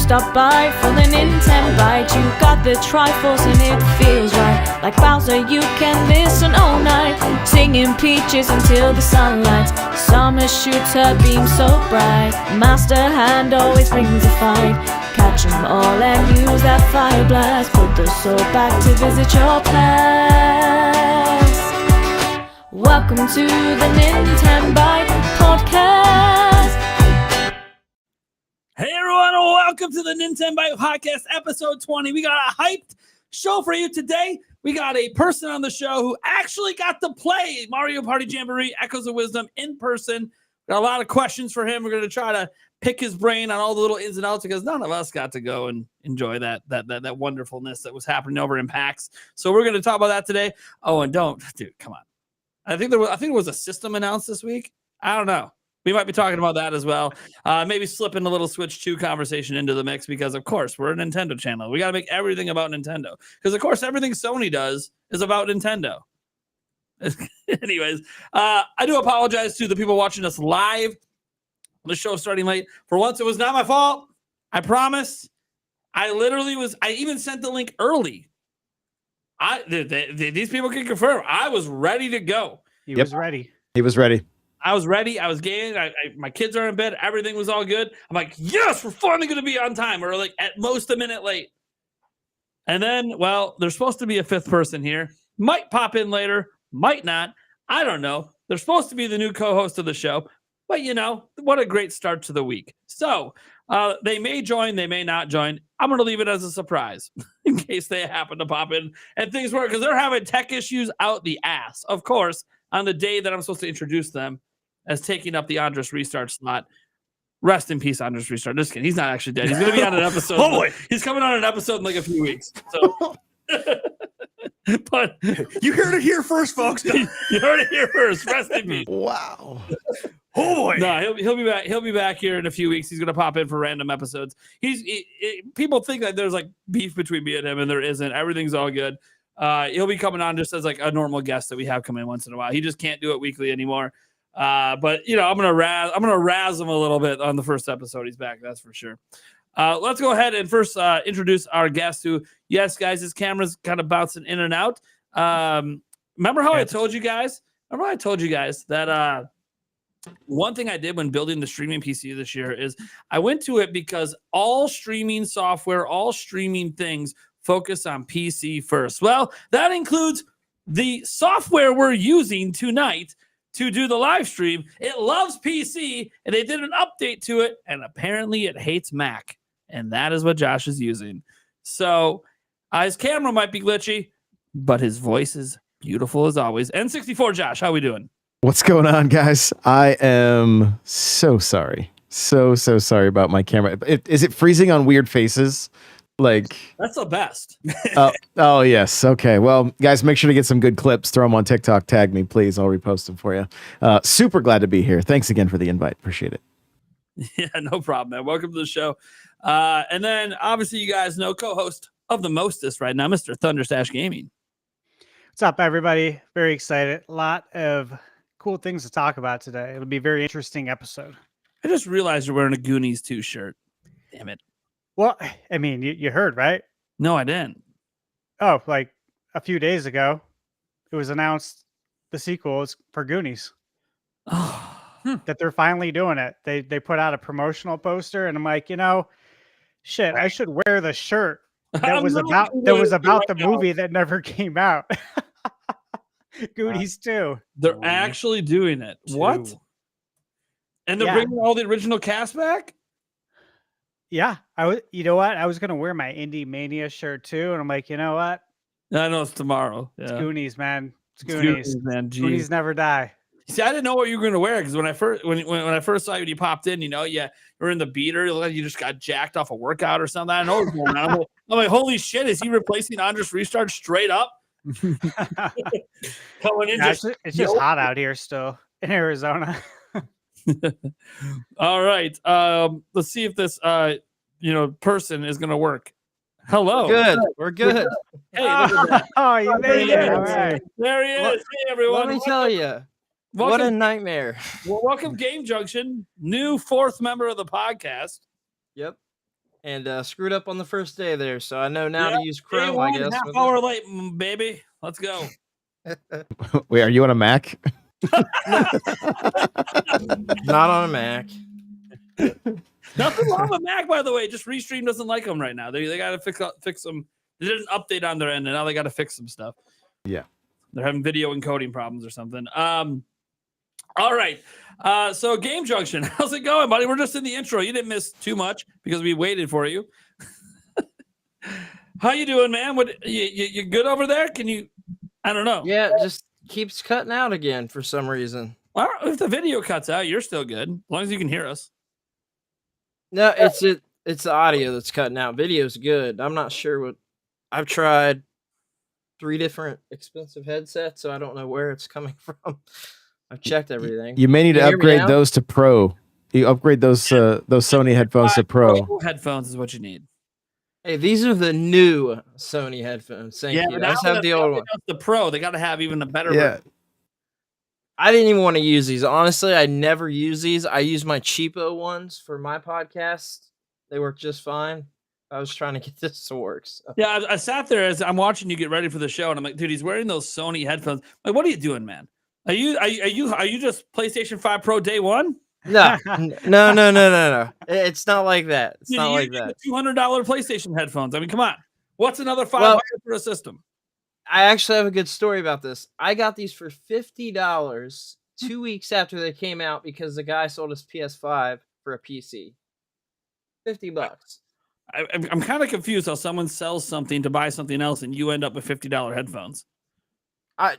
stop by for the Nintenbyte. You got the Triforce and it feels right. Like Bowser, you can listen all night, singing Peaches until the sunlight. Summer shoots her beam so bright. Master Hand always brings a fight. Catch 'em all and use that fire blast. Put the soul back to visit your past. Welcome to the Nintenbyte Podcast. Hey everyone, welcome to the Nintenbyte Podcast, episode 20. We got a hyped show for you today. We got a person on the show who actually got to play Mario Party Jamboree Echoes of Wisdom in person. Got a lot of questions for him. We're going to try to pick his brain on all the little ins and outs because none of us got to go and enjoy that wonderfulness that was happening over in PAX. So we're going to talk about that today. Oh, and dude, come on. I think there was a system announced this week. I don't know. We might be talking about that as well. Maybe slipping a little Switch 2 conversation into the mix because, of course, we're a Nintendo channel. We got to make everything about Nintendo because, of course, everything Sony does is about Nintendo. Anyways, I do apologize to the people watching us live. The show starting late. For once, it was not my fault. I promise. I even sent the link early. These people can confirm. I was ready to go. He was ready. I was ready. I was game. My kids are in bed. Everything was all good. I'm like, yes, we're finally going to be on time. Or like at most a minute late. And then, well, there's supposed to be a fifth person here. Might pop in later. Might not. I don't know. They're supposed to be the new co-host of the show. But, you know, what a great start to the week. So they may join. They may not join. I'm going to leave it as a surprise in case they happen to pop in and things work because they're having tech issues out the ass. Of course, on the day that I'm supposed to introduce them as taking up the Andres Restart slot. Rest in peace, Andres Restart. Just kidding. He's not actually dead. He's going to be on an episode. Oh, boy. He's coming on an episode in like a few weeks. So, but You heard it here first, folks. you heard it here first. Rest in peace. Wow. Oh boy. No, he'll be back. He'll be back here in a few weeks. He's going to pop in for random episodes. People think that there's like beef between me and him, and there isn't. Everything's all good. He'll be coming on just as like a normal guest that we have come in once in a while. He just can't do it weekly anymore. But you know, I'm gonna razz him a little bit on the first episode. He's back, that's for sure. Let's go ahead and first introduce our guest. Who, yes, guys, his camera's kind of bouncing in and out. Remember how I told you guys? That one thing I did when building the streaming PC this year is I went to it because all streaming software, all streaming things focus on PC first. Well, that includes the software we're using tonight to do the live stream. It loves PC, and they did an update to it, and apparently it hates Mac, and that is what Josh is using. So his camera might be glitchy, but his voice is beautiful as always. N64 Josh, how we doing? What's going on, guys? I am so sorry. So sorry about my camera. Is it freezing on weird faces? Like, that's the best. oh, yes. Okay. Well, guys, make sure to get some good clips. Throw them on TikTok. Tag me, please. I'll repost them for you. Super glad to be here. Thanks again for the invite. Appreciate it. Yeah, no problem, man. Welcome to the show. And then, obviously, you guys know co-host of the Mostest right now, Mr. Thunderstash Gaming. What's up, everybody? Very excited. A lot of cool things to talk about today. It'll be a very interesting episode. I just realized you're wearing a Goonies 2 shirt. Damn it. Well, I mean, you heard, right? No, I didn't. Oh, like a few days ago, it was announced the sequel is for Goonies. Oh, that they're finally doing it. They put out a promotional poster, and I'm like, you know, shit, I should wear the shirt that was about the movie that never came out. Goonies 2. They're actually doing it. What? And they're bringing all the original cast back? Yeah, you know what? I was gonna wear my Indie Mania shirt too, and I'm like, you know what? I know it's tomorrow. Yeah. It's Goonies, man. It's Goonies, man. Jeez. Goonies never die. See, I didn't know what you were gonna wear because when I first saw you when you popped in, you know, you were in the beater, like you just got jacked off a workout or something. I know what's going on. I'm like, holy shit, is he replacing Andres Restart straight up? Coming in, it's just hot out here still in Arizona. All right. Let's see if this person is gonna work. Hello. We're good. Hey, look at that. Oh, you made it. All right. There he is. Hey, everyone. Let me tell you. What a nightmare. Well, welcome, Game Junction, new fourth member of the podcast. Yep. and screwed up on the first day there. So I know now to use Chrome, Day I one, guess. half hour late, baby. Let's go. Wait, are you on a Mac? Not on a Mac. Nothing wrong with Mac, by the way. Just Restream doesn't like them right now. They got to fix them. They did an update on their end, and now they got to fix some stuff. Yeah. They're having video encoding problems or something. All right. So Game Junction, how's it going, buddy? We're just in the intro. You didn't miss too much because we waited for you. How you doing, man? What you good over there? Can you? I don't know. Yeah, it just keeps cutting out again for some reason. Well, if the video cuts out, you're still good as long as you can hear us. No, it's the audio that's cutting out. Video's good. I'm not sure what. I've tried 3 different expensive headsets, so I don't know where it's coming from. I've checked everything. You may need to Can you hear me upgrade now? those to Pro. You upgrade those Sony headphones to Pro. Headphones is what you need. Hey, these are the new Sony headphones. Thank you. I just have the old one. The Pro, they got to have even a better. Yeah. version. I didn't even want to use these. Honestly, I never use these. I use my cheapo ones for my podcast. They work just fine. I was trying to get this to work. So. Yeah, I sat there as I'm watching you get ready for the show, and I'm like, dude, he's wearing those Sony headphones. Like, what are you doing, man? Are you just PlayStation 5 Pro day one? No. It's not like that. It's not like that. $200 PlayStation headphones. I mean, come on. What's another $500 for a system? I actually have a good story about this. I got these for $50 2 weeks after they came out because the guy sold his PS5 for a PC. $50. I'm kind of confused how someone sells something to buy something else and you end up with $50 headphones. I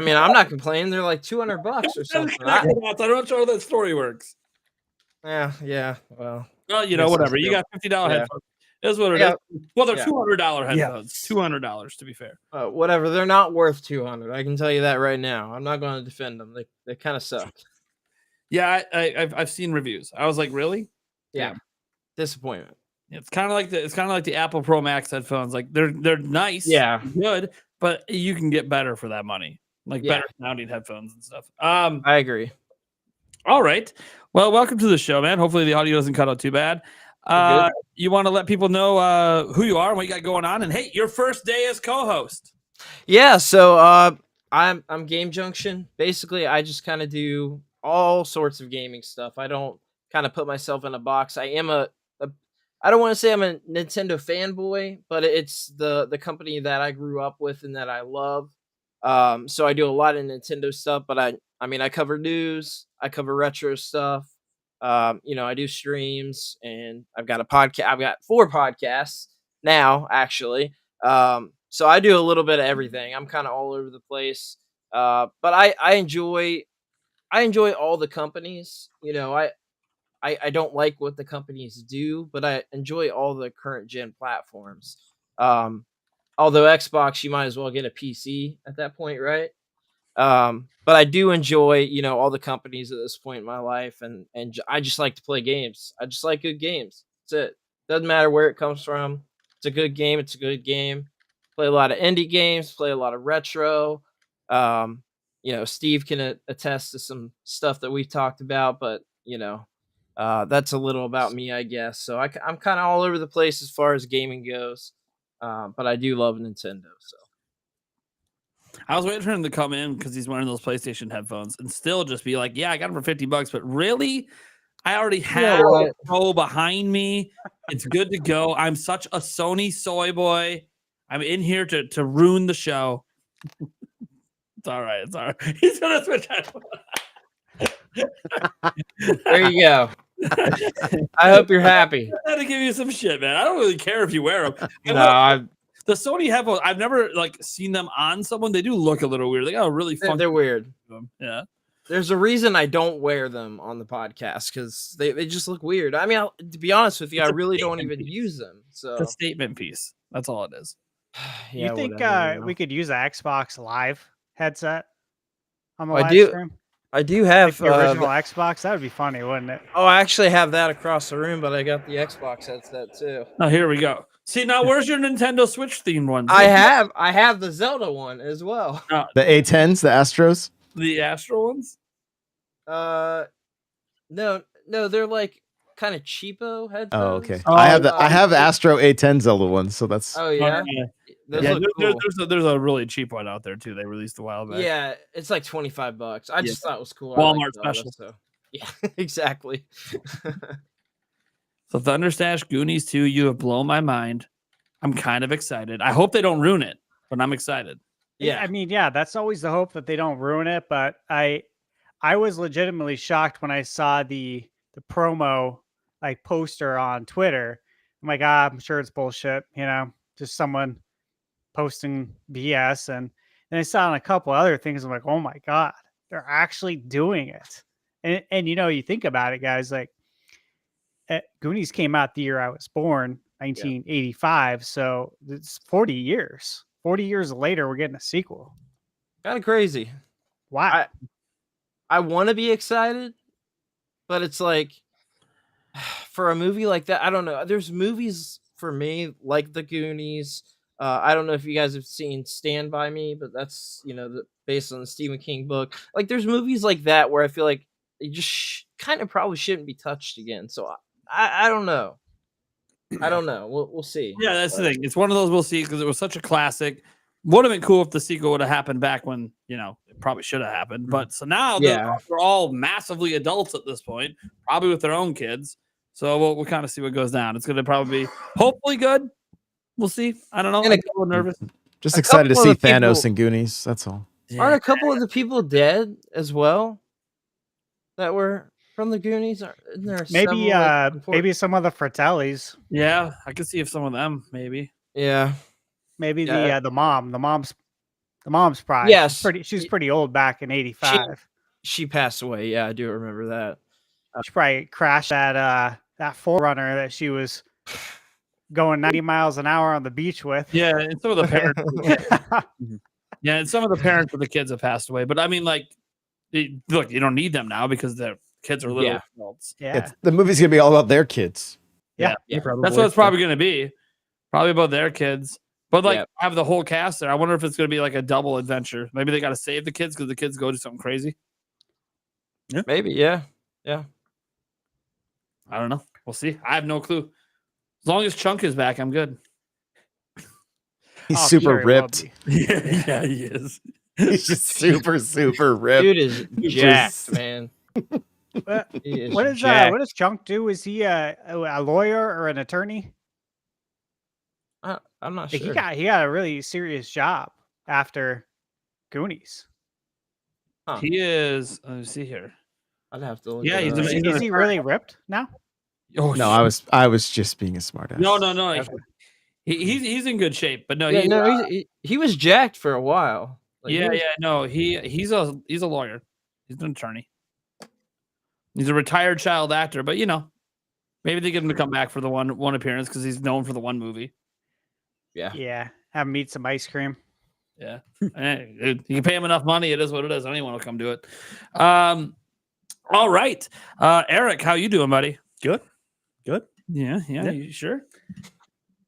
mean, I'm not complaining. They're like $200 or something. I'm not sure how that story works. Yeah. Well, you know, whatever. You got $50 headphones. That's what it is. Well, they're $200 headphones. $200 to be fair. Whatever. They're not worth $200. I can tell you that right now. I'm not going to defend them. They kind of suck. Yeah, I've seen reviews. I was like, really? Yeah. Disappointment. It's kind of like the Apple Pro Max headphones. Like they're nice, good, but you can get better for that money, like better sounding headphones and stuff. I agree. All right. Well, welcome to the show, man. Hopefully the audio doesn't cut out too bad. You want to let people know who you are and what you got going on, and hey, your first day as co-host. Yeah. So I'm Game Junction. Basically, I just kind of do all sorts of gaming stuff. I don't kind of put myself in a box. I am I don't want to say I'm a Nintendo fanboy, but it's the company that I grew up with and that I love. So I do a lot of Nintendo stuff, but I mean, I cover news, I cover retro stuff. I do streams, and I've got a podcast. I've got 4 podcasts now, actually. So I do a little bit of everything. I'm kind of all over the place. But I enjoy all the companies. I don't like what the companies do, but I enjoy all the current gen platforms. Although Xbox, you might as well get a PC at that point, right? But I do enjoy, all the companies at this point in my life, and I just like to play games. I just like good games. That's it. Doesn't matter where it comes from. It's a good game. It's a good game. Play a lot of indie games. Play a lot of retro. Steve can attest to some stuff that we've talked about, but that's a little about me, I guess. So I'm kind of all over the place as far as gaming goes, but I do love Nintendo. So I was waiting for him to come in because he's wearing those PlayStation headphones and still just be like, "Yeah, I got them for $50." But really, I already have a Pro behind me. It's good to go. I'm such a Sony soy boy. I'm in here to ruin the show. It's all right. It's all right. He's gonna switch headphones. There you go. I hope you're happy. I had to give you some shit, man. I don't really care if you wear them. The Sony headphones, I've never seen them on someone. They do look a little weird. They got a really fun. They're weird. Yeah. There's a reason I don't wear them on the podcast because they just look weird. I mean, to be honest with you, I really don't even use them. So it's a statement piece. That's all it is. You think we could use an Xbox Live headset on the live stream? I do have the original Xbox. That would be funny, wouldn't it? Oh, I actually have that across the room, but I got the Xbox headset too. Oh, here we go. See, now where's your Nintendo Switch themed one? I have the Zelda one as well. The A10s, the Astros, the Astro ones. No, they're like kind of cheapo headphones. Oh, okay. Oh, I have the uh, I have Astro A10 Zelda ones, so that's Oh yeah, those Yeah, look cool. there's a really cheap one out there too. They released a while back. Yeah, it's like $25. I Yeah. just thought it was cool. Walmart I liked Zelda, special. so yeah, exactly. So Thunderstash Goonies 2, you have blown my mind. I'm kind of excited. I hope they don't ruin it, but I'm excited. Yeah, I mean, yeah, that's always the hope that they don't ruin it. But I was legitimately shocked when I saw the promo like poster on Twitter. I'm like, I'm sure it's bullshit, just someone posting BS. And then I saw on a couple other things. I'm like, oh my god, they're actually doing it. And you think about it, guys. Like, Goonies came out the year I was born, 1985. So it's 40 years. 40 years later, we're getting a sequel. kind of crazy. Wow. I want to be excited, but it's like for a movie like that, I don't know. There's movies for me like The Goonies. I don't know if you guys have seen Stand By Me, but that's based on the Stephen King book. Like, there's movies like that where I feel like they just kind of probably shouldn't be touched again. So I don't know. I don't know. We'll see. Yeah, that's the thing. It's one of those we'll see because it was such a classic. Would have been cool if the sequel would have happened back when it probably should have happened. But so now they're all massively adults at this point, probably with their own kids. So we'll kind of see what goes down. It's going to probably be hopefully good. We'll see. I don't know. I'm a little nervous. just A excited to couple see of the Thanos people- and Goonies. That's all. Aren't a couple of the people dead as well that were from the Goonies? Isn't there Maybe several, like, important- maybe some of the Fratellis. Yeah, I could see if some of them maybe. Yeah. Maybe Yeah. the mom's probably Yes. she's pretty old back in 85. She passed away. Yeah, I do remember that. She probably crashed that Forerunner that she was going 90 miles an hour on the beach with. Yeah, and some of the parents. Yeah, and some of the parents of the kids have passed away. But I mean, like, look, you don't need them now because their kids are little adults. Yeah. The movie's gonna be all about their kids. Yeah. Yeah. That's what it's probably going to be. Probably about their kids. But like, Yeah. have the whole cast there. I wonder if it's going to be like a double adventure. Maybe they got to save the kids because the kids go do something crazy. Maybe. Yeah. I don't know. We'll see. I have no clue. As long as Chunk is back, I'm good. He's Oh, super very well ripped. be. Yeah, he is. He's just super ripped. Dude is He's jacked, just- man. What, He is what is jacked. what does Chunk do? Is he a lawyer or an attorney? I'm not Like, sure. he got a really serious job after Goonies. He is. Let me see here. I'd have to look. Yeah, it he's up. an- Is he really ripped now? Oh, No, I was just being a smart ass. No. He's in good shape, but no, Yeah, he, no, he was jacked for a while. Like, he yeah, was- no, he's a lawyer. He's an attorney. He's a retired child actor, but maybe they get him to come back for the one appearance because he's known for the one movie. Yeah. Yeah. Have him eat some ice cream. Yeah, Hey, dude, you can pay him enough money. It is what it is. Anyone will come do it. All right, Eric, how you doing, buddy? Good. Yeah. Yeah. You sure?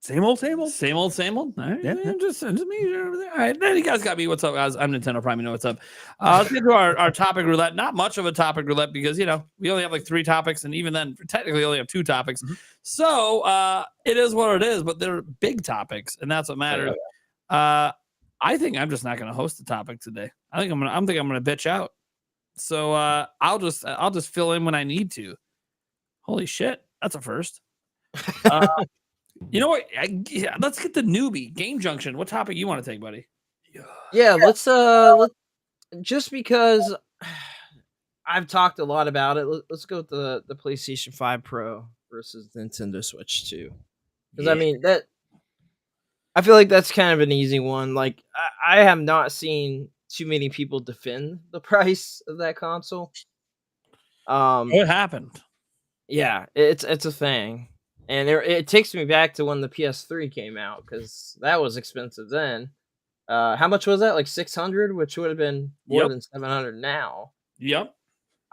Same old. Same old. All right, Yeah. just me over there. All right, then you guys got me. What's up, guys? I'm Nintendo Prime. You know what's up. Let's get to our topic roulette. Not much of a topic roulette because we only have like 3 topics, and even then, technically, only have 2 topics. Mhm. So it is what it is. But they're big topics, and that's what matters. I think I'm just not going to host the topic today. I think I'm gonna bitch out. So I'll just fill in when I need to. Holy shit, that's a first. You know what? Let's get the newbie Game Junction. What topic you want to take, buddy? Yeah, let's just because I've talked a lot about it, let's go with the PlayStation 5 Pro versus Nintendo Switch 2. Because I mean I feel like that's kind of an easy one. Like I have not seen too many people defend the price of that console. What happened? Yeah, it's a thing. And it takes me back to when the PS3 came out because that was expensive then. How much was that? Like 600, which would have been more Yep. than 700 now. Yep.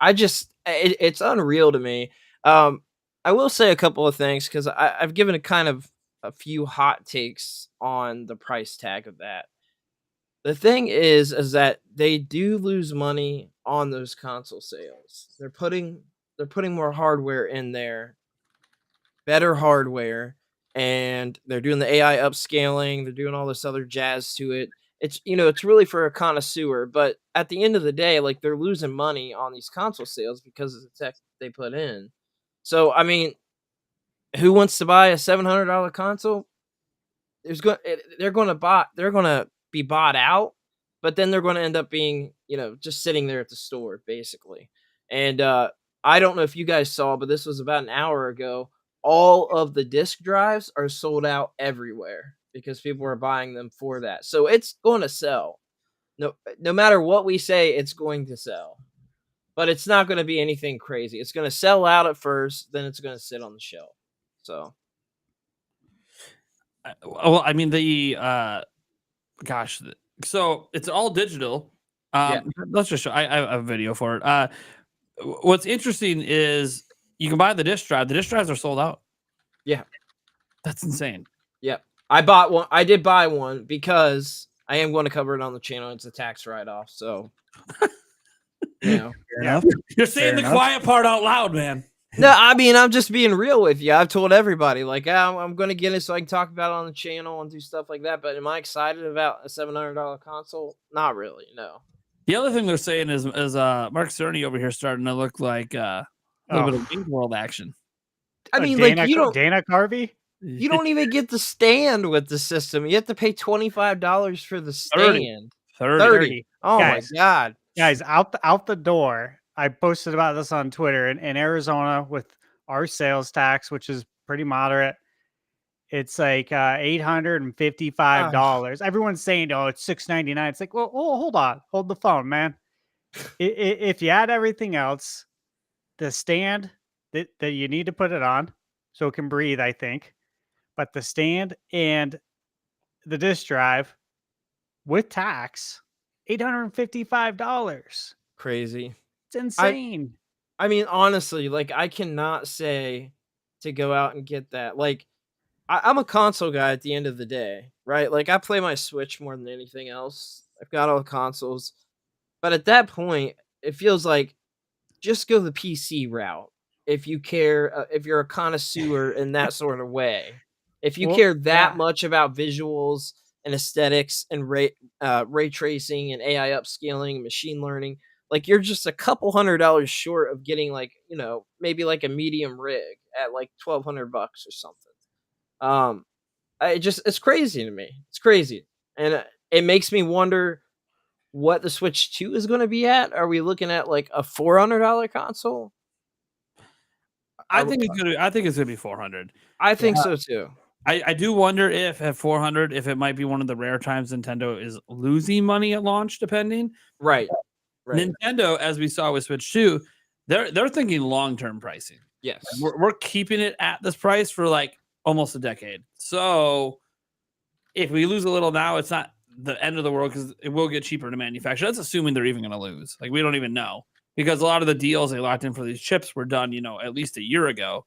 It's unreal to me. I will say a couple of things because I've given a few hot takes on the price tag of that. The thing is that they do lose money on those console sales. They're putting more hardware in there better hardware, and they're doing the AI upscaling. They're doing all this other jazz to it. It's it's really for a connoisseur, but at the end of the day, like they're losing money on these console sales because of the tech they put in. So I mean, who wants to buy a $700 console? They're going to be bought out, but then they're going to end up being just sitting there at the store basically. And I don't know if you guys saw, but this was about an hour ago. All of the disk drives are sold out everywhere because people are buying them for that. So it's going to sell. No matter what we say, it's going to sell. But it's not going to be anything crazy. It's going to sell out at first, then it's going to sit on the shelf. So, well, I mean so it's all digital. Let's just show. I have a video for it. What's interesting is you can buy the disk drive. The disk drives are sold out. Yeah, that's insane. Yep, I bought one. I did buy one because I am going to cover it on the channel. It's a tax write-off, so You're saying the quiet part out loud, man. No, I mean, I'm just being real with you. I've told everybody, like, I'm going to get it so I can talk about it on the channel and do stuff like that. But am I excited about a $700 console? Not really, no. The other thing they're saying is Mark Cerny over here starting to look like a little bit of Wayne's World action. I mean, Dana, like, you don't... Dana Carvey? You don't even get the stand with the system. You have to pay $25 for the stand. 30. Oh, guys, my God. Guys, out the door. I posted about this on Twitter. In Arizona, with our sales tax, which is pretty moderate, it's like $855. Everyone's saying, "Oh, it's $699." It's like, well, hold on, hold the phone, man. If you add everything else, the stand that you need to put it on so it can breathe, I think, but the stand and the disk drive with tax, $855. Crazy. It's insane. I mean, honestly, like, I cannot say to go out and get that. Like, I'm a console guy at the end of the day, right? Like, I play my Switch more than anything else. I've got all the consoles. But at that point, it feels like just go the PC route if you care, if you're a connoisseur in that sort of way. If you care that much about visuals and aesthetics and ray tracing and AI upscaling and machine learning, like, you're just a couple $100 short of getting, like, maybe like a medium rig at like $1,200 or something. It's crazy to me. It's crazy. And it makes me wonder what the Switch 2 is going to be at. Are we looking at like a $400 console? I think it's gonna be 400. I think so too. I do wonder if at 400, if it might be one of the rare times Nintendo is losing money at launch, depending. Right. Nintendo, as we saw with Switch 2, they're thinking long-term pricing. Yes. We're keeping it at this price for like almost a decade. So if we lose a little now, it's not the end of the world because it will get cheaper to manufacture. That's assuming they're even going to lose. Like, we don't even know because a lot of the deals they locked in for these chips were done, at least a year ago.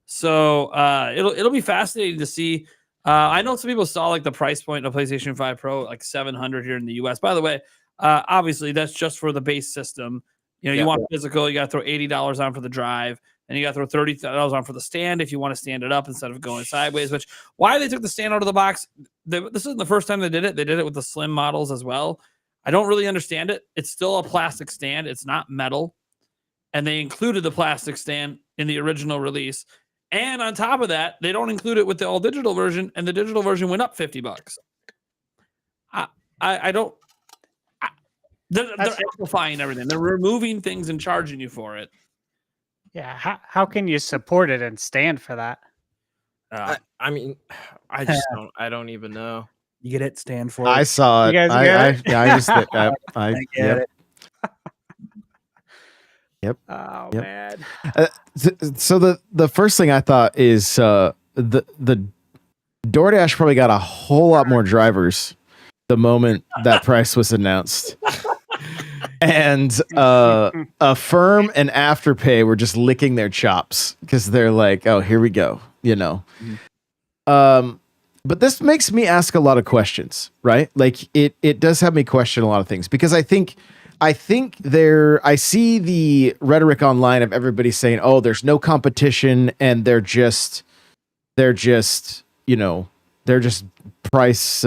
So it'll be fascinating to see. I know some people saw like the price point of PlayStation 5 Pro, like $700 here in the US. By the way, obviously that's just for the base system. You want physical, you got to throw $80 on for the drive, and you got to throw $30 on for the stand if you want to stand it up instead of going sideways. Which why they took the stand out of the box? This isn't the first time they did it. They did it with the slim models as well. I don't really understand it. It's still a plastic stand. It's not metal, and they included the plastic stand in the original release. And on top of that, they don't include it with the all digital version, and the digital version went up $50. I don't. They're amplifying everything. They're removing things and charging you for it. Yeah, how can you support it and stand for that? I mean, I just don't. I don't even know. You get it, stand for it. I saw it. You guys get it? I just I get it. Yep. Oh Yep. man. So the first thing I thought is the DoorDash probably got a whole lot more drivers the moment that price was announced. And Affirm and Afterpay were just licking their chops because they're like, oh, here we go, But this makes me ask a lot of questions, right? Like it does have me question a lot of things because I think I see the rhetoric online of everybody saying, oh, there's no competition and they're just they're just, they're just price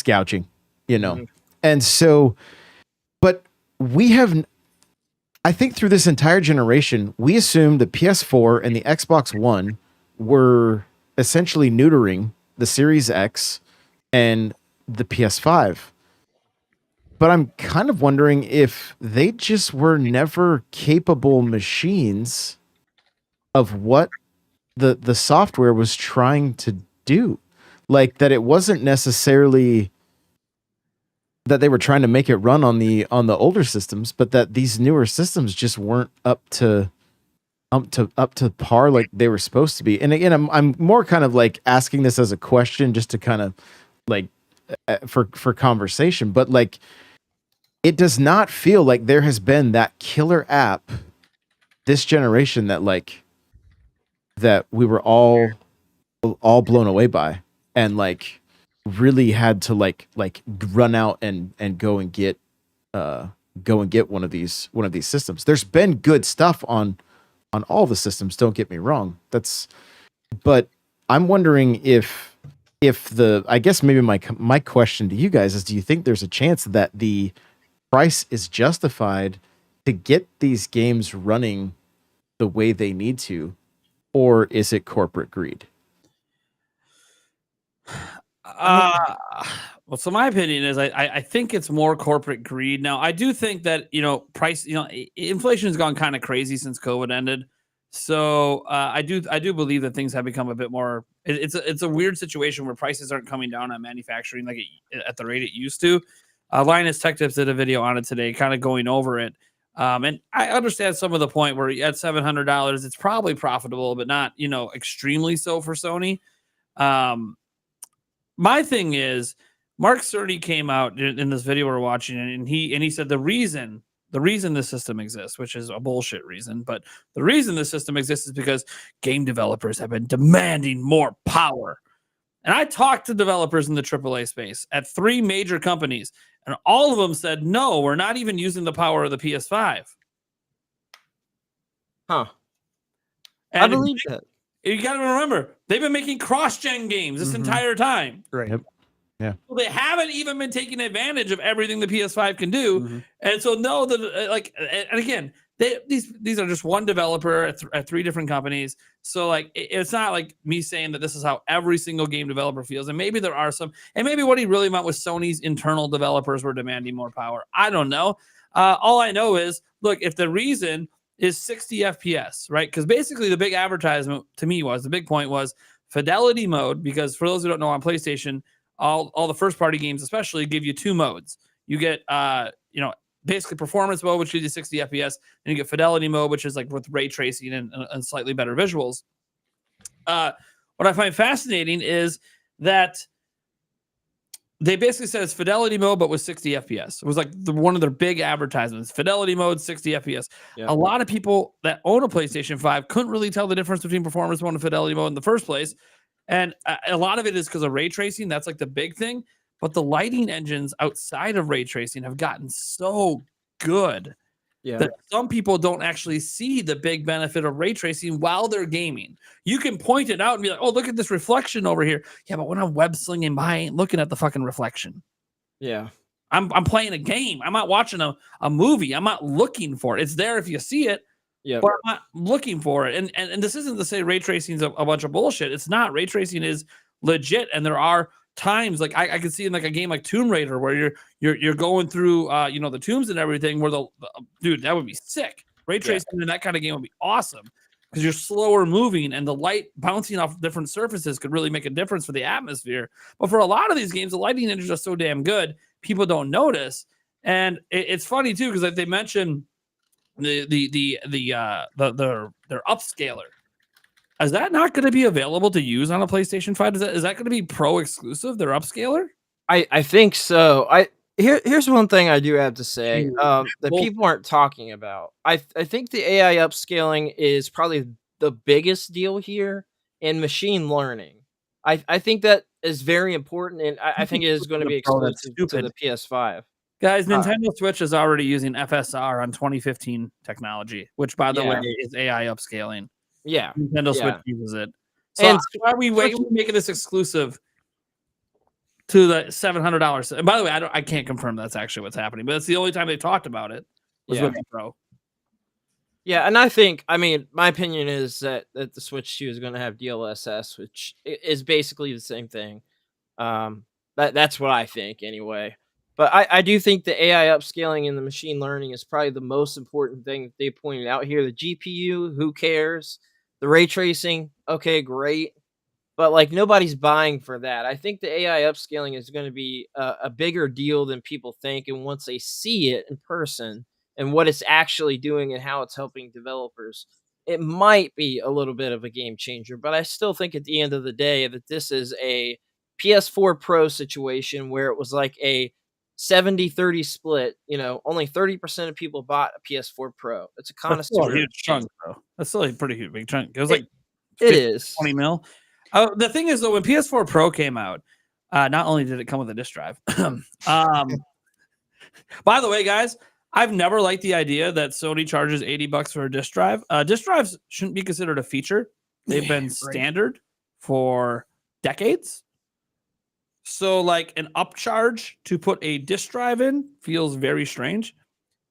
gouging, Mhm. And so, but I think through this entire generation, we assumed the PS4 and the Xbox One were essentially neutering the Series X and the PS5. But I'm kind of wondering if they just were never capable machines of what the software was trying to do. Like that it wasn't necessarily that they were trying to make it run on the older systems, but that these newer systems just weren't up to par like they were supposed to be. And again, I'm more kind of like asking this as a question just to kind of like for conversation, but like it does not feel like there has been that killer app this generation that we were all blown away by and like really had to like run out and go and get one of these systems. There's been good stuff on all the systems, don't get me wrong. But I'm wondering if I guess maybe my question to you guys is, do you think there's a chance that the price is justified to get these games running the way they need to, or is it corporate greed? Well, so my opinion is I think it's more corporate greed. Now, I do think that, price, inflation has gone kind of crazy since COVID ended. So I do believe that things have become a bit more. It's a weird situation where prices aren't coming down on manufacturing like at the rate it used to. Linus Tech Tips did a video on it today, kind of going over it. And I understand some of the point where at $700, it's probably profitable, but not, extremely so for Sony. My thing is, Mark Cerny came out in this video we're watching, and he said the reason the system exists, which is a bullshit reason, but the reason the system exists is because game developers have been demanding more power. And I talked to developers in the AAA space at 3 major companies, and all of them said, no, we're not even using the power of the PS5. Huh. And I believe that. You got to remember, they've been making cross-gen games this entire time. Right. Yep. Yeah. So they haven't even been taking advantage of everything the PS5 can do. And so and again, these are just one developer at 3 different companies. So it's not like me saying that this is how every single game developer feels. And maybe there are some, and maybe what he really meant was Sony's internal developers were demanding more power. I don't know. All I know is, look, if the reason is 60 FPS, right? Because basically the big advertisement to me the big point was Fidelity Mode, because for those who don't know, on PlayStation, all the first party games especially give you 2 modes. You get basically performance mode, which gives you 60 FPS, and you get Fidelity Mode, which is like with ray tracing and slightly better visuals. What I find fascinating is that they basically said it's Fidelity Mode, but with 60 FPS. It was like one of their big advertisements. Fidelity Mode, 60 FPS. Yeah. A lot of people that own a PlayStation 5 couldn't really tell the difference between Performance Mode and Fidelity Mode in the first place. And a lot of it is because of ray tracing. That's like the big thing. But the lighting engines outside of ray tracing have gotten so good that some people don't actually see the big benefit of ray tracing while they're gaming. You can point it out and be like, oh, look at this reflection over here. Yeah, but when I'm web slinging by, I ain't looking at the fucking reflection. Yeah. I'm playing a game. I'm not watching a movie. I'm not looking for it. It's there if you see it. Yeah, but I'm not looking for it. And this isn't to say ray tracing is a bunch of bullshit. It's not. Ray tracing is legit, and there are times like I can see in like a game like Tomb Raider where you're going through the tombs and everything where dude, that would be sick. Ray tracing in that kind of game would be awesome because you're slower moving and the light bouncing off different surfaces could really make a difference for the atmosphere. But for a lot of these games, the lighting engines are so damn good, people don't notice. And it's funny too because like they mentioned their upscaler. Is that not going to be available to use on a PlayStation 5? Is that going to be pro exclusive, their upscaler? I think so. Here's one thing I do have to say that people aren't talking about. I think the AI upscaling is probably the biggest deal here in machine learning. I think that is very important, and I think it is going to be exclusive to the PS5. Guys, Nintendo Switch is already using FSR on 2015 technology, which, by the way, is AI upscaling. Yeah. Nintendo Switch uses it. So And why are we making this exclusive to the $700? And by the way, I can't confirm that's actually what's happening, but it's the only time they talked about it was with the Pro. Yeah, and I mean, my opinion is that the Switch 2 is going to have DLSS, which is basically the same thing. That's what I think anyway. But I do think the AI upscaling and the machine learning is probably the most important thing that they pointed out here. The GPU, who cares? The ray tracing, okay, great. But like nobody's buying for that. I think the AI upscaling is going to be a bigger deal than people think. And once they see it in person and what it's actually doing and how it's helping developers, it might be a little bit of a game changer. But I still think at the end of the day that this is a PS4 Pro situation where it was like a 70-30 split. Only 30% of people bought a PS4 Pro. It's a That's still connoisseur. a huge chunk, bro. That's still a pretty huge big chunk. It was like It is 20 mil. The thing is, though, when PS4 Pro came out, not only did it come with a disk drive. By the way, guys, I've never liked the idea that Sony charges $80 for a disk drive. Disk drives shouldn't be considered a feature. They've been standard for decades. So, like, an upcharge to put a disk drive in feels very strange.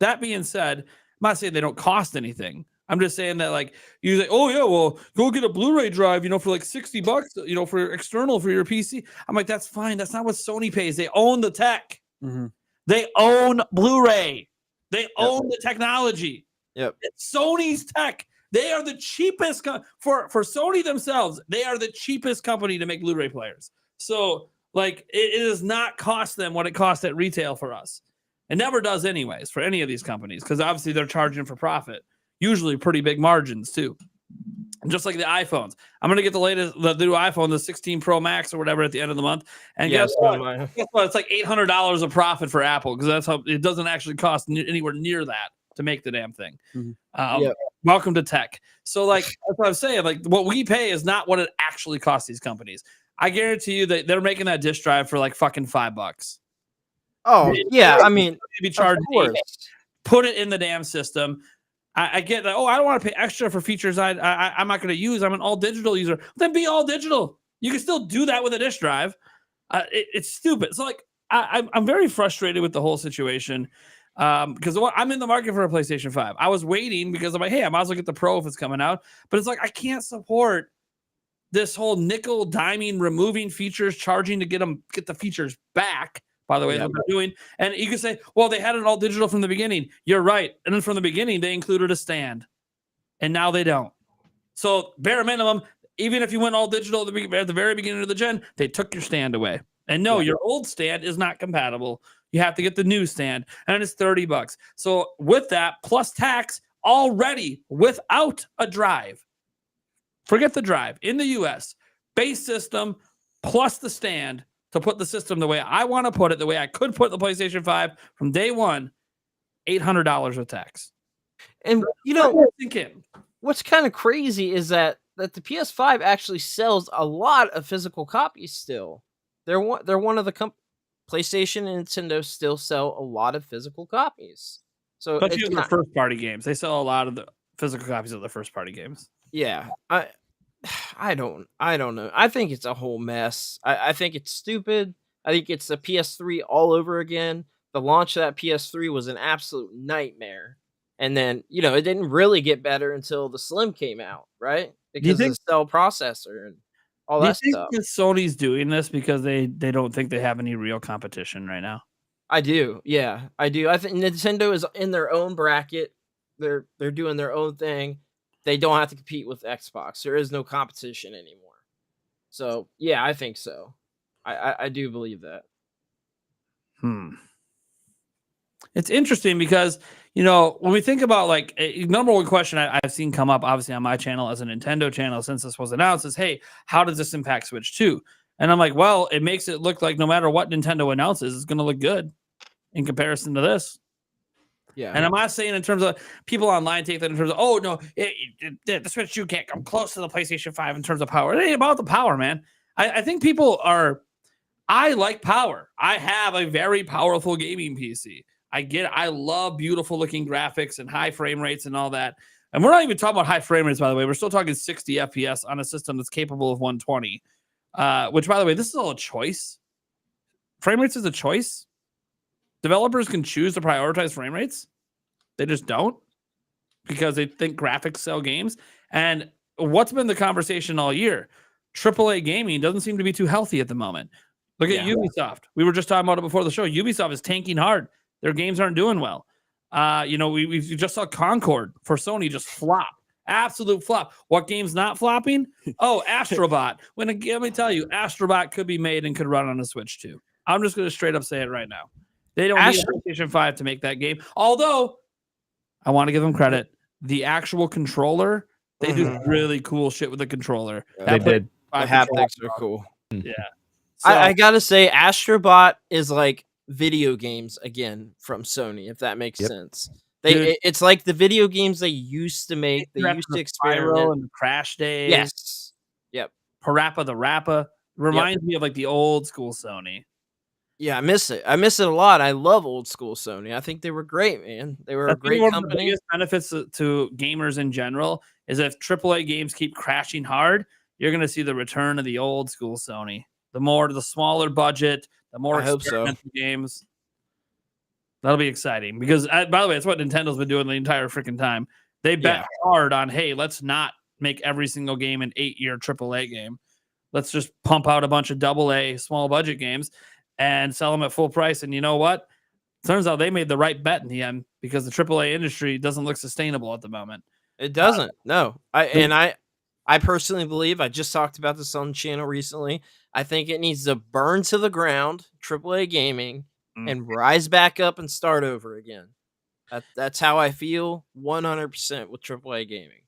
That being said, I'm not saying they don't cost anything. I'm just saying that, like, you say, oh yeah, well, go get a Blu-ray drive, for like $60, for external for your PC. I'm like, that's fine. That's not what Sony pays. They own the tech. Mm-hmm. They own Blu-ray. They own the technology. Yep. It's Sony's tech. They are the cheapest for Sony themselves. They are the cheapest company to make Blu-ray players. So, like, it does not cost them what it costs at retail for us. It never does, anyways, for any of these companies, because obviously they're charging for profit. Usually pretty big margins too. Just like the iPhones. I'm going to get the new iPhone, the 16 Pro Max or whatever at the end of the month. And guess what? It's like $800 of profit for Apple, because that's how it doesn't actually cost anywhere near that to make the damn thing. Mm-hmm. Welcome to tech. So, like, that's what I'm saying. Like, what we pay is not what it actually costs these companies. I guarantee you that they're making that disk drive for like fucking $5. Oh, yeah. I mean, be charged. Put it in the damn system. I get that. Oh, I don't want to pay extra for features I'm not going to use. I'm an all digital user. Then be all digital. You can still do that with a disk drive. It's stupid. So, like, I'm very frustrated with the whole situation because I'm in the market for a PlayStation 5. I was waiting because I'm like, hey, I might as well get the Pro if it's coming out. But it's like, I can't support this whole nickel diming, removing features, charging to get the features back. By the way, that they're doing. And you can say, well, they had it all digital from the beginning. You're right. And then from the beginning, they included a stand. And now they don't. So bare minimum, even if you went all digital at the very beginning of the gen, they took your stand away. And no, your old stand is not compatible. You have to get the new stand. And it's $30. So with that, plus tax, already without a drive. Forget the drive. In the US, base system plus the stand, to put the system the way I want to put it, the way I could put the PlayStation 5 from day one, $800 with tax. And what's kind of crazy is that the PS5 actually sells a lot of physical copies still. They're one of the PlayStation and Nintendo still sell a lot of physical copies. So, but you have first party games. They sell a lot of the physical copies of the first party games. Yeah. I don't know. I think it's a whole mess. I think it's stupid. I think it's the PS3 all over again. The launch of that PS3 was an absolute nightmare. And then, it didn't really get better until the Slim came out, right? Because of the cell processor and all that stuff. Do you think Sony's doing this because they don't think they have any real competition right now? I do. Yeah, I do. I think Nintendo is in their own bracket. They're doing their own thing. They don't have to compete with Xbox. There is no competition anymore. So, yeah, I think so. I do believe that. It's interesting because, when we think about, like, a number one question I've seen come up, obviously, on my channel as a Nintendo channel since this was announced is, hey, how does this impact Switch 2? And I'm like, well, it makes it look like no matter what Nintendo announces, it's going to look good in comparison to this. Yeah. And I'm not saying in terms of people online take that in terms of, oh, no, the Switch 2 can't come close to the PlayStation 5 in terms of power. It ain't about the power, man. I think I like power. I have a very powerful gaming PC. I love beautiful looking graphics and high frame rates and all that. And we're not even talking about high frame rates, by the way. We're still talking 60 FPS on a system that's capable of 120. Which, by the way, this is all a choice. Frame rates is a choice. Developers can choose to prioritize frame rates. They just don't because they think graphics sell games. And what's been the conversation all year? AAA gaming doesn't seem to be too healthy at the moment. Look at Ubisoft. We were just talking about it before the show. Ubisoft is tanking hard. Their games aren't doing well. We just saw Concord for Sony just flop. Absolute flop. What game's not flopping? Oh, Astrobot. Let me tell you, Astrobot could be made and could run on a Switch too. I'm just going to straight up say it right now. They don't need a PlayStation 5 to make that game. Although, I want to give them credit. The actual controller, they do really cool shit with the controller. They did. The haptics are cool. Yeah. So, I gotta say, Astrobot is like video games again from Sony, if that makes sense. It's like the video games they used to make. They used to experiment and the Crash Days. Yes. Yep. Parappa the Rappa reminds me of like the old school Sony. Yeah, I miss it. I miss it a lot. I love old school Sony. I think they were great, man. They were a great one company. Of the biggest benefits to gamers in general is if AAA games keep crashing hard, you're going to see the return of the old school Sony. The smaller budget, the more experimental games. That'll be exciting because, by the way, it's what Nintendo's been doing the entire freaking time. They bet hard on, hey, let's not make every single game an 8-year AAA game. Let's just pump out a bunch of AA small budget games and sell them at full price. And you know what? Turns out they made the right bet in the end because the AAA industry doesn't look sustainable at the moment. It doesn't. No. I personally believe, I just talked about this on the channel recently, I think it needs to burn to the ground, AAA gaming, and rise back up and start over again. That's how I feel 100% with AAA gaming.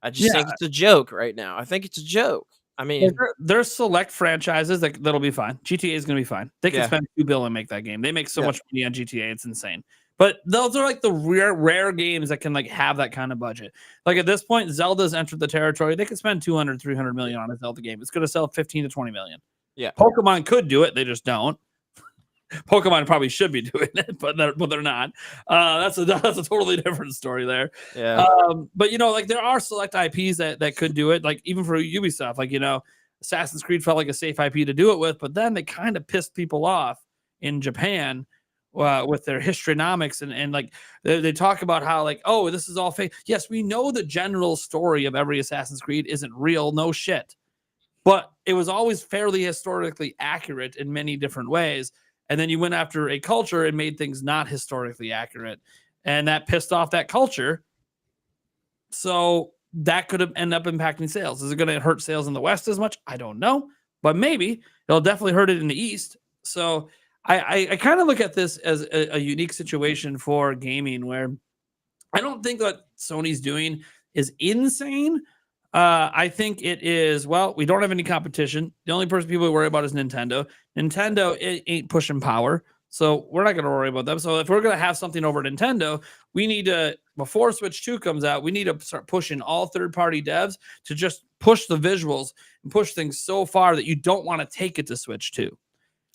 I just think it's a joke right now. I think it's a joke. I mean, there's select franchises that'll be fine. GTA is going to be fine. They can spend $2 billion and make that game. They make so much money on GTA, it's insane. But those are like the rare games that can like have that kind of budget. Like at this point, Zelda's entered the territory. They could spend 200, 300 million on a Zelda game. It's going to sell 15 to 20 million. Yeah. Pokemon could do it. They just don't. Pokemon probably should be doing it, but they're not. That's a totally different story there. Yeah. But like there are select IPs that could do it. Like even for Ubisoft, like Assassin's Creed felt like a safe IP to do it with, but then they kind of pissed people off in Japan with their historynomics and like they talk about how like, oh, this is all fake. Yes, we know the general story of every Assassin's Creed isn't real, no shit, but it was always fairly historically accurate in many different ways. And then you went after a culture and made things not historically accurate. And that pissed off that culture. So that could have ended up impacting sales. Is it going to hurt sales in the West as much? I don't know. But maybe it'll definitely hurt it in the East. So I kind of look at this as a unique situation for gaming where I don't think what Sony's doing is insane. I think it is, we don't have any competition. The only person people worry about is Nintendo. Nintendo ain't pushing power, so we're not going to worry about them. So if we're going to have something over Nintendo, we need to, before Switch 2 comes out, we need to start pushing all third-party devs to just push the visuals and push things so far that you don't want to take it to Switch 2.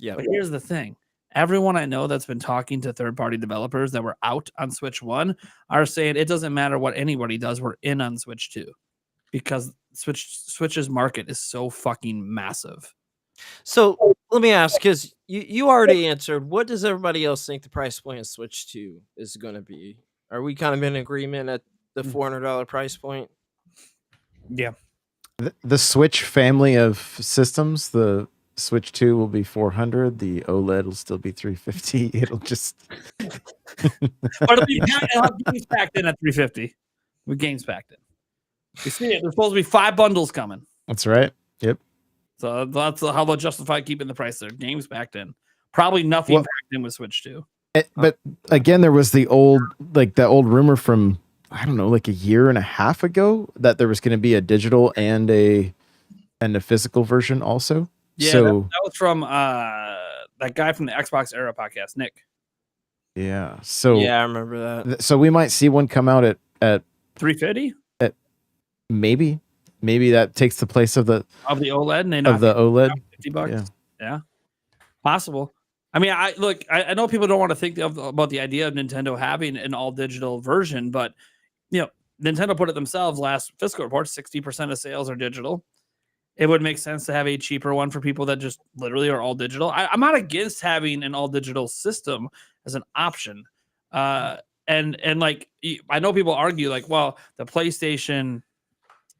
Yeah. But here's the thing. Everyone I know that's been talking to third-party developers that were out on Switch 1 are saying it doesn't matter what anybody does, we're in on Switch 2. Because Switch's market is so fucking massive. So let me ask, because you already answered, what does everybody else think the price point of Switch 2 is going to be? Are we kind of in agreement at the $400 price point? Yeah. The Switch family of systems, the Switch 2 will be $400. The OLED will still be $350. It'll just... But it'll have games packed in at $350. With games packed in. You see it. There's supposed to be 5 bundles coming. That's right. Yep. So that's how they'll justify keeping the price there. Games packed in. Probably nothing packed in with Switch 2. But again, there was the old rumor from, I don't know, like a year and a half ago that there was going to be a digital and a physical version also. Yeah, so, that was from that guy from the Xbox Era podcast, Nick. Yeah. So yeah, I remember that. So we might see one come out at $350. Maybe that takes the place of the OLED and the OLED. $50. Yeah, possible. I mean, I know people don't want to think about the idea of Nintendo having an all digital version, but Nintendo put it themselves last fiscal report, 60% of sales are digital. It would make sense to have a cheaper one for people that just literally are all digital. I'm not against having an all digital system as an option. And like, I know people argue like, well, the PlayStation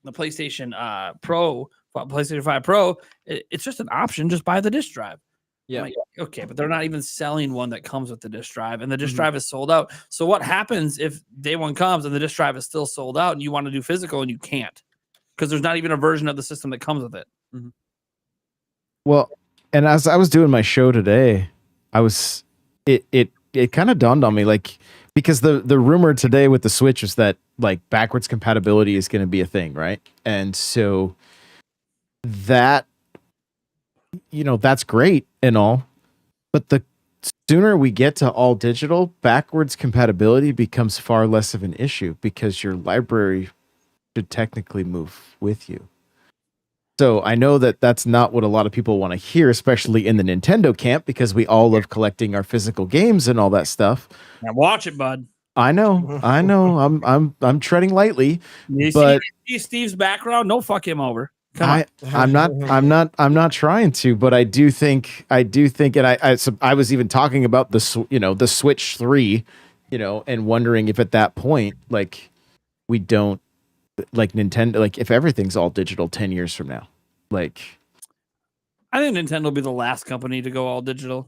Pro, PlayStation 5 Pro, it's just an option. Just buy the disc drive. Yeah. Like, okay, but they're not even selling one that comes with the disc drive, and the disc drive is sold out. So what happens if day one comes and the disc drive is still sold out and you want to do physical and you can't? Because there's not even a version of the system that comes with it. Well, and as I was doing my show today, it kind of dawned on me, like, because the rumor today with the Switch is that like backwards compatibility is going to be a thing, right? And so that, that's great and all, but the sooner we get to all digital, backwards compatibility becomes far less of an issue because your library should technically move with you. So I know that that's not what a lot of people want to hear, especially in the Nintendo camp, because we all love collecting our physical games and all that stuff. Now watch it, bud. I know. I'm treading lightly, You but see Steve's background? No, fuck him over. I'm not trying to, but I do think, and I was even talking about the Switch 3, and wondering if at that point, like, we don't, like Nintendo, like if everything's all digital 10 years from now, like, I think Nintendo will be the last company to go all digital.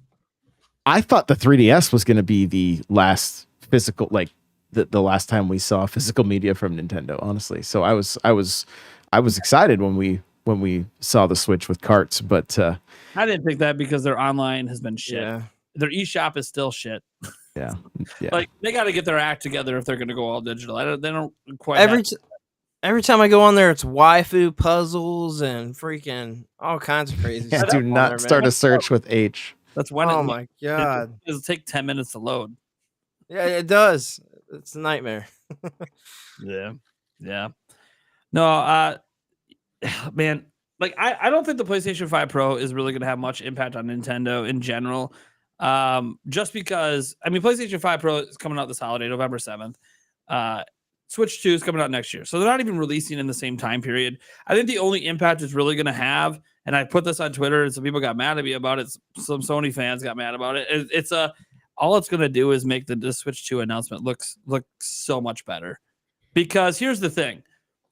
I thought the 3DS was going to be the last physical, like the last time we saw physical media from Nintendo, honestly. So I was excited when we saw the Switch with carts, but I didn't think that because their online has been shit. Yeah. Their eShop is still shit. yeah. Like, they got to get their act together if they're going to go all digital. They don't quite. Every time I go on there, it's waifu puzzles and freaking all kinds of crazy stuff. Do not start a search with H. That's when. Oh my god! It'll take 10 minutes to load. Yeah, it does. It's a nightmare. Yeah. No, man. Like, I don't think the PlayStation 5 Pro is really going to have much impact on Nintendo in general. Just because, I mean, PlayStation 5 Pro is coming out this holiday, November 7th. Switch 2 is coming out next year. So they're not even releasing in the same time period. I think the only impact it's really going to have, and I put this on Twitter, and some people got mad at me about it. Some Sony fans got mad about it. All it's going to do is make the Switch 2 announcement look so much better. Because here's the thing.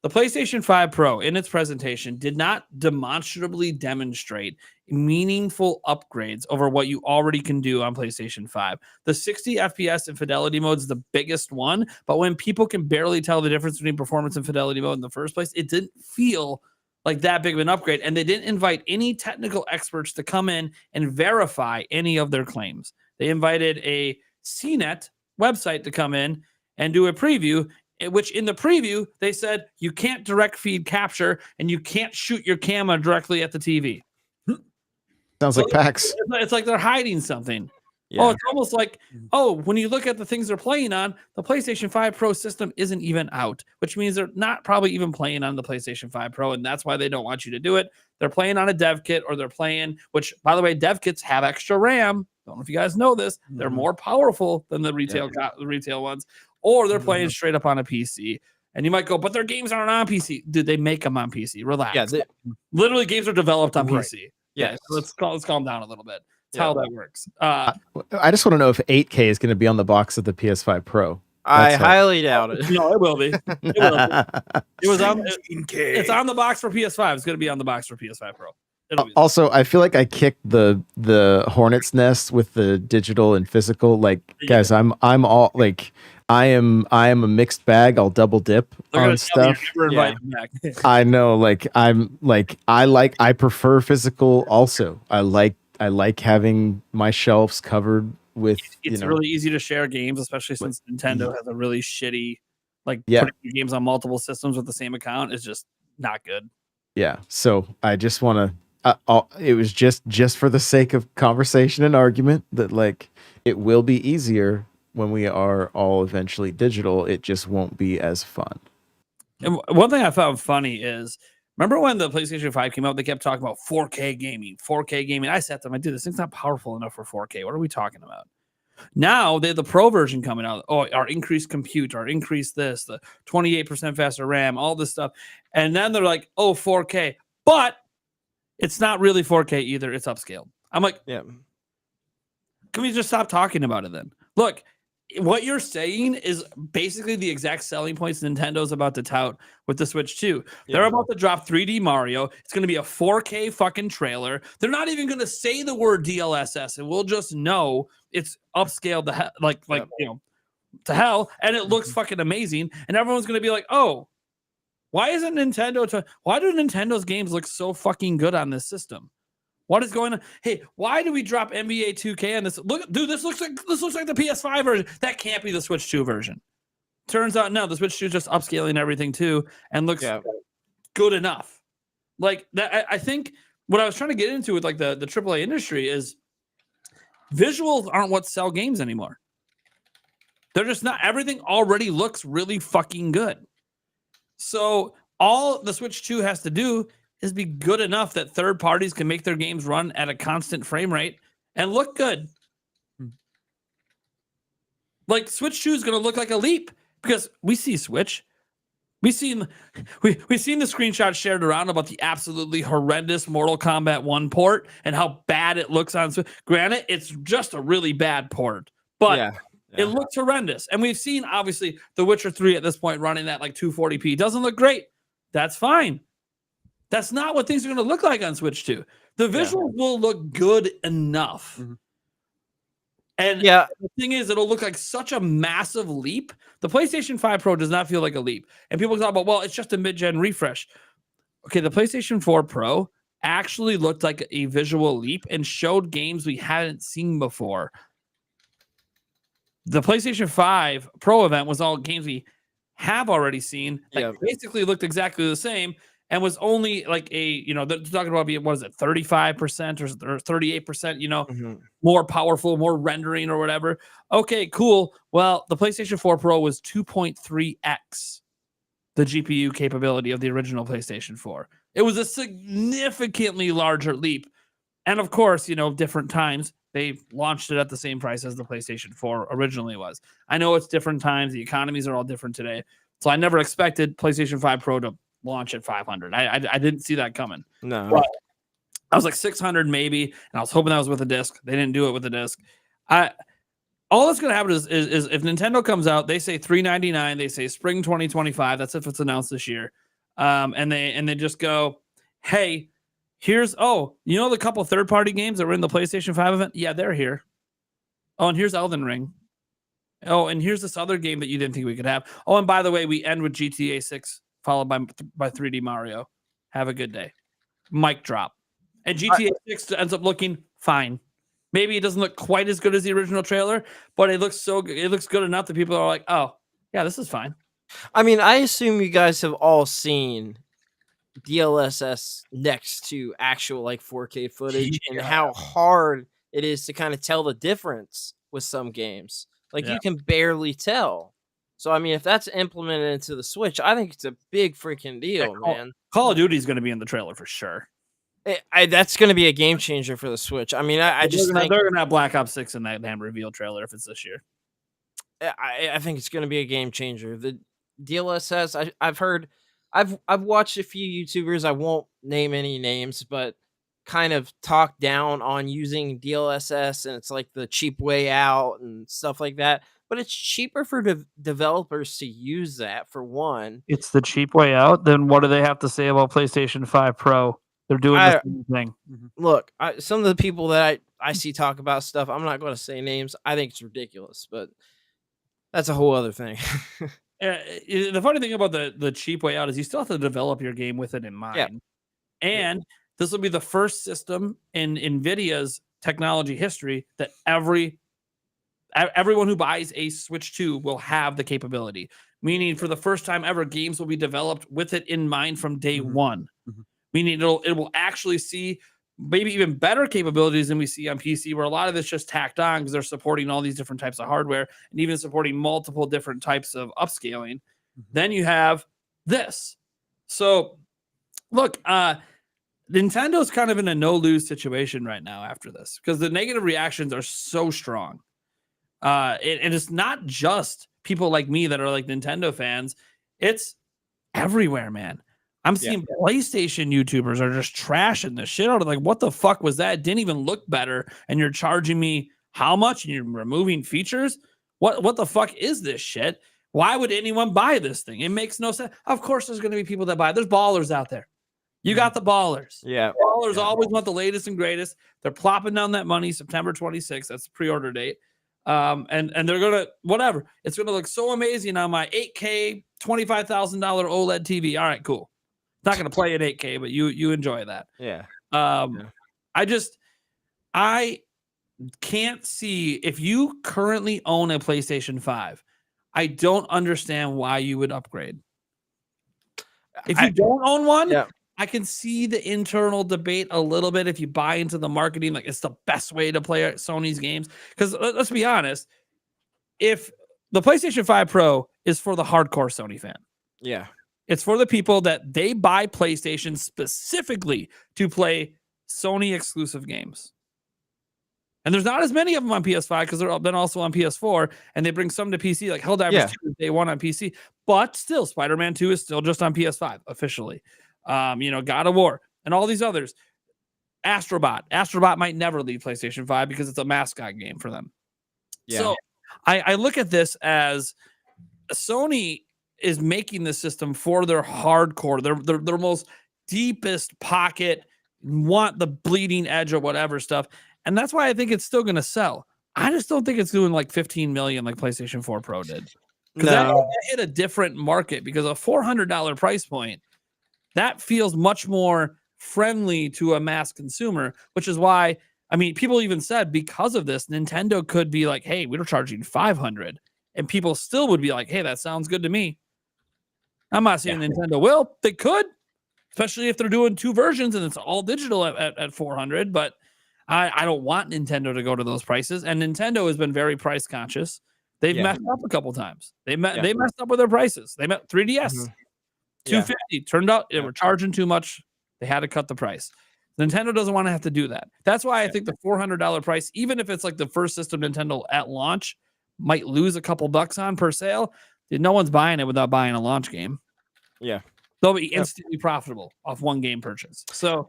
The PlayStation 5 Pro in its presentation did not demonstrably demonstrate meaningful upgrades over what you already can do on PlayStation 5. The 60 FPS in Fidelity Mode is the biggest one, but when people can barely tell the difference between performance and Fidelity Mode in the first place, it didn't feel like that big of an upgrade, and they didn't invite any technical experts to come in and verify any of their claims. They invited a CNET website to come in and do a preview, which in the preview, they said you can't direct feed capture and you can't shoot your camera directly at the TV. Sounds like PAX. It's like they're hiding something. Yeah. Oh, it's almost like, when you look at the things they're playing on, the PlayStation 5 Pro system isn't even out, which means they're not probably even playing on the PlayStation 5 Pro, and that's why they don't want you to do it. They're playing on a dev kit, or they're playing, which, by the way, dev kits have extra RAM. Don't know if you guys know this. They're more powerful than the retail ones, or they're playing straight up on a PC. And you might go, but their games aren't on PC. Dude, they make them on PC. Relax. Yeah, literally, games are developed on PC. Yeah, so let's calm down a little bit. That's how that works. I just want to know if 8K is going to be on the box of the PS5 Pro. I highly doubt it. No, it will be. It was on. It's on the box for PS5. It's going to be on the box for PS5 Pro. Also, I feel like I kicked the hornet's nest with the digital and physical. Like, guys, I'm all like, I am a mixed bag. I'll double dip on stuff. I know, like, I prefer physical. Also, I like having my shelves covered with. It's really easy to share games, especially since Nintendo has a really shitty, putting your games on multiple systems with the same account is just not good. Yeah, so I just want to. It was just for the sake of conversation and argument that, like, it will be easier when we are all eventually digital. It just won't be as fun. And one thing I found funny is, remember when the PlayStation 5 came out, they kept talking about 4K gaming. I sat there, dude, this thing's not powerful enough for 4K. What are we talking about? Now they have the Pro version coming out. Oh, our increased compute, our increased this, the 28% faster RAM, all this stuff. And then they're like, oh, 4K. But it's not really 4K either. It's upscaled. I'm like, Yeah. Can we just stop talking about it then? Look, what you're saying is basically the exact selling points Nintendo's about to tout with the Switch 2. They're about to drop 3D Mario. It's going to be a 4K fucking trailer. They're not even going to say the word DLSS, and we'll just know it's upscaled to to hell, and it looks fucking amazing. And everyone's going to be like, "Oh, why isn't Nintendo? Why do Nintendo's games look so fucking good on this system? What is going on? Hey, why do we drop NBA 2K on this? Look, dude, this looks like the PS5 version. That can't be the Switch 2 version. Turns out, no, the Switch 2 is just upscaling everything too and looks good enough. Like that, I think what I was trying to get into with like the AAA industry is visuals aren't what sell games anymore. They're just not. Everything already looks really fucking good. So all the Switch 2 has to do is be good enough that third parties can make their games run at a constant frame rate and look good. Like Switch 2 is going to look like a leap because we see Switch. We've seen the screenshot shared around about the absolutely horrendous Mortal Kombat 1 port and how bad it looks on Switch. Granted, it's just a really bad port, but it looks horrendous. And we've seen, obviously, The Witcher 3 at this point running at like 240p. Doesn't look great. That's fine. That's not what things are going to look like on Switch 2. The visuals will look good enough. Mm-hmm. And the thing is, it'll look like such a massive leap. The PlayStation 5 Pro does not feel like a leap. And people talk about, well, it's just a mid-gen refresh. Okay, the PlayStation 4 Pro actually looked like a visual leap and showed games we hadn't seen before. The PlayStation 5 Pro event was all games we have already seen that basically looked exactly the same. And was only like they're talking about being, 35% or 38%, more powerful, more rendering or whatever. Okay, cool. Well, the PlayStation 4 Pro was 2.3x the GPU capability of the original PlayStation 4. It was a significantly larger leap. And of course, different times, they launched it at the same price as the PlayStation 4 originally was. I know it's different times. The economies are all different today. So I never expected PlayStation 5 Pro to launch at 500. I didn't see that coming. No. But I was like 600 maybe, and I was hoping that was with a disc. They didn't do it with a disc. All that's going to happen is if Nintendo comes out, they say $399, they say spring 2025. That's if it's announced this year. And they just go, hey, here's the couple third-party games that were in the PlayStation 5 event? Yeah, they're here. Oh, and here's Elden Ring. Oh, and here's this other game that you didn't think we could have. Oh, and by the way, we end with GTA 6 followed by 3D Mario. Have a good day. Mic drop. And GTA 6 ends up looking fine. Maybe it doesn't look quite as good as the original trailer, but it looks so good. It looks good enough that people are like, oh, yeah, this is fine. I mean, I assume you guys have all seen DLSS next to actual 4K footage and how hard it is to kind of tell the difference with some games. You can barely tell. So, I mean, if that's implemented into the Switch, I think it's a big freaking deal, man. Call of Duty is going to be in the trailer for sure. That's going to be a game changer for the Switch. I mean, I just think they're going to have Black Ops 6 in that damn reveal trailer if it's this year. I think it's going to be a game changer. The DLSS, I've watched a few YouTubers. I won't name any names, but kind of talk down on using DLSS, and it's like the cheap way out and stuff like that. But it's cheaper for developers to use that, for one. It's the cheap way out. Then what do they have to say about PlayStation 5 Pro? They're doing the same thing. Look, some of the people that I see talk about stuff, I'm not going to say names. I think it's ridiculous, but that's a whole other thing. The funny thing about the cheap way out is you still have to develop your game with it in mind. Yeah. And this will be the first system in NVIDIA's technology history that everyone who buys a Switch 2 will have the capability, meaning for the first time ever, games will be developed with it in mind from day one. Mm-hmm. Meaning it will actually see maybe even better capabilities than we see on PC, where a lot of it's just tacked on because they're supporting all these different types of hardware and even supporting multiple different types of upscaling. Mm-hmm. Then you have this. So look, Nintendo's kind of in a no-lose situation right now after this because the negative reactions are so strong. And it's not just people like me that are like Nintendo fans. It's everywhere, man. I'm seeing PlayStation YouTubers are just trashing the shit out of like, what the fuck was that? It didn't even look better. And you're charging me how much? And you're removing features? What the fuck is this shit? Why would anyone buy this thing? It makes no sense. Of course, there's going to be people that buy it. There's ballers out there. You got the ballers. Yeah. Ballers always want the latest and greatest. They're plopping down that money September 26th. That's the pre-order date. And they're going to, whatever. It's going to look so amazing on my 8K, $25,000 OLED TV. All right, cool. It's not going to play at 8K, but you enjoy that. Yeah. I can't see if you currently own a PlayStation 5. I don't understand why you would upgrade. If you don't own one, I can see the internal debate a little bit if you buy into the marketing, like it's the best way to play Sony's games. Because let's be honest, if the PlayStation 5 Pro is for the hardcore Sony fan. Yeah. It's for the people that they buy PlayStation specifically to play Sony exclusive games. And there's not as many of them on PS5 because they're been also on PS4, and they bring some to PC, like Helldivers 2 Day 1 on PC. But still, Spider-Man 2 is still just on PS5 officially. God of War and all these others. Astrobot might never leave PlayStation 5 because it's a mascot game for them. Yeah. So I look at this as Sony is making this system for their hardcore, their most deepest pocket, want the bleeding edge or whatever stuff. And that's why I think it's still going to sell. I just don't think it's doing like 15 million like PlayStation 4 Pro did. Because that hit a different market, because a $400 price point, that feels much more friendly to a mass consumer, which is why, I mean, people even said because of this, Nintendo could be like, hey, we're charging 500, and people still would be like, hey, that sounds good to me. I'm not saying Nintendo will. They could, especially if they're doing two versions and it's all digital at 400, but I don't want Nintendo to go to those prices. And Nintendo has been very price conscious. They've messed up a couple times. They messed up with their prices. They met 3DS, $250. Turned out they were charging too much. They had to cut the price. Nintendo doesn't want to have to do that. That's why I think the $400 price, even if it's like the first system Nintendo at launch, might lose a couple bucks on per sale. No one's buying it without buying a launch game. Yeah. They'll be instantly profitable off one game purchase. So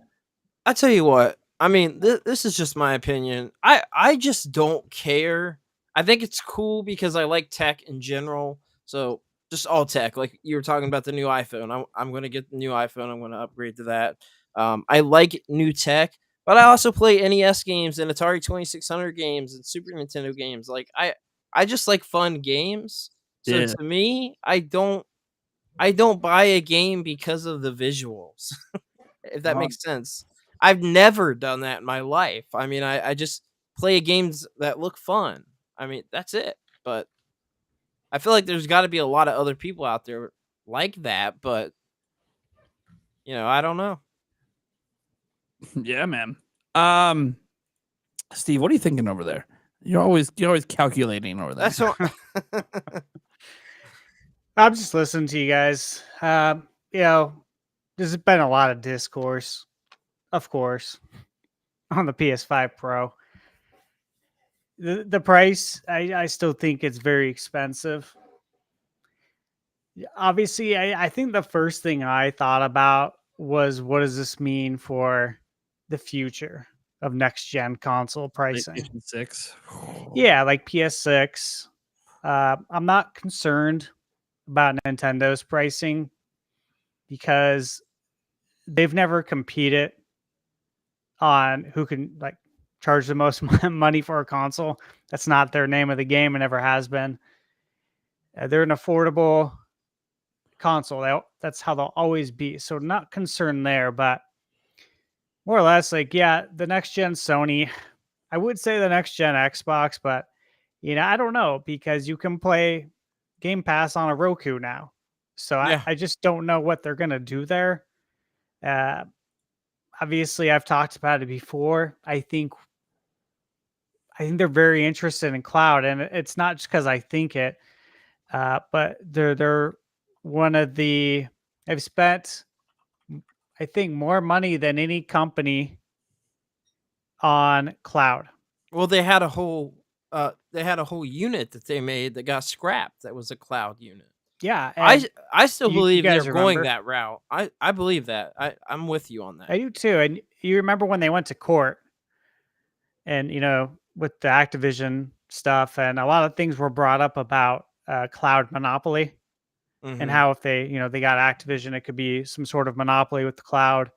I tell you what, I mean, this is just my opinion. I just don't care. I think it's cool because I like tech in general. So just all tech. Like you were talking about the new iPhone. I'm going to get the new iPhone. I'm going to upgrade to that. I like new tech, but I also play NES games and Atari 2600 games and Super Nintendo games. Like I just like fun games. So to me, I don't buy a game because of the visuals, if that makes sense. I've never done that in my life. I mean, I just play games that look fun. I mean, that's it. But I feel like there's got to be a lot of other people out there like that. But, I don't know. Yeah, man. Steve, what are you thinking over there? You're always calculating over there. That's what. I'm just listening to you guys. There's been a lot of discourse, of course, on the PS5 Pro. The price, I still think it's very expensive. Obviously, I think the first thing I thought about was, what does this mean for the future of next-gen console pricing? PlayStation 6. Yeah, like PS6. I'm not concerned about Nintendo's pricing because they've never competed on who can charge the most money for a console. That's not their name of the game. It never has been. They're an affordable console. That's how they'll always be. So not concerned there, but more or less the next gen Sony, I would say the next gen Xbox, but I don't know, because you can play Game Pass on a Roku now. So I just don't know what they're going to do there. Obviously, I've talked about it before. I think they're very interested in cloud, and it's not just because I think it, but they're one of the. I've spent, I think, more money than any company on cloud. Well, they had a whole they had a whole unit that they made that got scrapped. That was a cloud unit. Yeah, and I still you believe they're guys going remember? that route. I believe that. I'm with you on that. I do too. And you remember when they went to court and, with the Activision stuff, and a lot of things were brought up about cloud monopoly and Mhm. how if they got Activision, it could be some sort of monopoly with the cloud.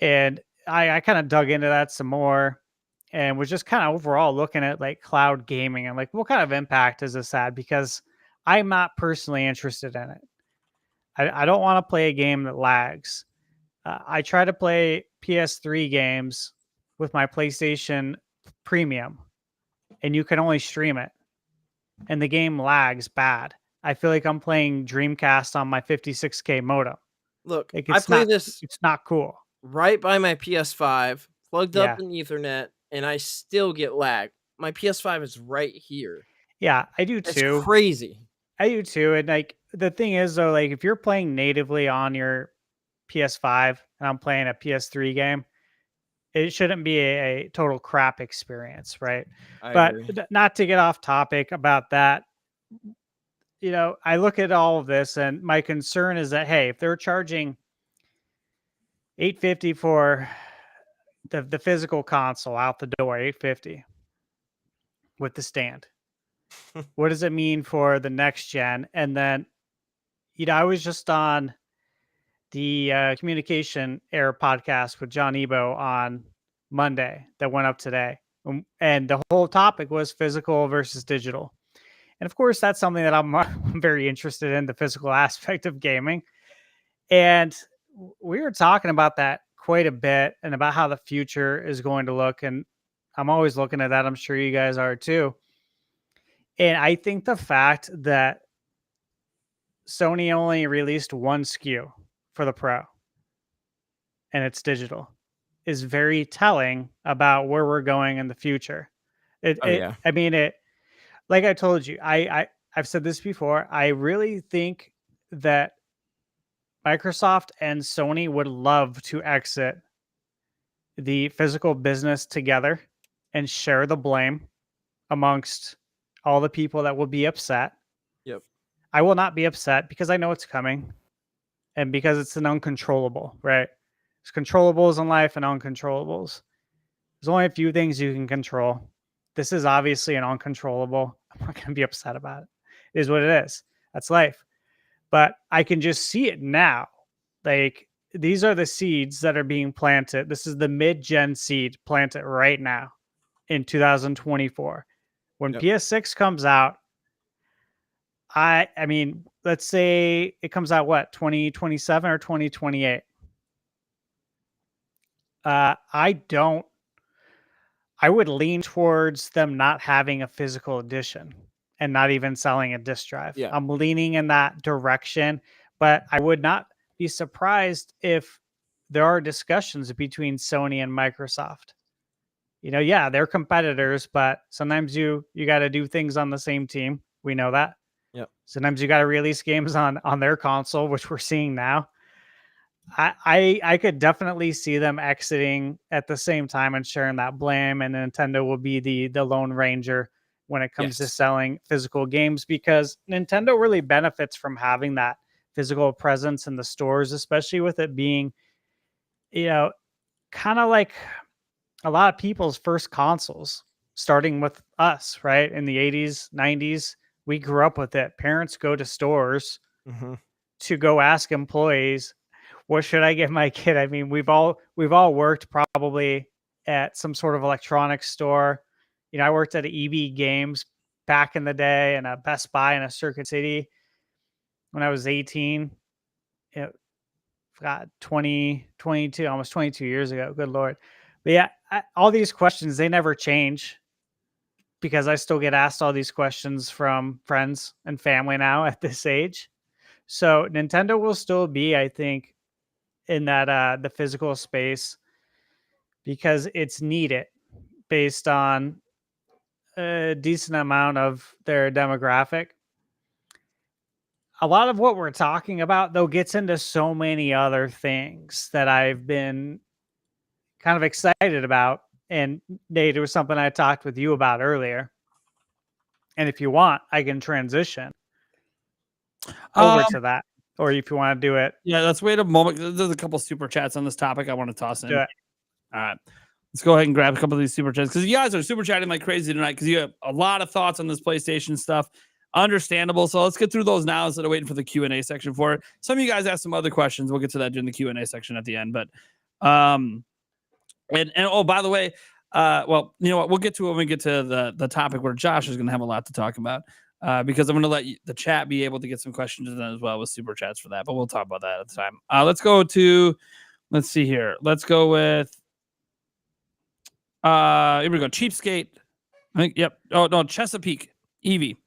And I kind of dug into that some more and was just kind of overall looking at like cloud gaming and like what kind of impact is this had, because I'm not personally interested in it. I don't want to play a game that lags. I try to play PS3 games with my PlayStation Premium, and you can only stream it, and the game lags bad. I feel like I'm playing Dreamcast on my 56K modem. Look, Like I play this it's not cool. right by my PS5, plugged Yeah. up in Ethernet, and I still get lag. My PS5 is right here. Yeah, I do It's too. crazy. I do too. And like the thing is though, like if you're playing natively on your PS5 and I'm playing a PS3 game, it shouldn't be a total crap experience, right? I But agree. not to get off topic about that, I look at all of this and my concern is that hey, if they're charging $850 for the physical console out the door, $850 with the stand, what does it mean for the next gen? And then I was just on the Communication Air podcast with John Ebo on Monday that went up today. And the whole topic was physical versus digital. And of course, that's something that I'm very interested in, the physical aspect of gaming. And we were talking about that quite a bit and about how the future is going to look. And I'm always looking at that. I'm sure you guys are too. And I think the fact that Sony only released one SKU for the Pro and it's digital is very telling about where we're going in the future. Oh, yeah. I mean, like I told you, I've said this before. I really think that Microsoft and Sony would love to exit the physical business together and share the blame amongst all the people that will be upset. Yep. I will not be upset because I know it's coming and because it's an uncontrollable, right? There's controllables in life and uncontrollables. There's only a few things you can control. This is obviously an uncontrollable. I'm not going to be upset about it. It is what it is. That's life. But I can just see it now. Like, these are the seeds that are being planted. This is the mid-gen seed planted right now in 2024. When Yep. PS6 comes out, I mean, let's say it comes out, what, 2027 or 2028? I would lean towards them not having a physical edition and not even selling a disc drive. Yeah. I'm leaning in that direction, but I would not be surprised if there are discussions between Sony and Microsoft. Yeah, they're competitors, but sometimes you got to do things on the same team. We know that. Yep. Sometimes you got to release games on their console, which we're seeing now. I could definitely see them exiting at the same time and sharing that blame, and Nintendo will be the Lone Ranger when it comes to Yes. selling physical games, because Nintendo really benefits from having that physical presence in the stores, especially with it being, kind of like a lot of people's first consoles, starting with us, right? In the 80s, 90s, we grew up with it. Parents go to stores Mhm. to go ask employees, what should I give my kid? I mean, we've all worked probably at some sort of electronics store. I worked at EB Games back in the day and a Best Buy in a Circuit City when I was 18. God, 22, almost 22 years ago. Good Lord. But yeah, all these questions, they never change because I still get asked all these questions from friends and family now at this age. So Nintendo will still be, I think, in that the physical space because it's needed based on a decent amount of their demographic. A lot of what we're talking about, though, gets into so many other things that I've been kind of excited about. And Nate, it was something I talked with you about earlier. And if you want, I can transition over to that. Or if you want to do it, Yeah, let's wait a moment. There's a couple super chats on this topic I want to toss in. do it. All right. Let's go ahead and grab a couple of these super chats because you guys are super chatting like crazy tonight because you have a lot of thoughts on this PlayStation stuff. Understandable. So let's get through those now instead of waiting for the Q&A section for it. Some of you guys asked some other questions. We'll get to that during the Q&A section at the end. But and oh, by the way, well, you know what? We'll get to it when we get to the topic where Josh is going to have a lot to talk about. Because I'm going to let the chat be able to get some questions in as well with super chats for that. But we'll talk about that at the time. Let's see here. Let's go with here we go. Cheapskate. I think, yep. Oh no, Chesapeake Evie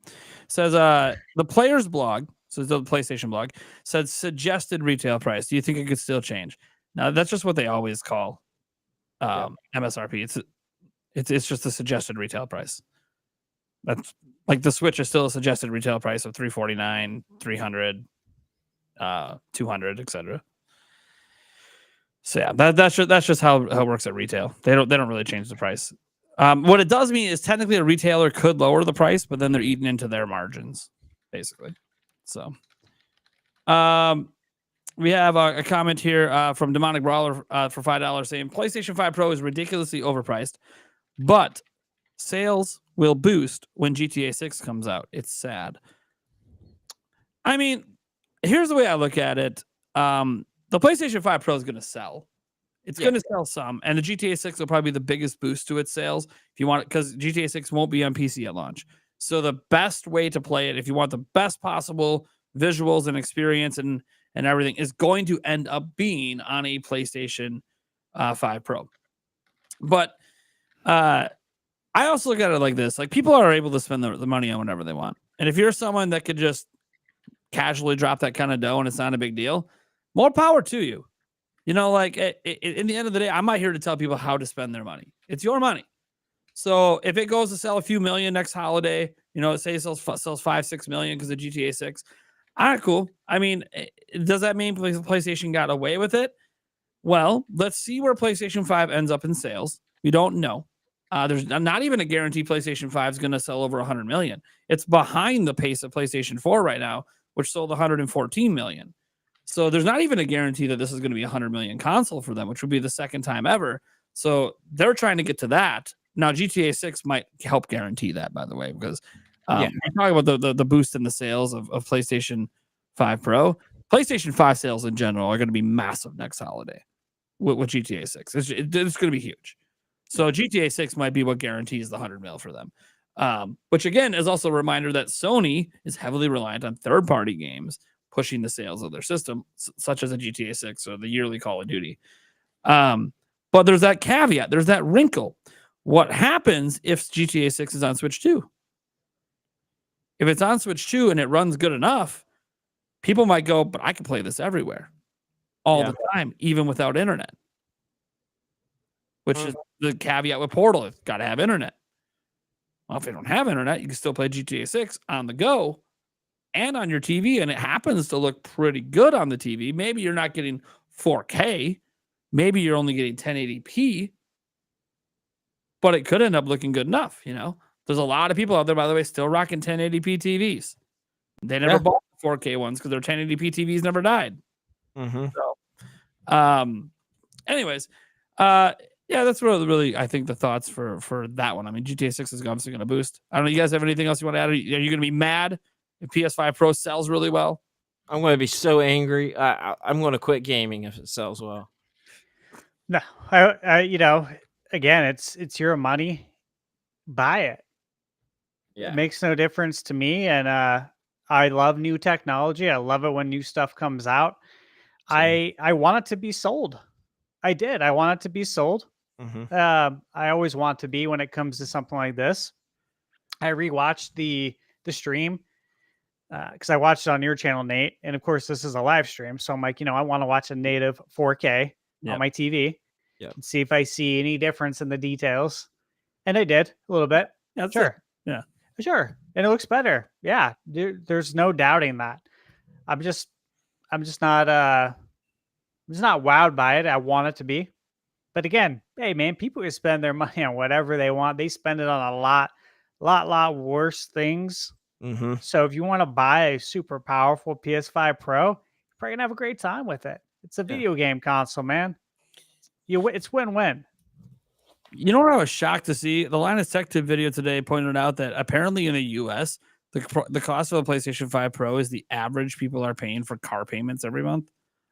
says the players blog, so the PlayStation blog, said suggested retail price. Do you think it could still change? Now that's just what they always call MSRP. It's just a suggested retail price. That's like the Switch is still a suggested retail price of $349, $300, $200, etc. So yeah, that's just how it works at retail. They don't really change the price. What it does mean is technically a retailer could lower the price, but then they're eating into their margins, basically. So, we have a comment here from Demonic Brawler for $5 saying PlayStation 5 Pro is ridiculously overpriced, but sales will boost when GTA 6 comes out. It's sad. I mean, here's the way I look at it. The PlayStation 5 Pro is going to sell. It's going to sell some, and the GTA 6 will probably be the biggest boost to its sales if you want it, because GTA 6 won't be on PC at launch. So the best way to play it, if you want the best possible visuals and experience and everything, is going to end up being on a PlayStation 5 Pro. But I also look at it like this: like people are able to spend the money on whatever they want, and if you're someone that could just casually drop that kind of dough and it's not a big deal, more power to you. You know, like in the end of the day, I'm not here to tell people how to spend their money. It's your money. So if it goes to sell a few million next holiday, you know, say it sells 5-6 million because of GTA 6. All right, cool. I mean, does that mean PlayStation got away with it? Well, let's see where PlayStation 5 ends up in sales. We don't know. There's not even a guarantee PlayStation 5 is going to sell over 100 million. It's behind the pace of PlayStation 4 right now, which sold 114 million. So there's not even a guarantee that this is going to be a 100 million console for them, which would be the second time ever. So they're trying to get to that. Now, GTA 6 might help guarantee that, by the way, because I'm talking about the boost in the sales of PlayStation 5 Pro. PlayStation 5 sales in general are going to be massive next holiday with GTA 6. It's going to be huge. So GTA 6 might be what guarantees the 100 mil for them. Which, again, is also a reminder that Sony is heavily reliant on third-party games pushing the sales of their system, such as a GTA 6 or the yearly Call of Duty. But there's that caveat. There's that wrinkle. What happens if GTA 6 is on Switch 2? If it's on Switch 2 and it runs good enough, people might go, but I can play this everywhere all the time, even without internet. Which is the caveat with Portal. It's got to have internet. Well, if you don't have internet, you can still play GTA 6 on the go and on your TV, and it happens to look pretty good on the TV. Maybe you're not getting 4K. Maybe you're only getting 1080p, but it could end up looking good enough, you know? There's a lot of people out there, by the way, still rocking 1080p TVs. They never bought the 4K ones because their 1080p TVs never died. Mm-hmm. So, anyways, yeah, that's really, I think, the thoughts for that one. I mean, GTA 6 is obviously going to boost. I don't know. You guys have anything else you want to add? Are you going to be mad if PS5 Pro sells really well? I'm going to be so angry. I'm going to quit gaming if it sells well. No, I you know, again, it's your money. Buy it. Yeah. It makes no difference to me. And I love new technology. I love it when new stuff comes out. I want it to be sold. I did. I want it to be sold. Mm-hmm. I always want to be when it comes to something like this. I rewatched the stream because I watched it on your channel, Nate. And of course, this is a live stream. So I'm like, you know, I want to watch a native 4K on my TV and see if I see any difference in the details. And I did a little bit. Yeah, sure. Yeah. Sure. And it looks better. Yeah. There's no doubting that. I'm just not wowed by it. I want it to be. But again, hey man, people can spend their money on whatever they want. They spend it on a lot lot worse things. Mm-hmm. So if you want to buy a super powerful PS5 Pro, you're probably gonna have a great time with it. It's a video game console, man. It's win-win. You know what I was shocked to see? The Linus Tech Tip video today pointed out that apparently in the US, the cost of a PlayStation 5 Pro is the average people are paying for car payments every month.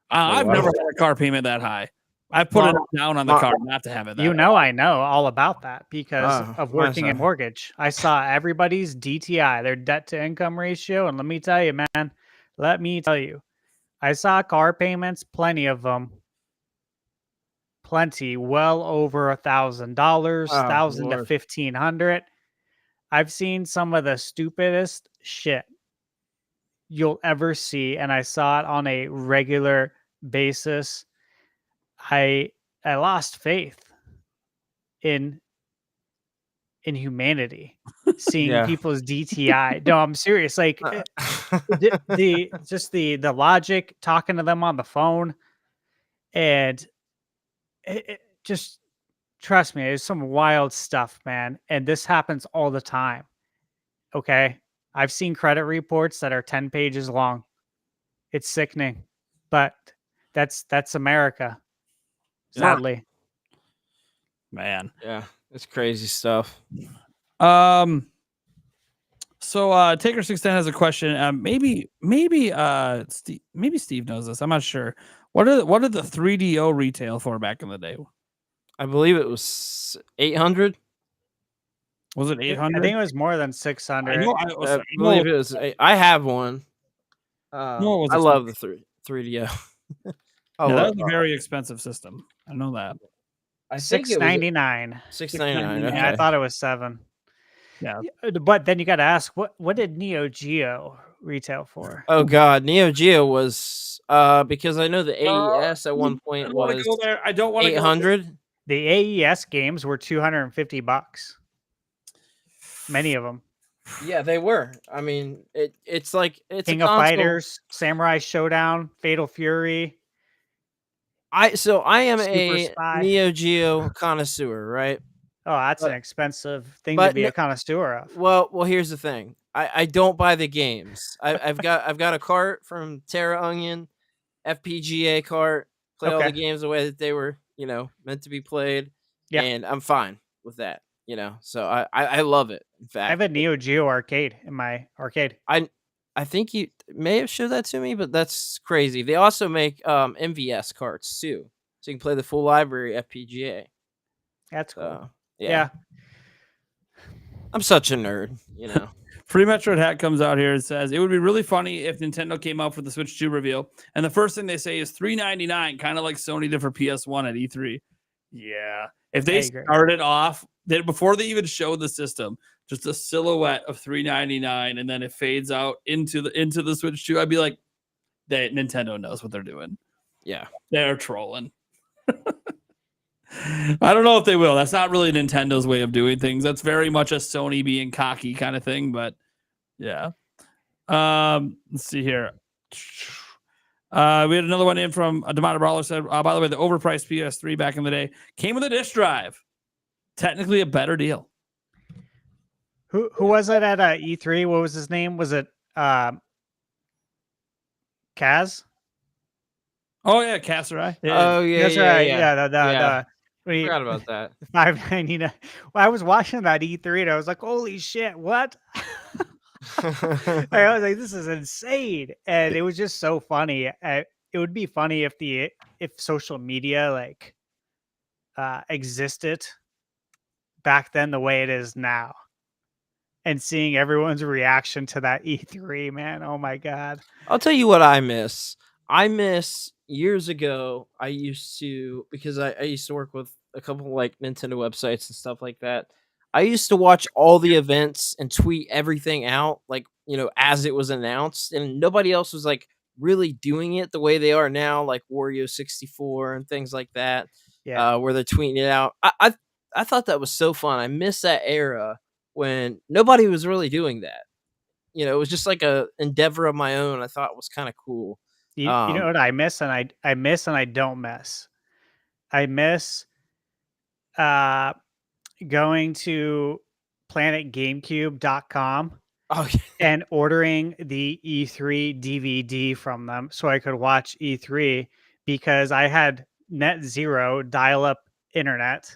I've wow. never had a car payment that high. I put it down on the car not to have it that high. I know all about that because of mine's working in not. mortgage. I saw everybody's DTI, their debt to income ratio, and let me tell you, man, I saw car payments, plenty of them. Plenty, well over $1,000, $1,000 to Lord. $1,500. I've seen some of the stupidest shit you'll ever see, and I saw it on a regular basis. I lost faith in humanity, seeing Yeah. people's DTI. No, I'm serious. Like the logic, talking to them on the phone, and just trust me, there's some wild stuff, man. And this happens all the time. Okay. I've seen credit reports that are 10 pages long. It's sickening, but that's America. Sadly. Man. Yeah, it's crazy stuff. So Taker 610 has a question. Maybe Steve knows this. I'm not sure. What did the 3DO retail for back in the day? I believe it was 800. Was it I 800? think it was more than 600. I believe it was. I have one. No, it was I love the 3DO. Yeah, that was a very expensive system. I know that. I think it was $699. $699. Yeah, I Okay. thought it was $7. Yeah. But then you got to ask, what did Neo Geo retail for? Oh God, Neo Geo was because I know the AES at one point I don't want to was go there. I don't want to go there. 800. The AES games were $250. Many of them. Yeah, they were. I mean, it's like it's King a of console. Fighters, Samurai Showdown, Fatal Fury. I am Super a Spy. Neo Geo connoisseur, right? Oh, that's But- an expensive thing to but be no- a connoisseur of. Well, here's the thing. I don't buy the games. I've got a cart from Terra Onion, FPGA cart. Play all the Okay. games the way that they were, meant to be played. Yeah. And I'm fine with that. So I love it. In I fact, have a Neo Geo arcade in my arcade. I think you may have showed that to me, but that's crazy. They also make MVS carts too, so you can play the full library FPGA. That's cool. So Yeah. I'm such a nerd. Free Metroid Hat comes out here and says it would be really funny if Nintendo came out for the Switch 2 reveal, and the first thing they say is $399, kind of like Sony did for PS1 at E3. Yeah, if they started off before they even showed the system, just a silhouette of $399, and then it fades out into the Switch 2, I'd be like, Nintendo knows what they're doing. Yeah, they're trolling. I don't know if they will. That's not really Nintendo's way of doing things. That's very much a Sony being cocky kind of thing. But yeah. Let's see here. We had another one in from Demata Brawler said, by the way, the overpriced PS3 back in the day came with a disk drive. Technically a better deal. Who was it at E3? What was his name? Was it Kaz? Oh yeah, Kasserai. Oh yeah, that's yeah, right. Yeah. I forgot about that. $5.99. Well, I was watching that E3 and I was like, "Holy shit, what?" I was like, "This is insane," and it was just so funny. It would be funny if social media existed back then the way it is now, and seeing everyone's reaction to that E3, man. Oh my god! I'll tell you what I miss. Years ago, I used to, because I used to work with a couple Nintendo websites and stuff like that. I used to watch all the events and tweet everything out, as it was announced, and nobody else was really doing it the way they are now, like Wario 64 and things like that. Yeah, where they're tweeting it out. I thought that was so fun. I miss that era when nobody was really doing that. It was just like a endeavor of my own. I thought it was kind of cool. You know what I miss, and I miss and I don't miss. I miss going to planetgamecube.com Oh, yeah. and ordering the E3 DVD from them so I could watch E3 because I had net zero dial-up internet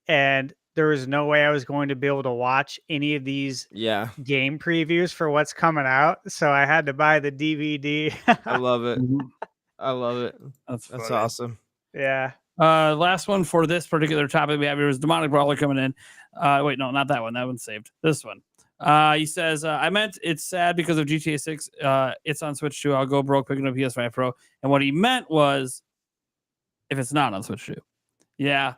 and there was no way I was going to be able to watch any of these Yeah, game previews for what's coming out. So I had to buy the DVD. I love it. Mhm. I love it. That's That's funny. awesome. Yeah. Last one for this particular topic we have here is Demonic Brawler coming in. Wait, no, not that one. That one's saved. This one. He says, I meant it's sad because of GTA 6. It's on Switch 2. I'll go broke picking up PS5 Pro. And what he meant was if it's not on Switch 2. Yeah.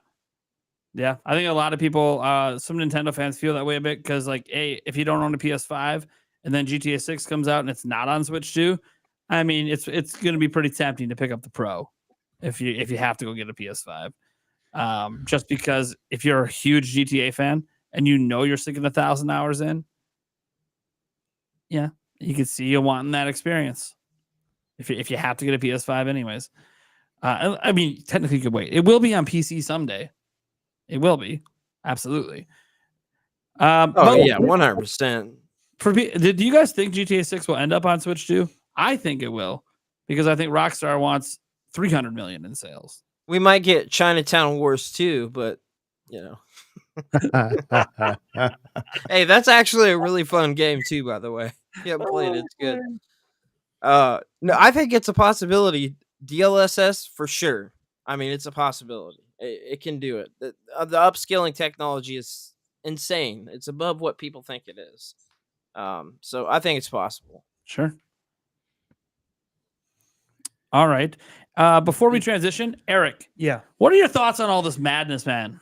Yeah. I think a lot of people, some Nintendo fans feel that way a bit because, like, hey, if you don't own a PS5 and then GTA 6 comes out and it's not on Switch 2, I mean, it's going to be pretty tempting to pick up the Pro if you have to go get a PS5. Just because if you're a huge GTA fan and you know you're sinking 1,000 hours in, yeah, you can see you wanting that experience. If you have to get a PS5 anyways. I mean, technically you could wait. It will be on PC someday. It will be. Absolutely. Oh, yeah, 100%. Do you guys think GTA 6 will end up on Switch 2? I think it will because I think Rockstar wants 300 million in sales. We might get Chinatown Wars 2, but, you know. Hey, that's actually a really fun game, too, by the way. Yeah, played it. It's good. No, I think it's a possibility. DLSS, for sure. I mean, it's a possibility. It can do it. The upscaling technology is insane. It's above what people think it is. So I think it's possible. Sure. All right. Before we transition, Eric, Yeah. what are your thoughts on all this madness, man?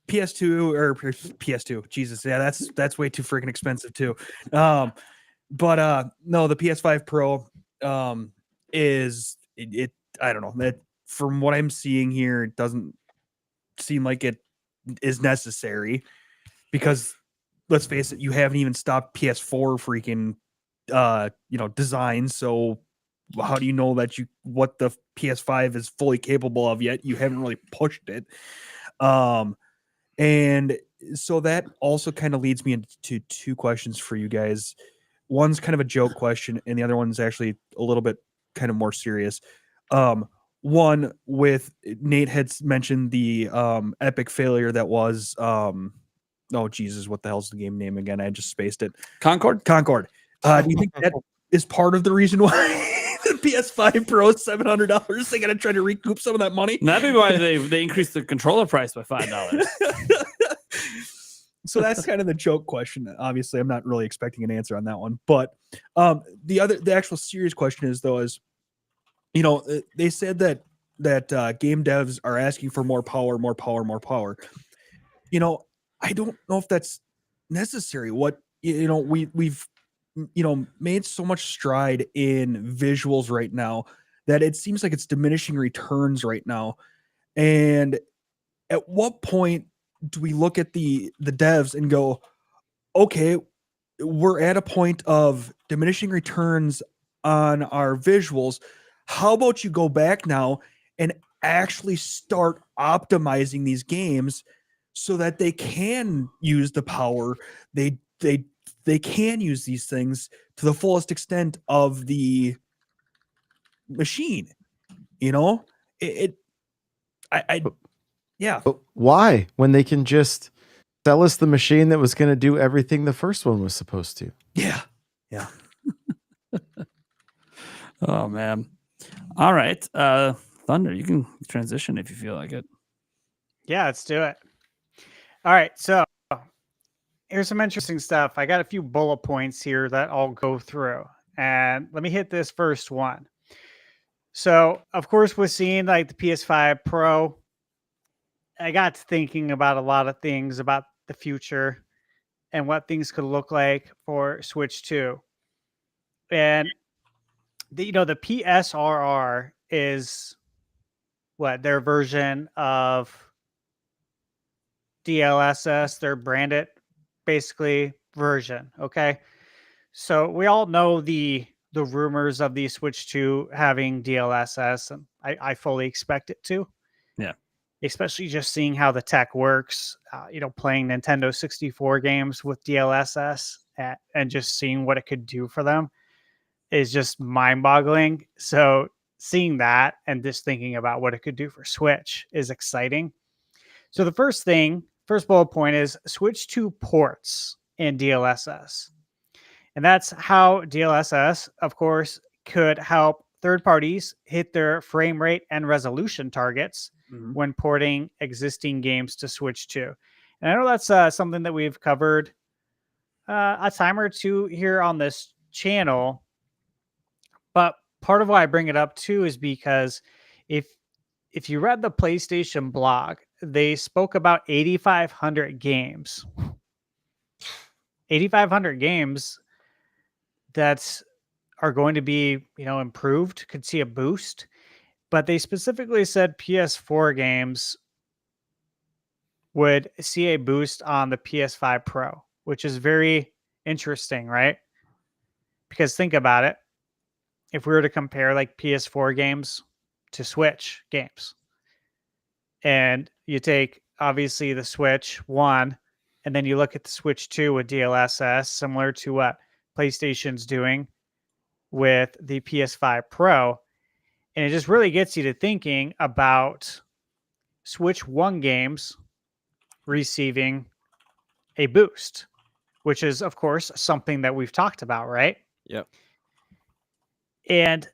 PS2 or PS2. Jesus, yeah, that's way too freaking expensive too. No, the PS5 Pro is it I don't know. That from what I'm seeing here, it doesn't seem like it is necessary because let's face it, you haven't even stopped PS4 freaking design, so how do you know that what the PS5 is fully capable of yet? You haven't really pushed it. And so that also kind of leads me into two questions for you guys. One's kind of a joke question, and the other one's actually a little bit kind of more serious. One with Nate had mentioned the epic failure that was oh Jesus, what the hell's the game name again? I just spaced it. Concord? Concord. Do you think that is part of the reason why the PS5 Pro is $700? They got to try to recoup some of that money. That'd be why they increased the controller price by $5. So that's kind of the joke question. Obviously, I'm not really expecting an answer on that one. But the actual serious question is they said that game devs are asking for more power. I don't know if that's necessary. We've made so much stride in visuals right now that it seems like it's diminishing returns right now. And at what point do we look at the devs and go, okay, we're at a point of diminishing returns on our visuals. How about you go back now and actually start optimizing these games so that they can use the power, they can use these things to the fullest extent of the machine. Yeah. But why? When they can just sell us the machine that was going to do everything the first one was supposed to. Yeah. Oh man. All right. Thunder, you can transition if you feel like it. Yeah, let's do it. All right, so here's some interesting stuff. I got a few bullet points here that I'll go through. And let me hit this first one. So, of course, we're seeing like the PS5 Pro. I got to thinking about a lot of things about the future and what things could look like for Switch 2. And the PSRR is what their version of DLSS, their branded basically version. Okay. So we all know the rumors of the Switch 2 having DLSS, and I fully expect it to. Yeah. especially just seeing how the tech works. Playing Nintendo 64 games with DLSS and just seeing what it could do for them is just mind-boggling. So seeing that and just thinking about what it could do for Switch is exciting. So the first bullet point is Switch 2 ports in DLSS. And that's how DLSS, of course, could help third parties hit their frame rate and resolution targets when porting existing games to Switch 2. And I know that's something that we've covered a time or two here on this channel. But part of why I bring it up too is because if you read the PlayStation blog, they spoke about 8,500 games. 8,500 games that are going to be, improved, could see a boost. But they specifically said PS4 games would see a boost on the PS5 Pro, which is very interesting, right? Because think about it. If we were to compare like PS4 games to Switch games, and you take obviously the Switch 1, and then you look at the Switch 2 with DLSS, similar to what PlayStation's doing with the PS5 Pro, and it just really gets you to thinking about Switch 1 games receiving a boost, which is, of course, something that we've talked about, right? Yep. And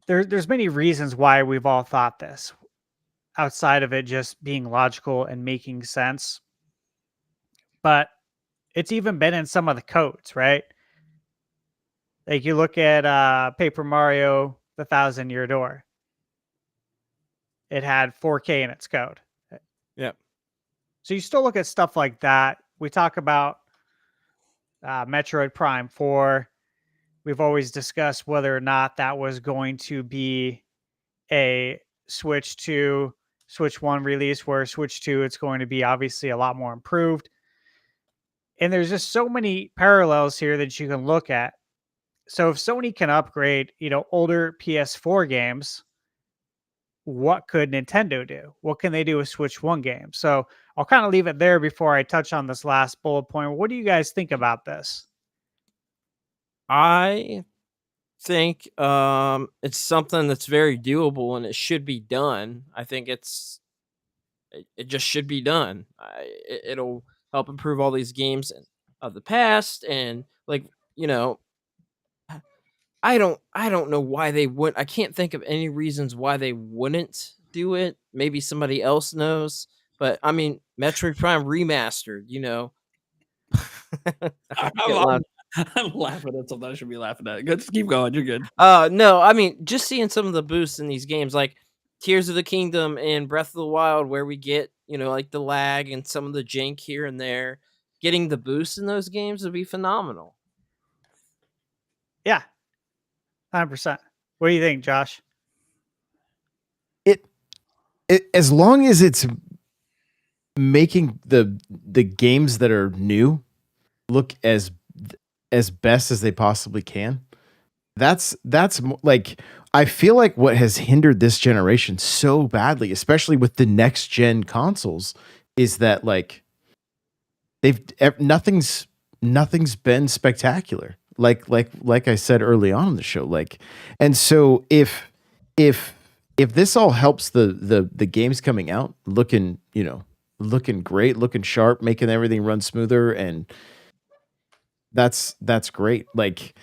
there's many reasons why we've all thought this, outside of it just being logical and making sense. But it's even been in some of the codes, right? Like you look at Paper Mario, The 1,000-Year Door. It had 4K in its code. Yep. So you still look at stuff like that. We talk about Metroid Prime 4. We've always discussed whether or not that was going to be a Switch 2, Switch 1 release, where Switch 2, it's going to be obviously a lot more improved. And there's just so many parallels here that you can look at. So if Sony can upgrade, older PS4 games, what could Nintendo do? What can they do with Switch 1 games? So I'll kind of leave it there before I touch on this last bullet point. What do you guys think about this? I think it's something that's very doable and it should be done. I think it just should be done. It'll help improve all these games of the past, and I don't know why they wouldn't. I can't think of any reasons why they wouldn't do it. Maybe somebody else knows, but I mean, Metroid Prime Remastered. I'm laughing at something I should be laughing at. Just keep going. You're good. No, I mean, just seeing some of the boosts in these games, like Tears of the Kingdom and Breath of the Wild, where we get, like the lag and some of the jank here and there, getting the boosts in those games would be phenomenal. Yeah, 100%. What do you think, Josh? It as long as it's making the games that are new look as best as they possibly can. That's like, I feel like what has hindered this generation so badly, especially with the next gen consoles, is that like nothing's been spectacular. Like I said early on in the show, and so if this all helps the games coming out looking great, looking sharp, making everything run smoother, and that's great. Like,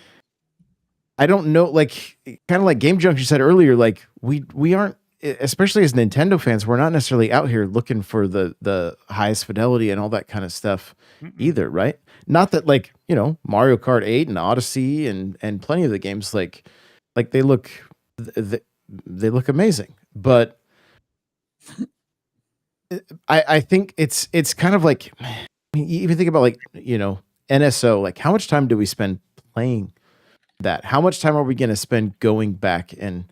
I don't know, like, kind of like Game Junction said earlier, like we aren't, especially as Nintendo fans, we're not necessarily out here looking for the highest fidelity and all that kind of stuff either, right? Not that, like, Mario Kart 8 and Odyssey and plenty of the games, like they look amazing, but I think it's kind of like, I mean, you even think about, like, NSO, like, how much time do we spend playing that? How much time are we going to spend going back and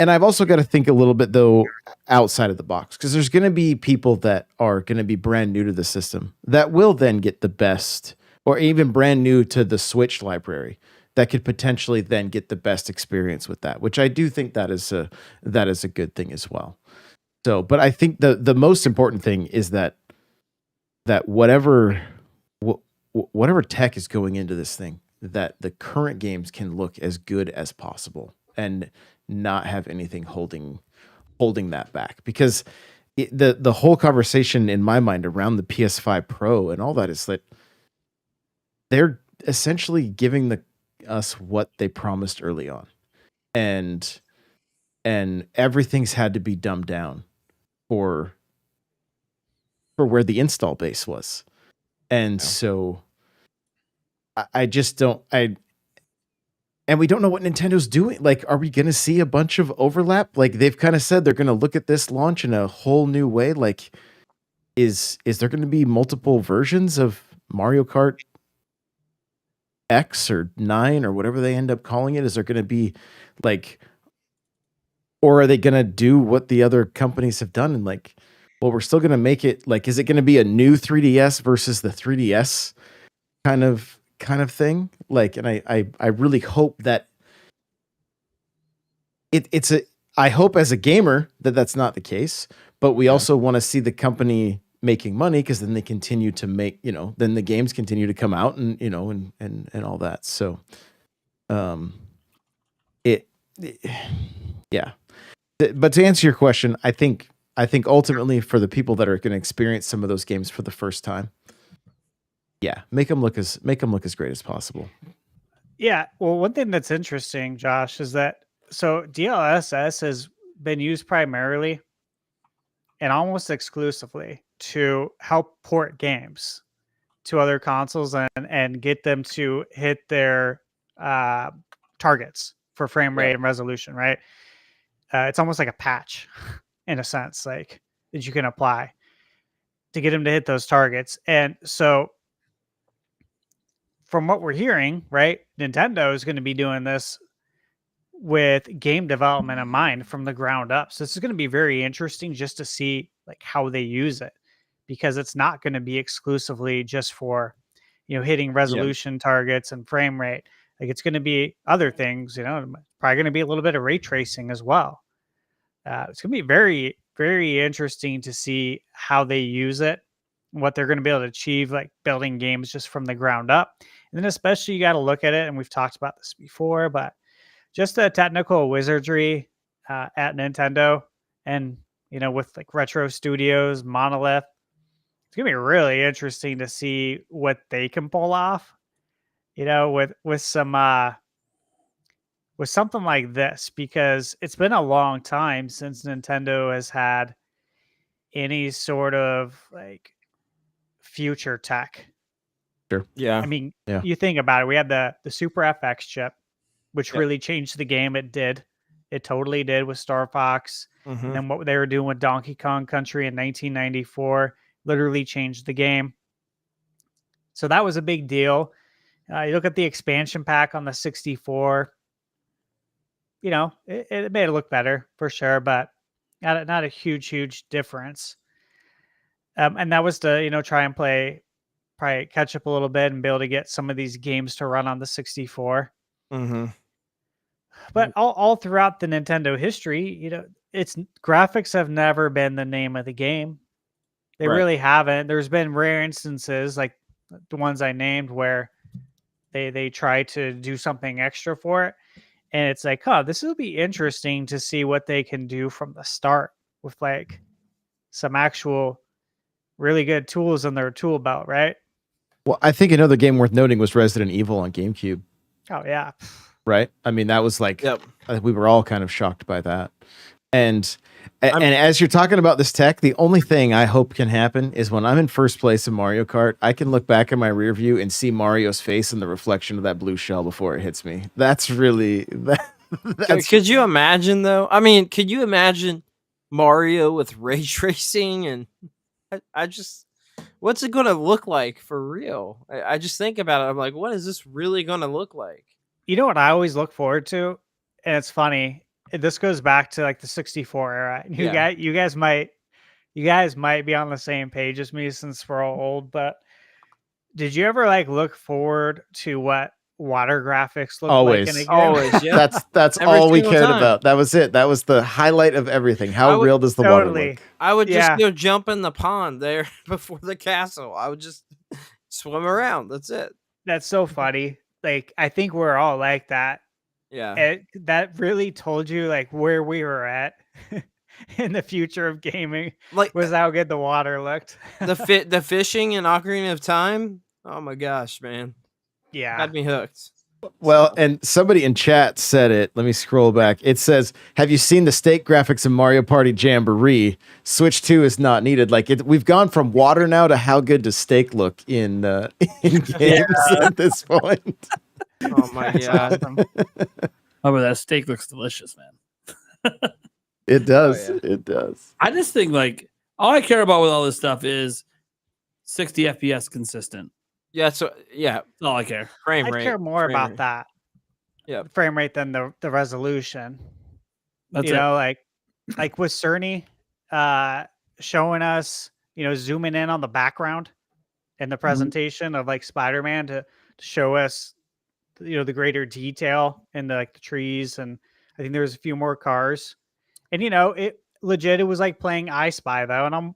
I've also got to think a little bit, though, outside of the box, because there's going to be people that are going to be brand new to the system that will then get the best, or even brand new to the Switch library, that could potentially then get the best experience with that, which I do think that is a good thing as well. So, but I think the most important thing is that whatever tech is going into this thing, that the current games can look as good as possible and not have anything holding that back. Because the whole conversation in my mind around the PS5 Pro and all that is that they're essentially giving us what they promised early on, and everything's had to be dumbed down for where the install base was. And so I just don't, and we don't know what Nintendo's doing. Like, are we going to see a bunch of overlap? Like, they've kind of said they're going to look at this launch in a whole new way. Like, is there going to be multiple versions of Mario Kart X or 9 or whatever they end up calling it? Is there going to be like, or are they going to do what the other companies have done and like, well, we're still going to make it like, is it going to be a new 3DS versus the 3DS kind of thing? Like, and I really hope that I hope as a gamer that that's not the case, but we also want to see the company making money, because then they continue to make, then the games continue to come out and, and all that. So, yeah. But to answer your question, I think ultimately for the people that are going to experience some of those games for the first time, yeah, make them look as great as possible. Yeah. Well, one thing that's interesting, Josh, is that so DLSS has been used primarily and almost exclusively to help port games to other consoles and get them to hit their targets for frame rate and resolution, right? It's almost like a patch in a sense, like that you can apply to get them to hit those targets. And so from what we're hearing, right, Nintendo is going to be doing this with game development in mind from the ground up. So this is going to be very interesting just to see like how they use it, because it's not going to be exclusively just for, hitting resolution targets and frame rate. Like it's going to be other things, probably going to be a little bit of ray tracing as well. It's going to be very, very interesting to see how they use it, what they're going to be able to achieve, like building games just from the ground up. And then especially you got to look at it, and we've talked about this before, but just the technical wizardry at Nintendo and, with like Retro Studios, Monolith, it's going to be really interesting to see what they can pull off, with some, with something like this, because it's been a long time since Nintendo has had any sort of like future tech. Sure. Yeah. I mean, Yeah. you think about it. We had the Super FX chip, which really changed the game. It did. It totally did with Star Fox. Mhm. And what they were doing with Donkey Kong Country in 1994 literally changed the game. So that was a big deal. You look at the expansion pack on the 64, it made it look better for sure, but not a huge difference. And that was to, try and probably catch up a little bit and be able to get some of these games to run on the 64. Mhm. But all throughout the Nintendo history, its graphics have never been the name of the game. They Right. really haven't. There's been rare instances like the ones I named where they try to do something extra for it. And it's like, this will be interesting to see what they can do from the start with like some actual really good tools in their tool belt, right? Well, I think another game worth noting was Resident Evil on GameCube, Oh yeah. right? I mean, that was like, Yep. I think we were all kind of shocked by that. And as you're talking about this tech, the only thing I hope can happen is when I'm in first place in Mario Kart, I can look back in my rear view and see Mario's face in the reflection of that blue shell before it hits me. That's really Could you imagine though? I mean, could you imagine Mario with ray tracing? And I just, what's it gonna look like for real? I just think about it. I'm like, what is this really gonna look like? You know what I always look forward to? And it's funny. This goes back to like the 64 era. You guys might be on the same page as me since we're all old, but did you ever like look forward to what water graphics look Always. like in a game. Always, yeah. That's Every all we single cared time. about. That was it. That was the highlight of everything. I How would- real does the water Totally. look? I would Yeah. just go jump in the pond there before the castle. I would just swim around. That's it. That's so funny. Like, I think we're all like that. Yeah. That really told you like where we were at in the future of gaming Like was how good the water looked. the fishing in Ocarina of Time. Oh my gosh, man. Yeah. Had me hooked. Well, and somebody in chat said it. Let me scroll back. It says, "Have you seen the state graphics in Mario Party Jamboree? Switch 2 is not needed." Like we've gone from water now to how good does steak look in games at this point. Oh my That's god. awesome. Oh, but that steak looks delicious, man. It does. Oh, It does. I just think like all I care about with all this stuff is 60 FPS consistent. Yeah, so yeah, That's all I care. frame I rate. care more frame about rate. that. Yeah. Frame rate than the resolution. That's you it. know, like with Cerny showing us, zooming in on the background in the presentation of like Spider-Man to show us the greater detail in the trees, and I think there's a few more cars. And it was like playing I Spy though, and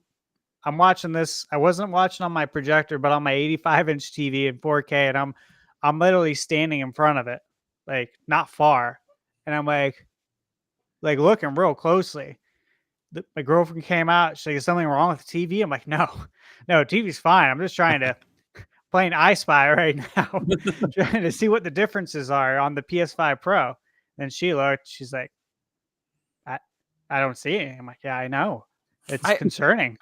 I'm watching this. I wasn't watching on my projector, but on my 85-inch TV in 4K, and I'm literally standing in front of it, like not far, and I'm like looking real closely. My girlfriend came out. She's like, "Is something wrong with the TV?" I'm like, No, TV's fine. I'm just trying to playing I Spy right now, trying to see what the differences are on the PS5 Pro." And she looked. She's like, I don't see anything. I'm like, yeah, I know. It's concerning.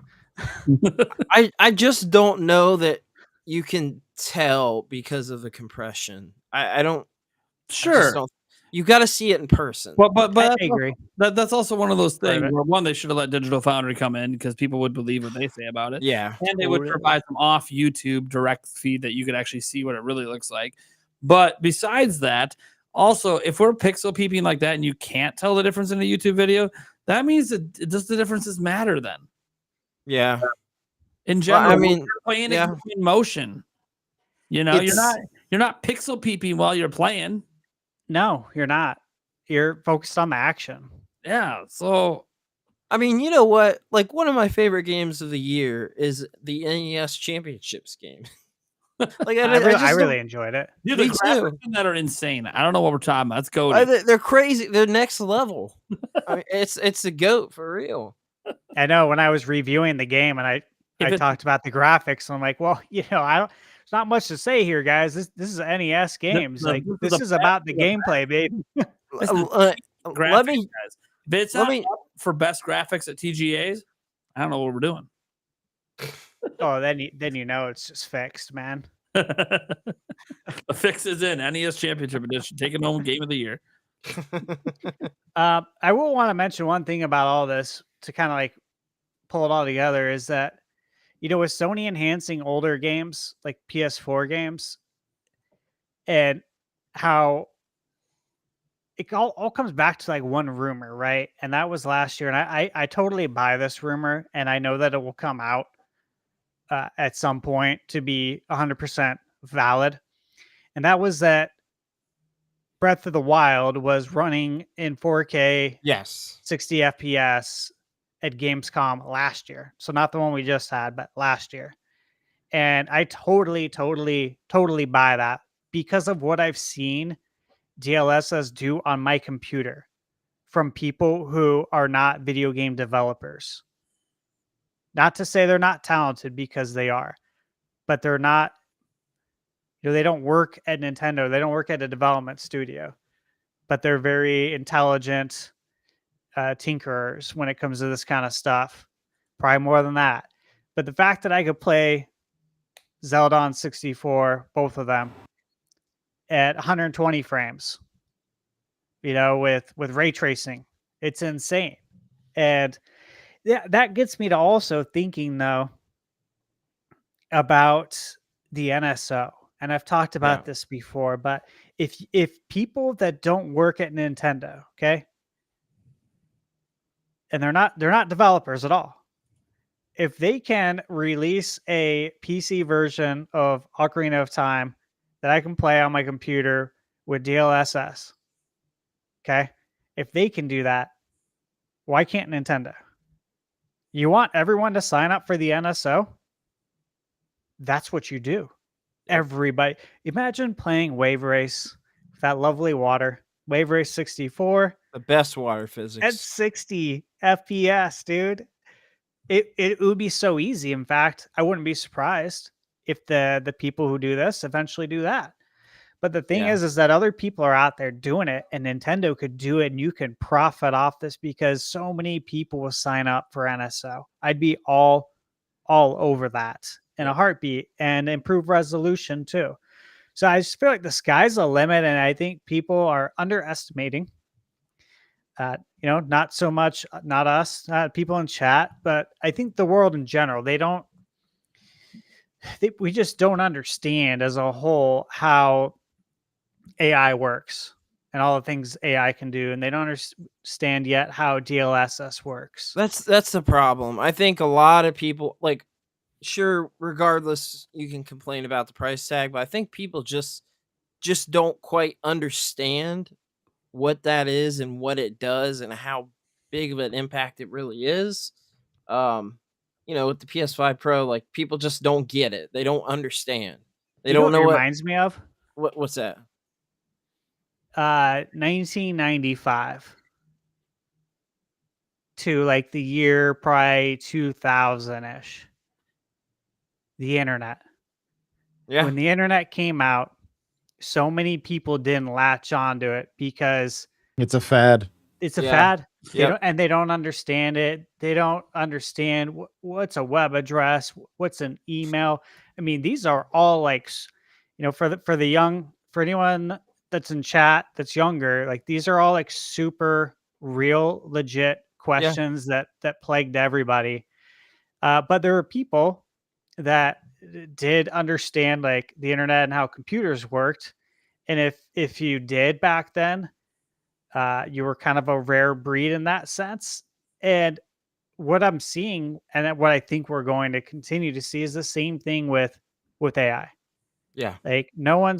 I just don't know that you can tell because of the compression. I don't. I just Sure. don't- you got to see it in person. But I that's, agree. that's also one of those Part of things it. where one, they should have let Digital Foundry come in because people would believe what they say about it. Yeah. And they would totally. provide some off YouTube direct feed that you could actually see what it really looks like. But besides that, also, if we're pixel peeping like that and you can't tell the difference in a YouTube video, that means that does the differences matter then? Yeah. In general, I mean, you're playing yeah. it in motion. You're not It's- you're not pixel peeping while you're playing. No, you're not. You're focused on the action. Yeah. So I mean, you know what? Like one of my favorite games of the year is the NES Championships game. Like I just really enjoyed it. dude, the Me graphics too. in that are insane. I don't know what we're talking about. Let's go. they're crazy. They're next level. I mean, it's a goat for real. I know when I was reviewing the game and I If it- talked about the graphics, and I'm like, well, I don't. There's not much to say here, guys. This is NES games. Like this is this a is about the gameplay, baby. Listen, Let graphics, me. guys. If it's let not me- up for best graphics at TGA's, I don't know what we're doing. Oh, then you know it's just fixed, man. The fix is in NES Championship Edition, taking home Game of the Year. I will want to mention one thing about all this to kind of like pull it all together is that, with Sony enhancing older games like PS4 games and how it all comes back to like one rumor, right? And that was last year. And I totally buy this rumor, and I know that it will come out at some point to be 100% valid. And that was that Breath of the Wild was running in 4K, Yes. 60 FPS at Gamescom last year. So not the one we just had, but last year. And I totally buy that because of what I've seen DLSS do on my computer from people who are not video game developers. Not to say they're not talented, because they are, but they're not, they don't work at Nintendo. They don't work at a development studio, but they're very intelligent tinkerers when it comes to this kind of stuff. Probably more than that. But the fact that I could play Zelda on 64, both of them, at 120 frames, with ray tracing, it's insane. And yeah, that gets me to also thinking though about the NSO. And I've talked about this before, but if people that don't work at Nintendo, okay, and they're not developers at all, if they can release a PC version of Ocarina of Time that I can play on my computer with DLSS. Okay. If they can do that, why can't Nintendo? You want everyone to sign up for the NSO? That's what you do. Yep. Everybody. Imagine playing Wave Race with that lovely water. Wave Race 64 The best water at physics. 60 FPS, dude. It would be so easy. In fact, I wouldn't be surprised if the people who do this eventually do that. But the thing Yeah. is that other people are out there doing it, and Nintendo could do it, and you can profit off this because so many people will sign up for NSO. I'd be all over that in a heartbeat, and improve resolution too. So I just feel like the sky's the limit, and I think people are underestimating. Not so much, not us, not people in chat, but I think the world in general. We just don't understand as a whole how AI works and all the things AI can do, and they don't understand yet how DLSS works. That's the problem. I think a lot of people, like, sure, regardless, you can complain about the price tag, but I think people just don't quite understand what that is and what it does and how big of an impact it really is. With the PS5 Pro, like, people just don't get it. They don't understand. They You know don't know what it what reminds me of? what's that? 1995 to like the year probably 2000-ish. The internet. Yeah. When the internet came out, so many people didn't latch onto it because It's a fad. it's a Yeah. fad. Yep. They don't understand it. They don't understand what's a web address, what's an email. I mean, these are all like, for the young, for anyone that's in chat that's younger, like these are all like super real, legit questions that plagued everybody. But there were people that did understand like the internet and how computers worked. And if you did back then, you were kind of a rare breed in that sense. And what I'm seeing and what I think we're going to continue to see is the same thing with AI. Yeah. Like no one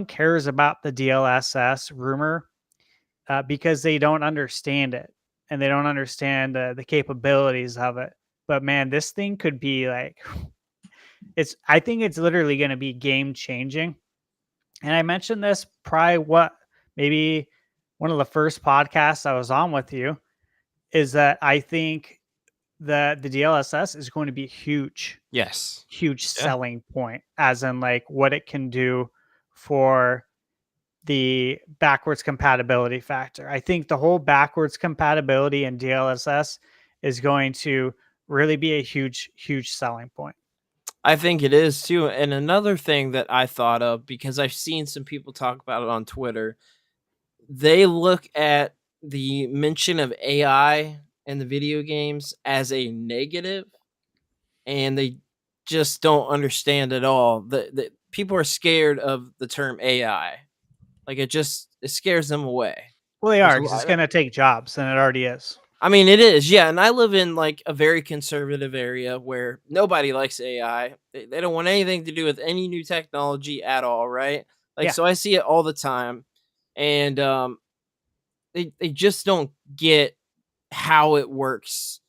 cares about the DLSS rumor because they don't understand it and they don't understand the capabilities of it. But man, this thing could be like, I think it's literally going to be game changing. And I mentioned this probably maybe one of the first podcasts I was on with you, is that I think that the DLSS is going to be huge Yes. selling point, as in like what it can do for the backwards compatibility factor. I think the whole backwards compatibility in DLSS is going to really be a huge selling point. I think it is too. And another thing that I thought of, because I've seen some people talk about it on Twitter, they look at the mention of AI in the video games as a negative, and they just don't understand at all. The people are scared of the term AI. Like it scares them away. Well, they There's are, a because it's lot- going to take jobs, and it already is. I mean, it is, yeah. And I live in like a very conservative area where nobody likes AI. They don't want anything to do with any new technology at all, right? Like, Yeah. so I see it all the time, and they just don't get how it works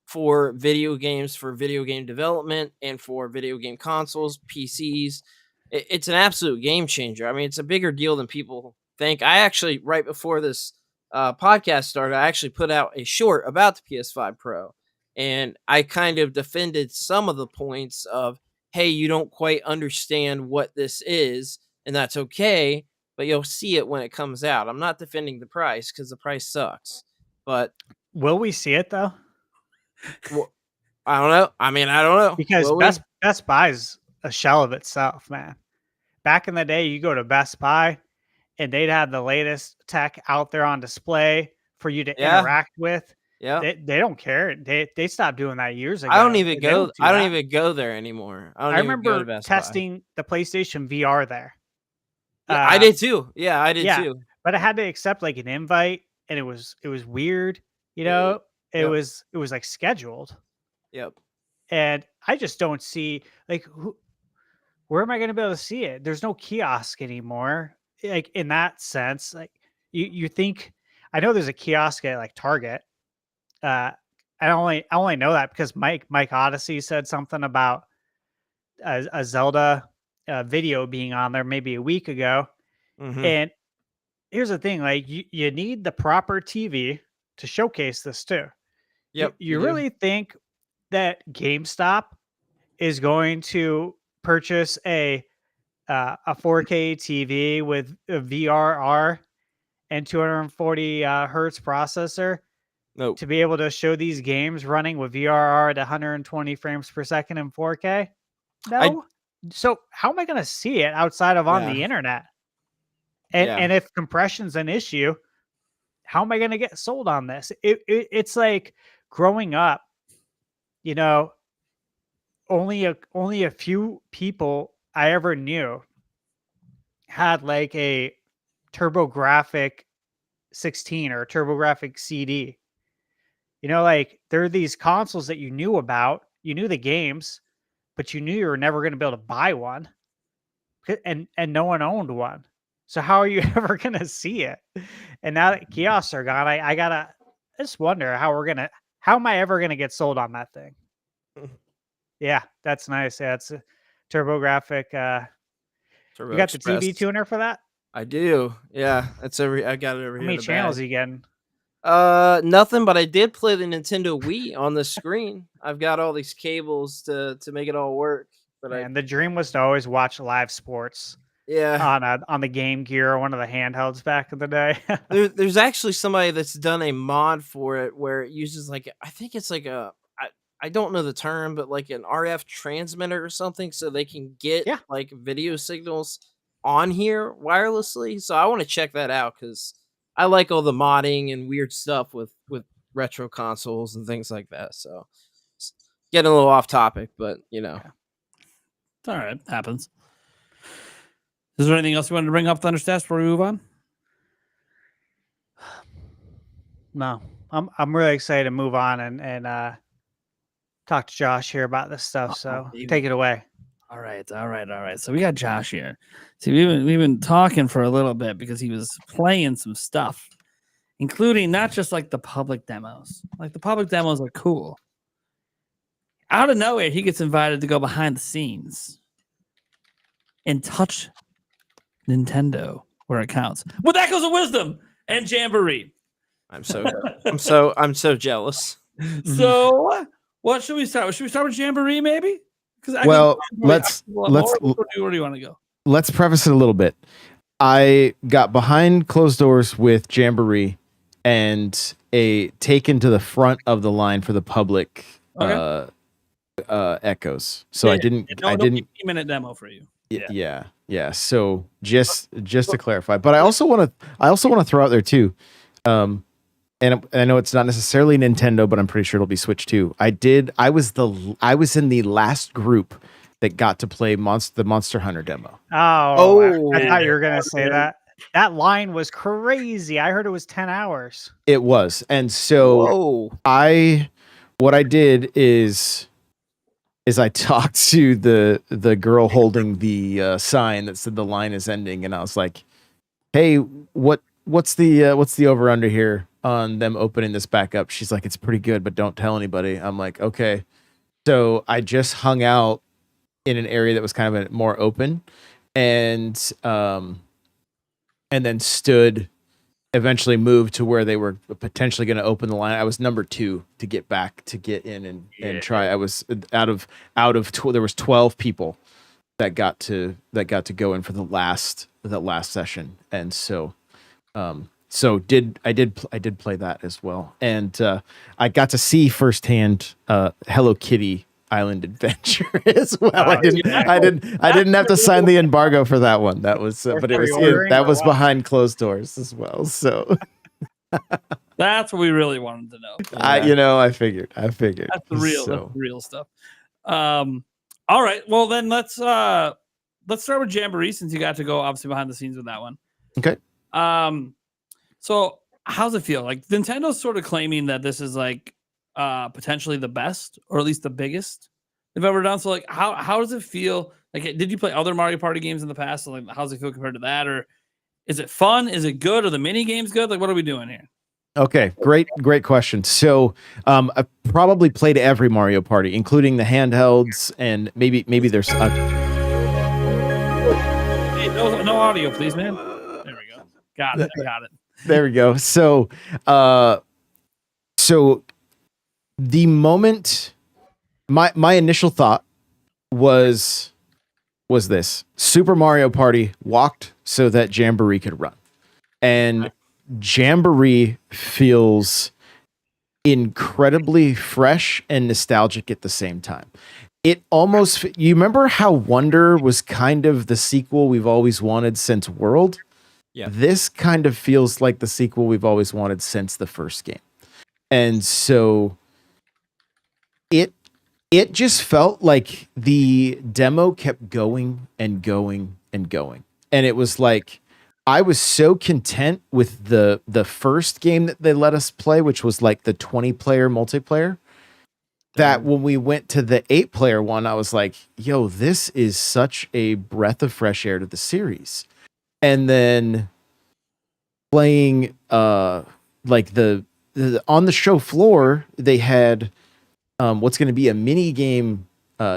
for video games, for video game development, and for video game consoles, PCs. It's an absolute game changer. I mean, it's a bigger deal than people think. I actually, right before this podcast started, I actually put out a short about the PS5 Pro, and I kind of defended some of the points of, hey, you don't quite understand what this is, and that's okay, but you'll see it when it comes out. I'm not defending the price because the price sucks, but Will we see it though? well, I don't know. I mean, I don't know. Because Will we? Best Buy's a shell of itself, man. Back in the day, you go to Best Buy and they'd have the latest tech out there on display for you to Yeah. interact with. Yeah. They don't care. They stopped doing that years ago. I don't even They go. do I don't that. even go there anymore. I don't I even go to remember Best Buy. testing the PlayStation VR there. Yeah, I did too. Yeah, I did yeah. too. But I had to accept like an invite, and it was weird. You Yeah, know, it yep. was like scheduled. Yep. And I just don't see like where am I going to be able to see it? There's no kiosk anymore. Like in that sense, like you think, I know there's a kiosk at like Target. I only know that because Mike Odyssey said something about a Zelda video being on there maybe a week ago. Mhm. And here's the thing, like you need the proper TV to showcase this too. Yep. You do. really think that GameStop is going to purchase a 4K TV with a VRR and 240 hertz processor Nope. to be able to show these games running with VRR at 120 frames per second in 4K? No. So how am I going to see it outside of on Yeah. the internet? And if compression's an issue, how am I going to get sold on this? It's like growing up, you know, only a few people I ever knew had like a TurboGrafx 16 or a TurboGrafx CD. You know, like there are these consoles that you knew about, you knew the games, but you knew you were never going to be able to buy one, and no one owned one. So how are you ever going to see it? And now that kiosks are gone, I just wonder how am I ever going to get sold on that thing? Yeah, that's nice. Yeah, it's a TurboGrafx. Turbo You got the Express. TV tuner for that? I do. Yeah, that's I got it over How here. many in the channels bag. you getting? Nothing, but I did play the Nintendo Wii on the screen. I've got all these cables to make it all work. But And the dream was to always watch live sports yeah, on the Game Gear or one of the handhelds back in the day. there's actually somebody that's done a mod for it where it uses like I think it's like I don't know the term, but like an RF transmitter or something, so they can get Yeah. like video signals on here wirelessly. So I want to check that out because I like all the modding and weird stuff with retro consoles and things like that. So getting a little off topic, but you know. It's all right. Happens. Is there anything else you wanted to bring up, Thunderstats, before we move on? No, I'm really excited to move on and talk to Josh here about this stuff. So baby. take it away. All right. So we got Josh here. See, we've been talking for a little bit because he was playing some stuff, including not just like the public demos. Like the public demos are cool. Out of nowhere, he gets invited to go behind the scenes and touch Nintendo where it counts. With Echoes of Wisdom and Jamboree. I'm so jealous. So what should we start with? Should we start with Jamboree maybe? Well, let's where do you want to go? Let's preface it a little bit. I got behind closed doors with Jamboree and a taken to the front of the line for the public Echoes. So I didn't 15-minute demo for you. Yeah. So just to clarify, but I also want to throw out there too. And I know it's not necessarily Nintendo, but I'm pretty sure it'll be Switch too. I was in the last group that got to play the Monster Hunter demo. Oh, I thought you were gonna say that. That line was crazy. I heard it was 10 hours. It was, and so what I did is I talked to the girl holding the sign that said the line is ending, and I was like, "Hey, what's the over under here on them opening this back up?" She's like, "It's pretty good, but don't tell anybody." I'm like, "Okay." So I just hung out in an area that was kind of more open, and then eventually moved to where they were potentially going to open the line. I was number 2 to get in and try. I was out of there was 12 people that got to go in for the last session, and so I did play that as well, and I got to see firsthand Hello Kitty Island Adventure as well. I didn't have to sign the embargo for that one. That was but it was behind closed doors as well. So that's what we really wanted to know. I figured That's the real stuff. All right. Well, then let's start with Jamboree since you got to go obviously behind the scenes with that one. Okay. So how's it feel? Like Nintendo's sort of claiming that this is like potentially the best or at least the biggest they've ever done. So like, how does it feel? Like, did you play other Mario Party games in the past? So, like, how does it feel compared to that? Or is it fun? Is it good? Are the mini games good? Like, what are we doing here? Okay, great question. So, I've probably played every Mario Party, including the handhelds, and maybe there's Hey, no audio, please, man. There we go. Got it. I got it. there we go. So, so the moment my initial thought was this: Super Mario Party walked so that Jamboree could run, and Jamboree feels incredibly fresh and nostalgic at the same time. It almost, you remember how Wonder was kind of the sequel we've always wanted since World? Yeah. This kind of feels like the sequel we've always wanted since the first game. And so it just felt like the demo kept going and going and going. And it was like, I was so content with the first game that they let us play, which was like the 20-player multiplayer, that when we went to the 8-player one, I was like, yo, this is such a breath of fresh air to the series. And then playing like the on the show floor, they had what's going to be a mini game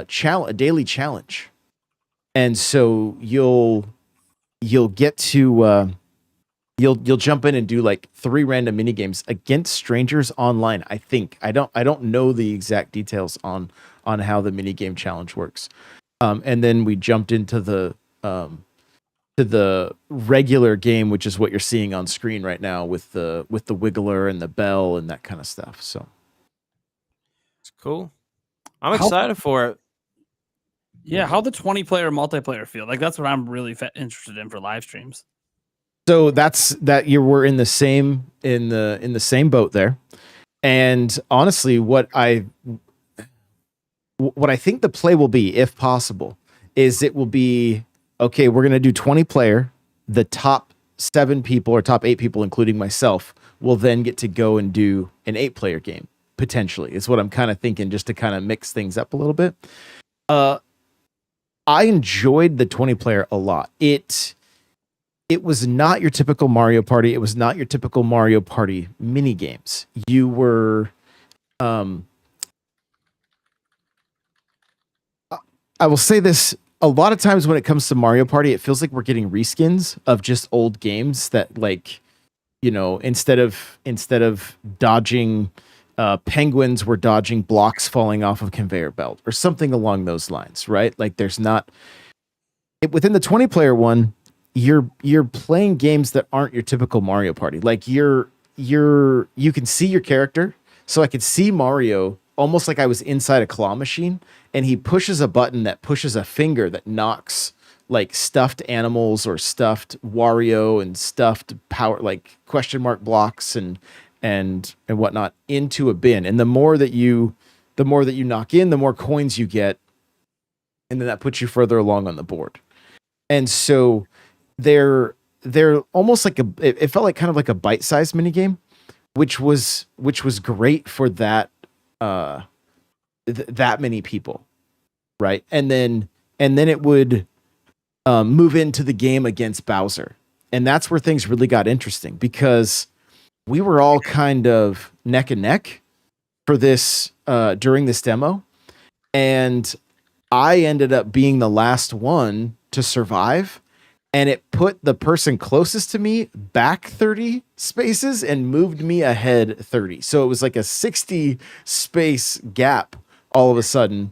challenge, a daily challenge. And so you'll get to you'll jump in and do like 3 random mini games against strangers online. I think I don't know the exact details on how the mini game challenge works. And then we jumped into the to the regular game, which is what you're seeing on screen right now with the Wiggler and the bell and that kind of stuff. So It's cool. I'm excited for it. Yeah, how the 20-player multiplayer feel? Like, that's what I'm really interested in for live streams. So we're in the same boat there. And honestly, what I think the play will be, if possible, is it will be, okay, we're going to do 20 player. The top 7 people or top 8 people, including myself, will then get to go and do an 8-player game, potentially, is what I'm kind of thinking, just to kind of mix things up a little bit. I enjoyed the 20-player a lot. It was not your typical Mario Party. It was not your typical Mario Party mini games. You were, I will say this, a lot of times when it comes to Mario Party, it feels like we're getting reskins of just old games that, like, you know, instead of dodging penguins, we're dodging blocks falling off of a conveyor belt or something along those lines, right? Like, there's not within the 20-player one, you're playing games that aren't your typical Mario Party. Like, you can see your character. So I could see Mario almost like I was inside a claw machine, and he pushes a button that pushes a finger that knocks like stuffed animals or stuffed Wario and stuffed power, like question mark blocks and whatnot, into a bin. And the more that you knock in, the more coins you get, and then that puts you further along on the board. And so they're almost like it felt like kind of like a bite-sized mini game, which was great for that that many people, right? And then it would move into the game against Bowser, and that's where things really got interesting, because we were all kind of neck and neck for this during this demo, and I ended up being the last one to survive, and it put the person closest to me back 30 spaces and moved me ahead 30. So it was like a 60 space gap all of a sudden,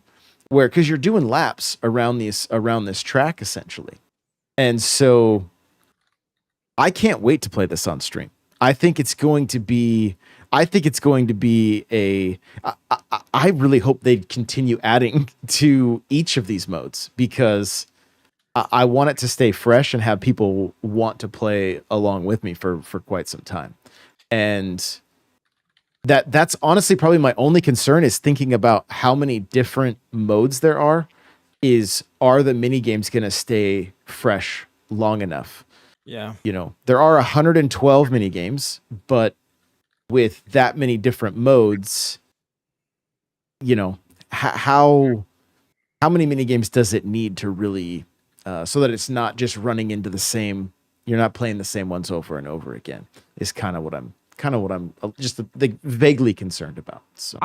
where, because you're doing laps around this track essentially. And so I can't wait to play this on stream. I think it's going to be I really hope they continue adding to each of these modes, because I want it to stay fresh and have people want to play along with me for quite some time. And that's honestly probably my only concern, is thinking about how many different modes there are. Are the mini games going to stay fresh long enough? Yeah. You know, there are 112 mini games, but with that many different modes, you know, how how many mini games does it need to really so that it's not just running into the same, you're not playing the same ones over and over again, is kind of what I'm just vaguely concerned about. So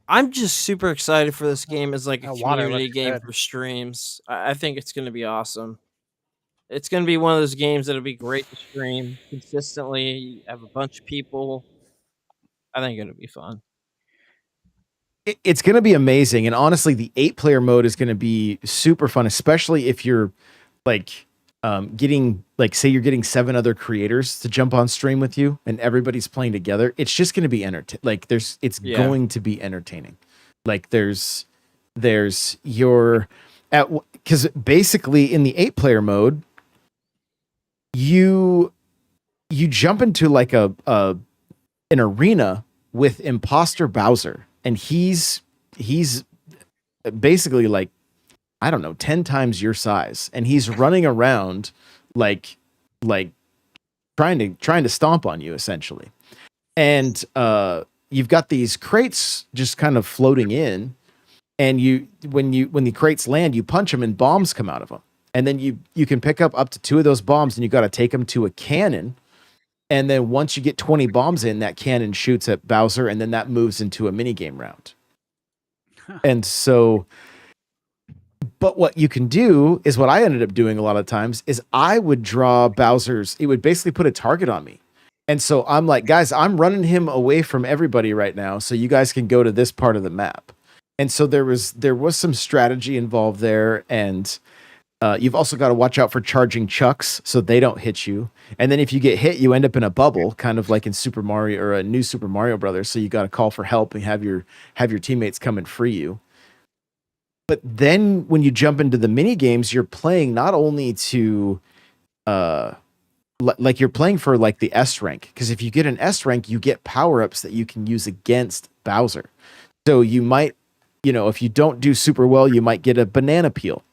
I'm just super excited for this game as like a Water community looks game good. for streams. I think it's going to be awesome. It's going to be one of those games that'll be great to stream consistently. You have a bunch of people. I think it'll be fun. it's going to be amazing. And honestly, the 8-player mode is going to be super fun, especially if you're like getting, like, say you're getting 7 other creators to jump on stream with you and everybody's playing together. It's just going to be it's going to be entertaining. Like there's your because basically in the 8-player mode, you jump into like an arena with imposter Bowser, and he's basically like, I don't know, 10 times your size, and he's running around like trying to stomp on you essentially. And you've got these crates just kind of floating in, and when the crates land, you punch them and bombs come out of them. And then you can pick up to 2 of those bombs, and you got to take them to a cannon. And then once you get 20 bombs in, that cannon shoots at Bowser, and then that moves into a mini game round. And so, but what you can do is what I ended up doing a lot of times is I would draw Bowser's, it would basically put a target on me. And so I'm like, guys, I'm running him away from everybody right now, so you guys can go to this part of the map. And so there was some strategy involved there, and you've also got to watch out for charging chucks so they don't hit you. And then if you get hit, you end up in a bubble, kind of like in Super Mario or a new Super Mario Brothers. So you got to call for help and have your teammates come and free you. But then when you jump into the mini games, you're playing not only to like you're playing for like the S rank, because if you get an S rank, you get power-ups that you can use against Bowser. So you might, if you don't do super well, you might get a banana peel.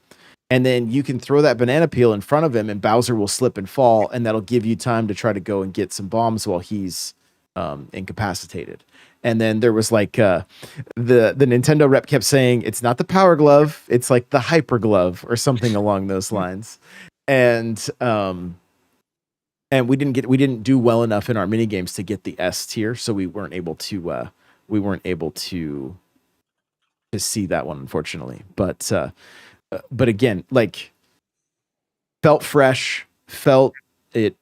And then you can throw that banana peel in front of him, and Bowser will slip and fall, and that'll give you time to try to go and get some bombs while he's incapacitated. And then there was like the Nintendo rep kept saying it's not the power glove, it's like the hyper glove or something along those lines. And we didn't do well enough in our mini games to get the S tier, so we weren't able to see that one, unfortunately. But again, like, felt fresh, felt new,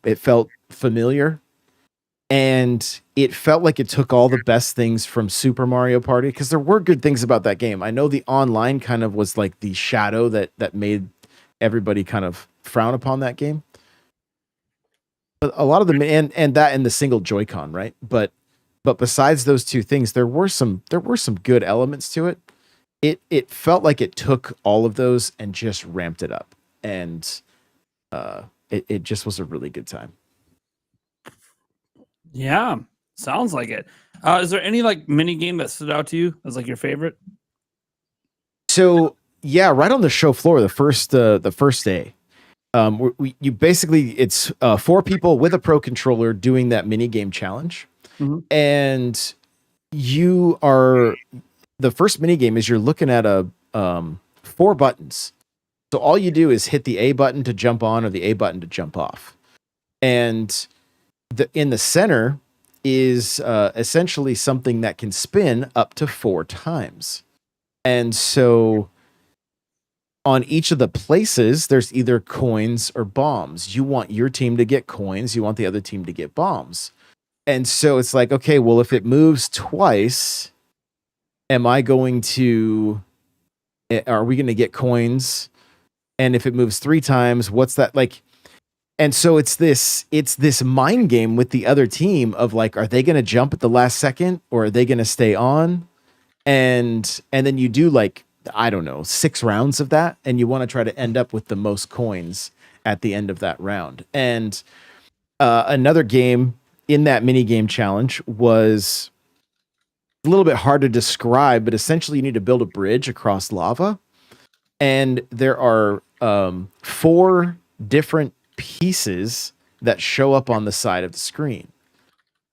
it felt familiar, and it felt like it took all the best things from Super Mario Party, because there were good things about that game. I know the online kind of was like the shadow that made everybody kind of frown upon that game. But a lot of them, and the single Joy-Con, right? But besides those two things, there were some good elements to it. It felt like it took all of those and just ramped it up, and it just was a really good time. Yeah, sounds like it. Is there any like mini game that stood out to you as like your favorite? So yeah, right on the show floor, the first day, you basically, it's 4 people with a pro controller doing that mini game challenge, and you are. The first mini game is you're looking at 4 buttons. So all you do is hit the A button to jump on or the A button to jump off. And in the center is essentially something that can spin up to 4 times. And so on each of the places, there's either coins or bombs. You want your team to get coins. You want the other team to get bombs. And so it's like, okay, well, if it moves twice, are we going to get coins? And if it moves 3 times, what's that like? And so it's this mind game with the other team of like, are they going to jump at the last second, or are they going to stay on? And then you do like, I don't know, 6 rounds of that, and you want to try to end up with the most coins at the end of that round. And another game in that mini game challenge was a little bit hard to describe, but essentially you need to build a bridge across lava, and there are 4 different pieces that show up on the side of the screen,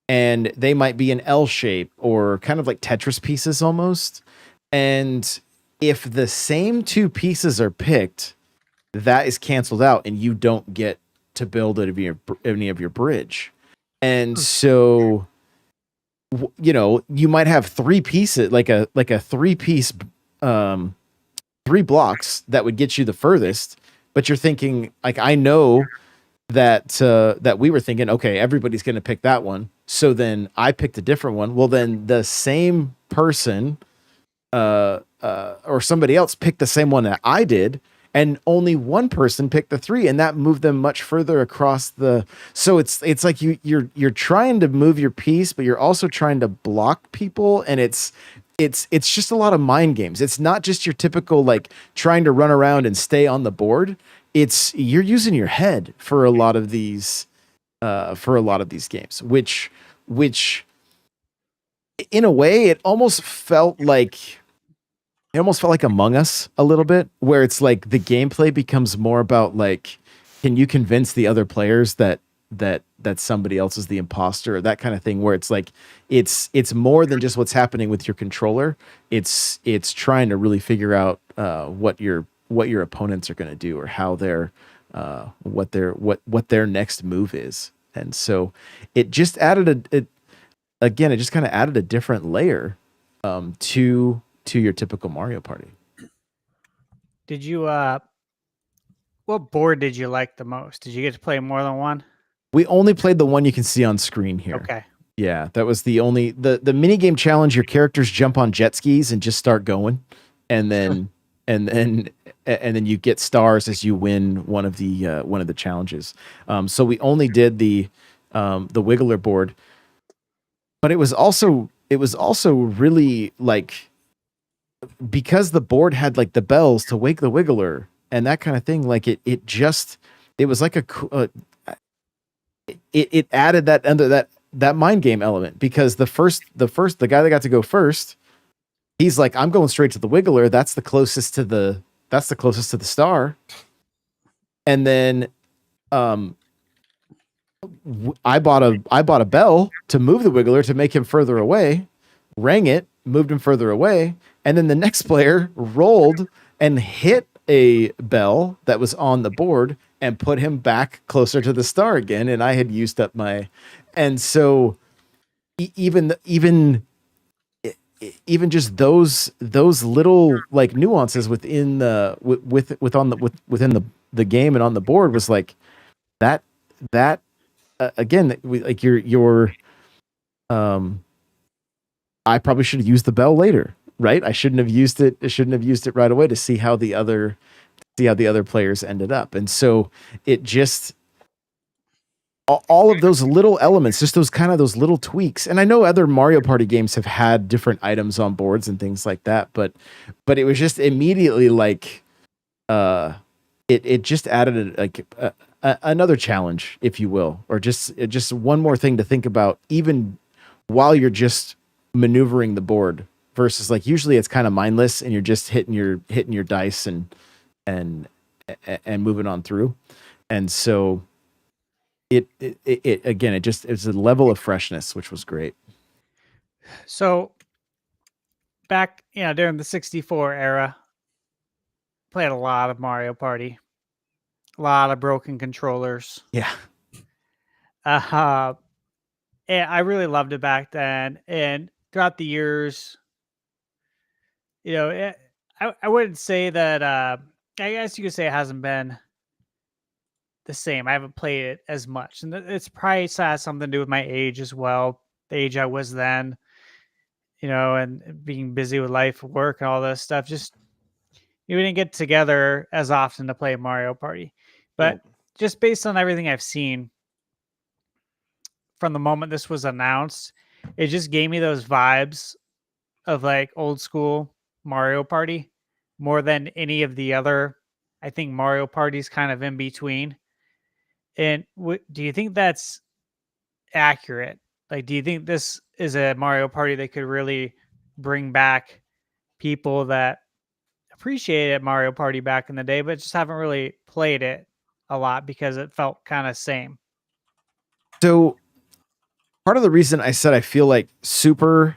and they might be an L shape or kind of like Tetris pieces almost, And if the same two pieces are picked, that is canceled out and you don't get to build any of your bridge. And so, you might have three pieces, like a 3-piece, 3 blocks that would get you the furthest, but you're thinking, like, I know that we were thinking, okay, everybody's going to pick that one. So then I picked a different one. Well, then the same person, or somebody else picked the same one that I did, and only one person picked the 3, and that moved them much further across the. So it's like you're trying to move your piece, but you're also trying to block people, and it's just a lot of mind games. It's not just your typical like trying to run around and stay on the board. You're using your head for a lot of these games, which in a way it almost felt like Among Us a little bit, where it's like the gameplay becomes more about like, can you convince the other players that somebody else is the imposter, or that kind of thing, where it's like it's more than just what's happening with your controller. It's trying to really figure out what your opponents are going to do, or how what their next move is. And so it just added it just kind of added a different layer to your typical Mario Party. Did you what board did you like the most? Did you get to play more than one? We only played the one you can see on screen here. Okay. Yeah, that was the only the mini game challenge. Your characters jump on jet skis and just start going, and then and then you get stars as you win one of the challenges. So we only did the Wiggler board, but it was also really like, because the board had like the bells to wake the Wiggler and that kind of thing. Like it was like it added that under that mind game element, because the guy that got to go first, he's like, I'm going straight to the Wiggler. That's the closest to the star. And then I bought a bell to move the Wiggler to make him further away, rang it, moved him further away, and then the next player rolled and hit a bell that was on the board and put him back closer to the star again, and I had used up my. And so even just those little like nuances within within the game and on the board was like that again, like your I probably should have used the bell later, right? I shouldn't have used it right away to see how the other players ended up. And so it just, all of those little elements, just those little tweaks. And I know other Mario Party games have had different items on boards and things like that, but it was just immediately like, it just added another challenge, if you will, or just one more thing to think about, even while you're just maneuvering the board, versus like usually it's kind of mindless and you're just hitting your dice and moving on through. And so it again, it's a level of freshness, which was great. So back, during the 64 era, played a lot of Mario Party, a lot of broken controllers. Yeah. And I really loved it back then. And throughout the years, I wouldn't say that, I guess you could say it hasn't been the same. I haven't played it as much. And it's probably has something to do with my age as well. The age I was then, and being busy with life, work, and all this stuff. Just, we didn't get together as often to play Mario Party. But just based on everything I've seen from the moment this was announced, it just gave me those vibes of like old school Mario Party more than any of the other, I think, Mario Parties kind of in between. And do you think that's accurate? Like, do you think this is a Mario Party that could really bring back people that appreciated Mario Party back in the day, but just haven't really played it a lot because it felt kind of same? So part of the reason I said I feel like Super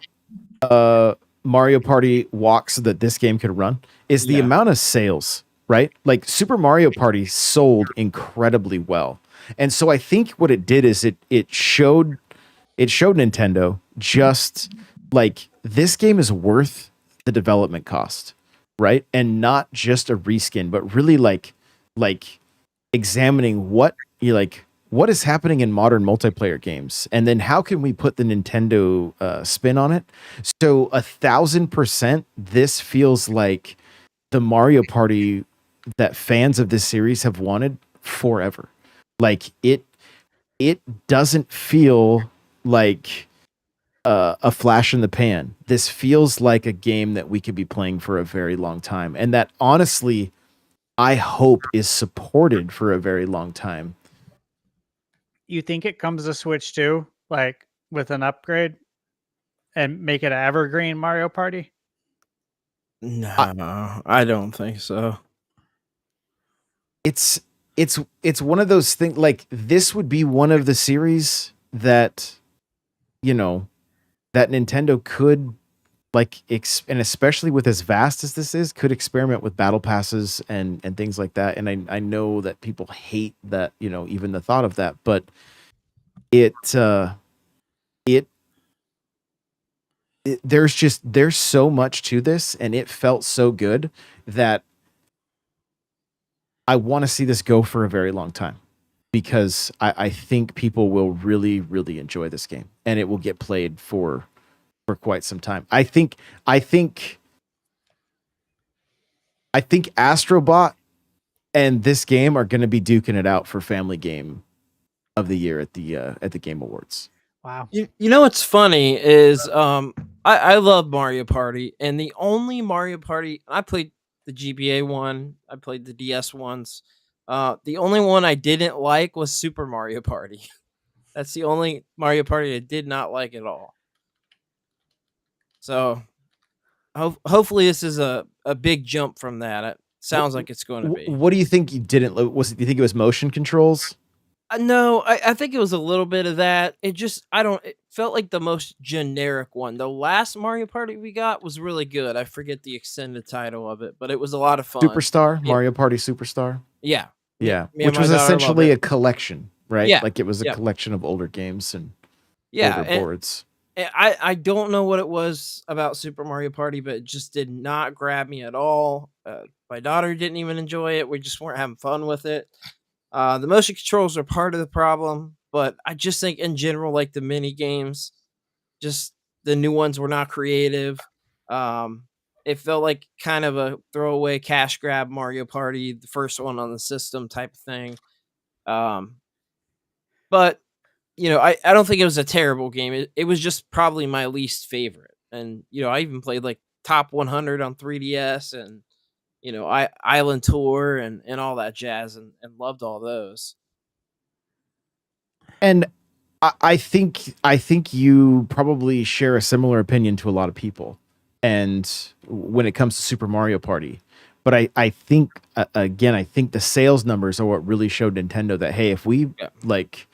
Mario Party walk so that this game could run is the Yeah. amount of sales, right? Like Super Mario Party sold incredibly well. And so I think what it did is it showed Nintendo just like this game is worth the development cost, right? And not just a reskin, but really like examining what is happening in modern multiplayer games, and then how can we put the Nintendo spin on it. So 1,000%, this feels like the Mario Party that fans of this series have wanted forever. Like it doesn't feel like a flash in the pan. This feels like a game that we could be playing for a very long time, and that honestly I hope is supported for a very long time. You think it comes to Switch too, like with an upgrade, and make it an evergreen Mario Party? No, I don't think so. It's one of those things. Like this would be one of the series that, you know, that Nintendo could like, and especially with as vast as this is, could experiment with battle passes and things like that. And I know that people hate that, you know, even the thought of that, but there's so much to this, and it felt so good that I want to see this go for a very long time, because I think people will really, really enjoy this game, and it will get played for quite some time. I think Astrobot and this game are going to be duking it out for Family Game of the Year at the Game Awards. Wow. You know what's funny is I love Mario Party, and the only Mario Party I played the GBA one, I played the DS ones. The only one I didn't like was Super Mario Party. That's the only Mario Party I did not like at all. So hopefully this is a big jump from that. It sounds like it's going to be. What do you think you didn't? Do you think it was motion controls? No, I think it was a little bit of that. It felt like the most generic one. The last Mario Party we got was really good. I forget the extended title of it, but it was a lot of fun. Superstar, Mario Party Superstar. Yeah. Yeah. Me and Which my was daughter essentially a loved it. collection, right? Yeah. Like it was a Yeah. collection of older games and Yeah. older boards. And I don't know what it was about Super Mario Party, but it just did not grab me at all. My daughter didn't even enjoy it. We just weren't having fun with it. The motion controls are part of the problem, but I just think in general, like the mini games, just the new ones were not creative. It felt like kind of a throwaway cash grab Mario Party, the first one on the system type of thing. But you know, I don't think it was a terrible game. It was just probably my least favorite. And you know, I even played like Top 100 on 3DS and you know, Island Tour and all that jazz, and loved all those. And I think you probably share a similar opinion to a lot of people. And when it comes to Super Mario Party, but I think again, I think the sales numbers are what really showed Nintendo that, hey, if we like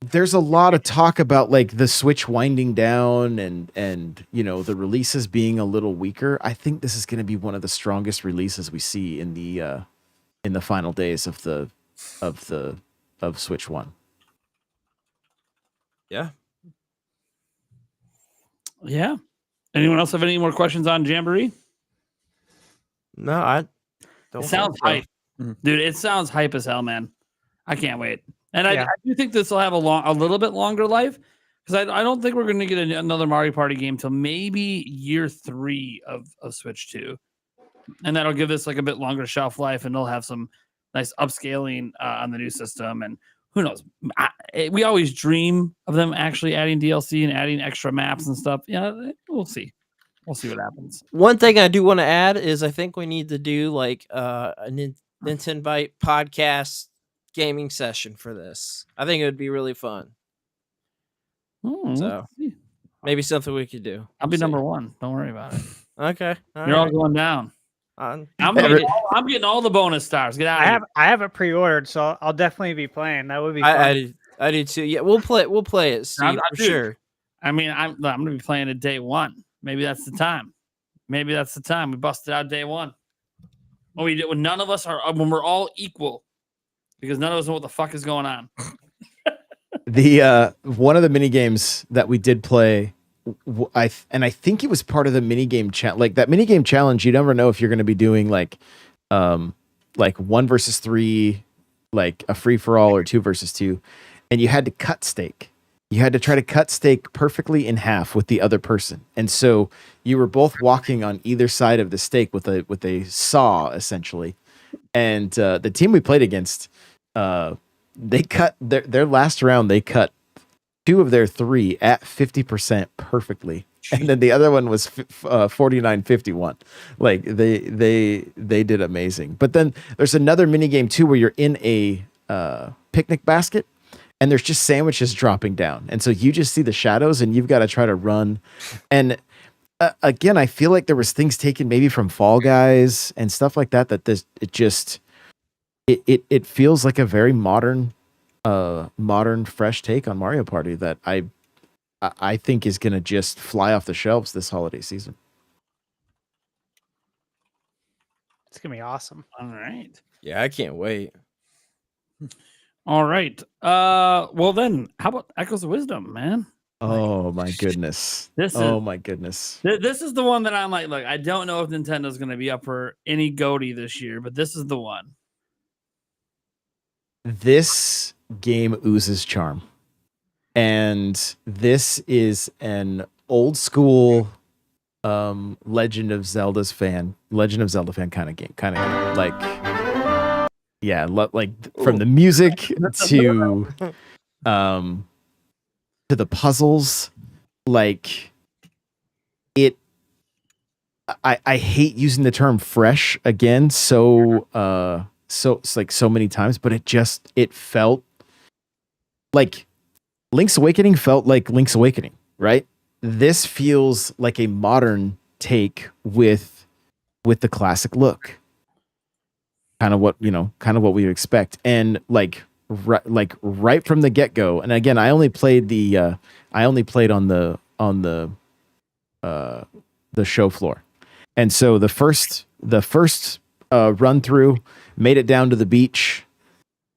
there's a lot of talk about like the Switch winding down and you know the releases being a little weaker. I think this is going to be one of the strongest releases we see in the final days of Switch 1. Yeah. Yeah. Anyone else have any more questions on Jamboree? No, I don't. It sounds hype, dude. It sounds hype as hell, man. I can't wait. And I do think this will have a little bit longer life, because I don't think we're going to get another Mario Party game till maybe year 3 of Switch 2, and that'll give this like a bit longer shelf life, and they'll have some nice upscaling on the new system. And who knows? We always dream of them actually adding DLC and adding extra maps and stuff. Yeah, we'll see. We'll see what happens. One thing I do want to add is I think we need to do like a Nintenbyte Podcast gaming session for this. I think it would be really fun. So maybe something we could do. I'll be number 1. Don't worry about it. Okay. You're all going down. I'm getting all the bonus stars. Get out of here. I have it pre-ordered, so I'll definitely be playing. That would be fun. I do too. Yeah, we'll play it, Steve, for sure. I mean, I'm going to be playing it day one. Maybe that's the time. We busted out day one. When none of us are, when we're all equal, because none of us know what the fuck is going on. The one of the mini games that we did play, I think it was part of the mini game challenge. Like that mini game challenge, you never know if you're going to be doing like 1 versus 3, like a free for all, or 2 versus 2, and you had to cut steak. You had to try to cut steak perfectly in half with the other person, and so you were both walking on either side of the steak with a saw, essentially. And the team we played against, they cut their last round. They cut 2 of their 3 at 50% perfectly, and then the other one was 49-51. Like they did amazing. But then there's another mini game too where you're in a picnic basket, and there's just sandwiches dropping down, and so you just see the shadows, and you've got to try to run. And again, I feel like there was things taken maybe from Fall Guys and stuff like that. It feels like a very modern, fresh take on Mario Party that I think is going to just fly off the shelves this holiday season. It's gonna be awesome. All right. Yeah, I can't wait. All right. Well then, how about Echoes of Wisdom, man? Oh my goodness! My goodness! This is the one that I'm like, look, I don't know if Nintendo's going to be up for any GOTY this year, but this is the one. This game oozes charm, and this is an old school Legend of Zelda fan kind of game, like, yeah, like from the music to the puzzles. Like it, I hate using the term fresh again so many times, but it felt like Link's Awakening felt like Link's Awakening, right? This feels like a modern take with the classic look. Kind of what we would expect. And like right from the get-go. And again, I only played on the show floor. And so the first run through, made it down to the beach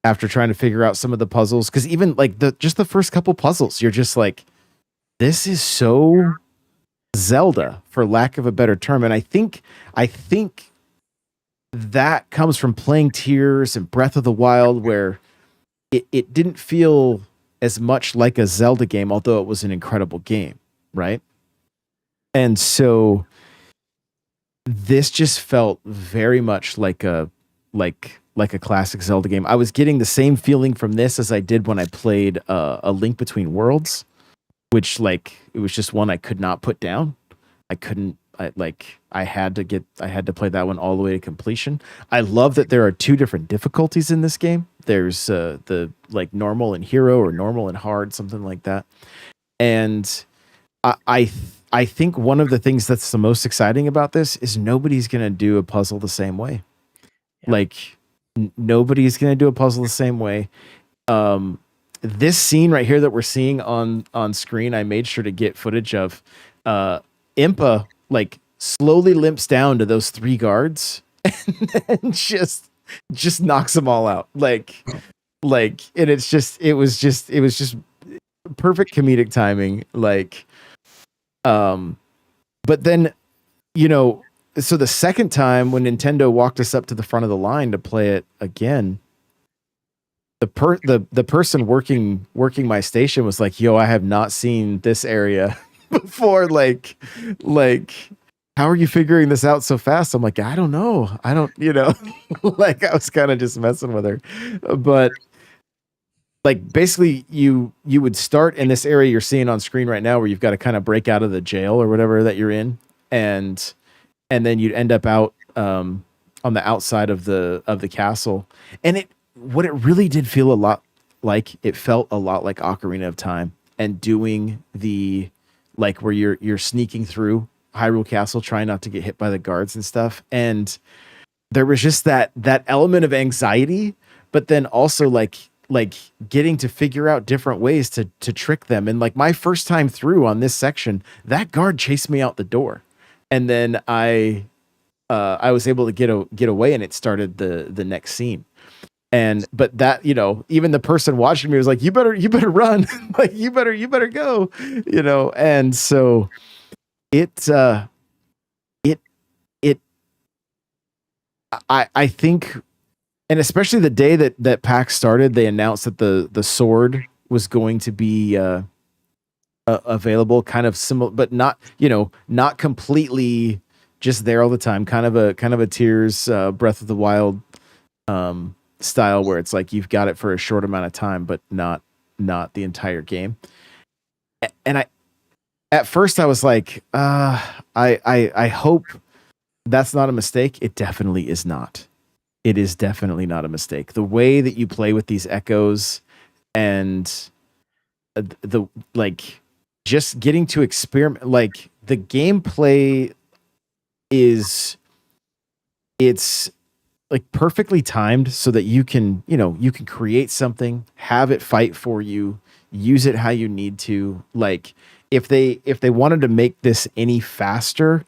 after trying to figure out some of the puzzles, because even like the first couple puzzles, you're just like, this is so Zelda, for lack of a better term. And I think that comes from playing Tears and Breath of the Wild, where it didn't feel as much like a Zelda game, although it was an incredible game, right? And so this just felt very much like a classic Zelda game. I was getting the same feeling from this as I did when I played A Link Between Worlds, which, like, it was just one I could not put down. I had to play that one all the way to completion. I love that there are 2 different difficulties in this game. There's the like normal and hero, or normal and hard, something like that. And I think one of the things that's the most exciting about this is nobody's going to do a puzzle the same way. Yeah. Like nobody's going to do a puzzle the same way. This scene right here that we're seeing on screen, I made sure to get footage of. Impa like slowly limps down to those 3 guards and then just knocks them all out. Like, and it was just perfect comedic timing. Like, but then, so the second time when Nintendo walked us up to the front of the line to play it again, the person working my station was like, "Yo, I have not seen this area before. Like, how are you figuring this out so fast?" I'm like, I don't know. Like, I was kind of just messing with her. But like, basically you would start in this area you're seeing on screen right now, where you've got to kind of break out of the jail or whatever that you're in. And then you'd end up out on the outside of the castle. And what it really did feel a lot like, it felt a lot like Ocarina of Time, and doing the, like, where you're sneaking through Hyrule Castle, trying not to get hit by the guards and stuff. And there was just that element of anxiety, but then also like like getting to figure out different ways to trick them. And like my first time through on this section, that guard chased me out the door, and then I was able to get away, and it started the next scene. But that, even the person watching me was like, you better run, like you better go, and so I think, and especially the day that PAX started, they announced that the sword was going to be available, kind of similar, but not completely just there all the time. Kind of a Tears Breath of the Wild style, where it's like you've got it for a short amount of time, but not the entire game. And at first I was like, I hope that's not a mistake. It definitely is not. It is definitely not a mistake. The way that you play with these echoes and the like, just getting to experiment, like the gameplay it's like perfectly timed so that you can create something, have it fight for you, use it how you need to. Like if they wanted to make this any faster,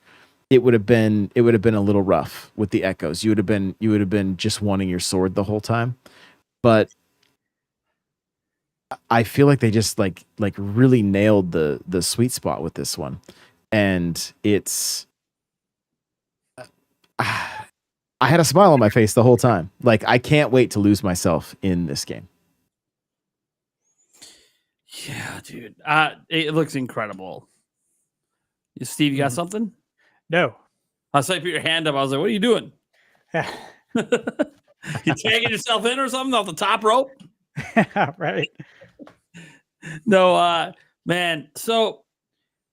it would have been a little rough with the echoes. You would have been just wanting your sword the whole time. But I feel like they just like really nailed the sweet spot with this one. And it's I had a smile on my face the whole time. Like I can't wait to lose myself in this game. Yeah, dude. It looks incredible. Steve, you got something? No. I saw you put your hand up. I was like, what are you doing? You tagging yourself in or something off the top rope? Right. No, man. So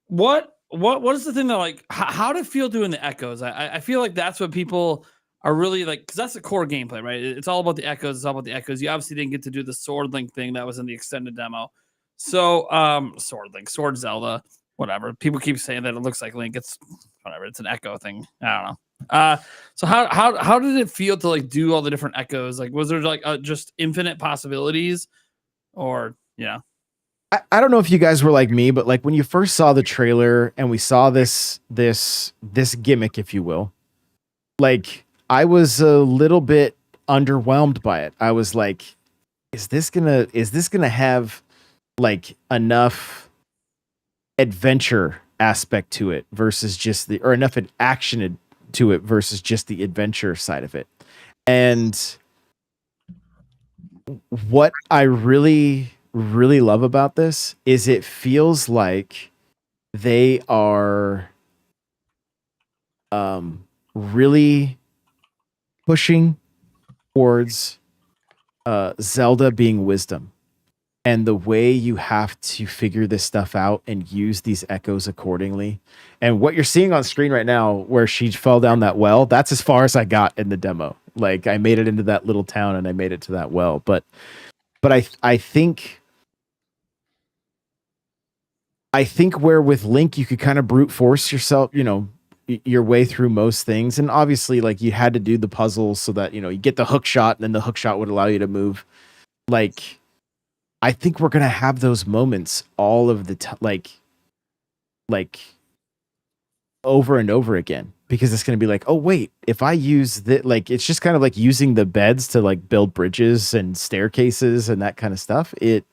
what is the thing that, like, how did it feel doing the echoes? I feel like that's what people are really like, because that's the core gameplay, right? It's all about the echoes. It's all about the echoes. You obviously didn't get to do the sword link thing that was in the extended demo. So sword Zelda, whatever. People keep saying that it looks like Link. It's whatever. It's an echo thing. I don't know. So how did it feel to like do all the different echoes? Like, was there like just infinite possibilities, or I don't know if you guys were like me, but like when you first saw the trailer and we saw this gimmick, if you will, like I was a little bit underwhelmed by it. I was like, is this gonna have like enough adventure aspect to it versus just or enough action to it versus just the adventure side of it? And what I really love about this is it feels like they are really pushing towards Zelda being wisdom, and the way you have to figure this stuff out and use these echoes accordingly. And what you're seeing on screen right now, where she fell down that well, that's as far as I got in the demo. Like I made it into that little town and I made it to that well. But I think where with Link, you could kind of brute force yourself, your way through most things. And obviously like you had to do the puzzles so that, you get the hook shot, and then the hook shot would allow you to move. Like, I think we're going to have those moments all of the time, like over and over again, because it's going to be like, oh wait, if I use that, like, it's just kind of like using the beds to like build bridges and staircases and that kind of stuff. It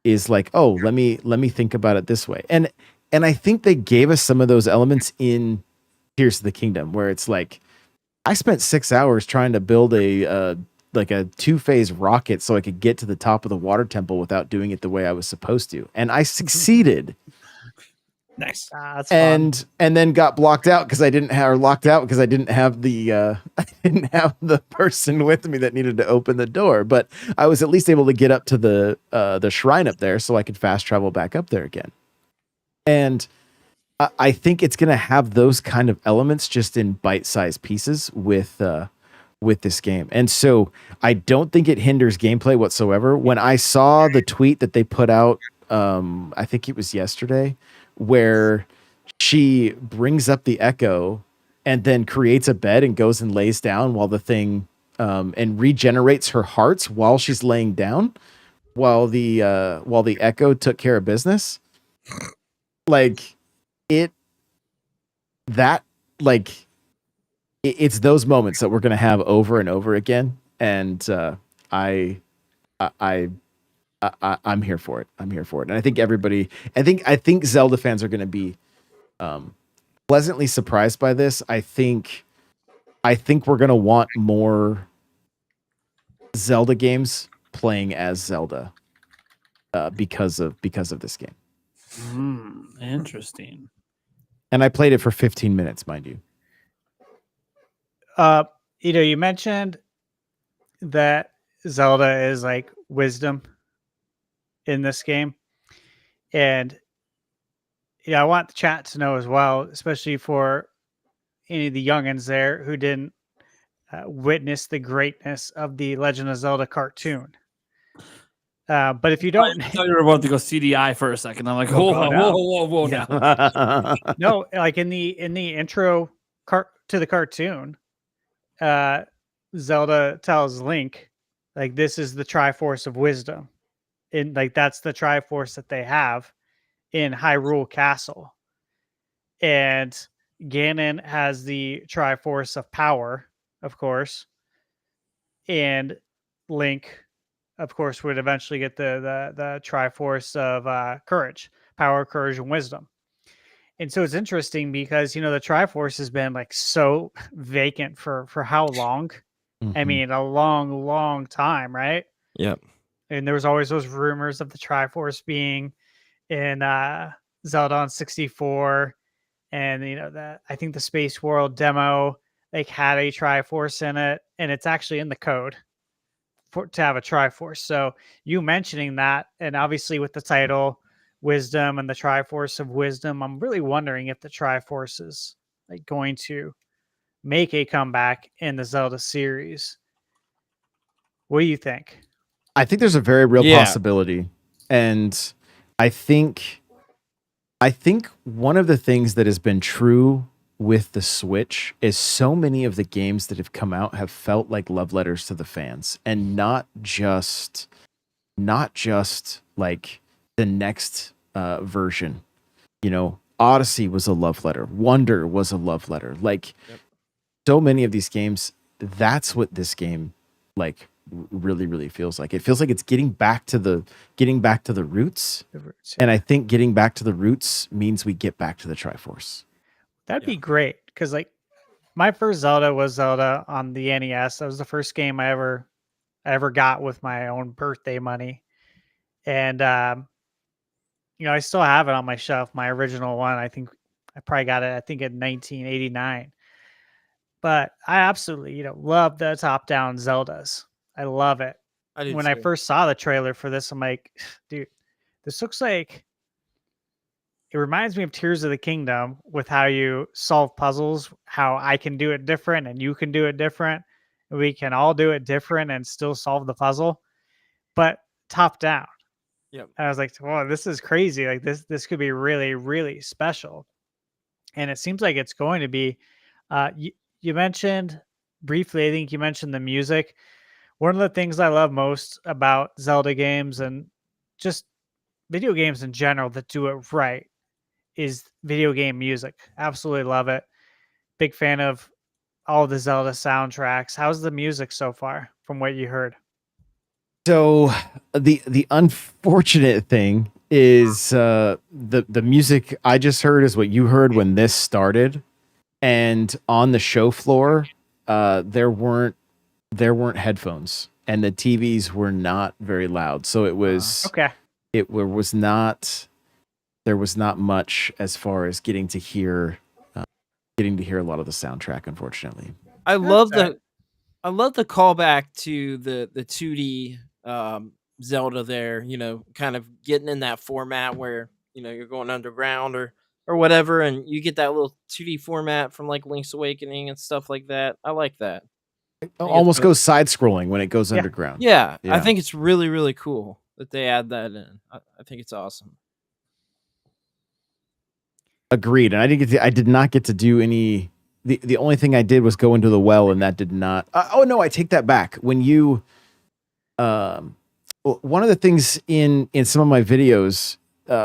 is like, oh, let me think about it this way. And I think they gave us some of those elements in Tears of the Kingdom, where it's like, I spent 6 hours trying to build a 2-phase rocket so I could get to the top of the water temple without doing it the way I was supposed to. And I succeeded. Nice. That's fun. And then got locked out because I didn't have the person with me that needed to open the door. But I was at least able to get up to the shrine up there so I could fast travel back up there again. And I think it's going to have those kind of elements just in bite-sized pieces with this game. And so I don't think it hinders gameplay whatsoever. When I saw the tweet that they put out, I think it was yesterday, where she brings up the echo and then creates a bed and goes and lays down while the thing and regenerates her hearts while she's laying down, while the Echo took care of business. Like it, that like it's those moments that we're gonna have over and over again, and I'm here for it. I'm here for it, and I think everybody, I think Zelda fans are gonna be pleasantly surprised by this. I think we're gonna want more Zelda games playing as Zelda because of this game. Interesting. And I played it for 15 minutes, mind you. You mentioned that Zelda is like wisdom in this game, and I want the chat to know as well, especially for any of the youngins there who didn't witness the greatness of the Legend of Zelda cartoon. But if you don't, I thought you were about to go CDI for a second. I'm like, whoa, now. No, like in the intro to the cartoon, Zelda tells Link, like, this is the Triforce of Wisdom, and like that's the Triforce that they have in Hyrule Castle, and Ganon has the Triforce of Power, of course, and Link, of course, would eventually get the Triforce of Courage, Power, Courage, and Wisdom. And so it's interesting because, the Triforce has been like so vacant for how long? I mean, a long, long time, right? Yep. And there was always those rumors of the Triforce being in Zelda on 64. And, that I think the Space World demo, like, had a Triforce in it, and it's actually in the code to have a Triforce. So you mentioning that, and obviously with the title Wisdom and the Triforce of Wisdom, I'm really wondering if the Triforce is like going to make a comeback in the Zelda series. What do you think? I think there's a very real possibility, and I think one of the things that has been true with the Switch is so many of the games that have come out have felt like love letters to the fans, and not just like the next version. Odyssey was a love letter. Wonder was a love letter. Like, so many of these games, that's what this game like really, really feels like. It feels like it's getting back to the roots. And I think getting back to the roots means we get back to the Triforce. That'd be great, because like my first Zelda was Zelda on the NES. That was the first game I ever got with my own birthday money, and I still have it on my shelf. My original one, I think I probably got it, I think, in 1989. But I absolutely, love the top-down Zeldas. I love it. When I first saw the trailer for this, I'm like, dude, this looks like, it reminds me of Tears of the Kingdom with how you solve puzzles, how I can do it different and you can do it different. We can all do it different and still solve the puzzle, but top down. Yep. I was like, "Whoa, this is crazy! Like this could be really, really special." And it seems like it's going to be. You mentioned briefly, I think you mentioned the music. One of the things I love most about Zelda games and just video games in general that do it right is video game music. Absolutely love it. Big fan of all the Zelda soundtracks. How's the music so far from what you heard? So the unfortunate thing is the music I just heard is what you heard when this started, and on the show floor there weren't headphones, and the TVs were not very loud, so it was okay. There was not much as far as getting to hear a lot of the soundtrack, unfortunately. I love the callback to the 2D Zelda there, kind of getting in that format where, you're going underground or whatever, and you get that little 2D format from like Link's Awakening and stuff like that. I like that. It almost goes side scrolling when it goes underground. Yeah, I think it's really, really cool that they add that in. I think it's awesome. Agreed. And I did not get to do any the only thing I did was go into the well, and that did not. Oh no, I take that back. When you, one of the things in some of my videos,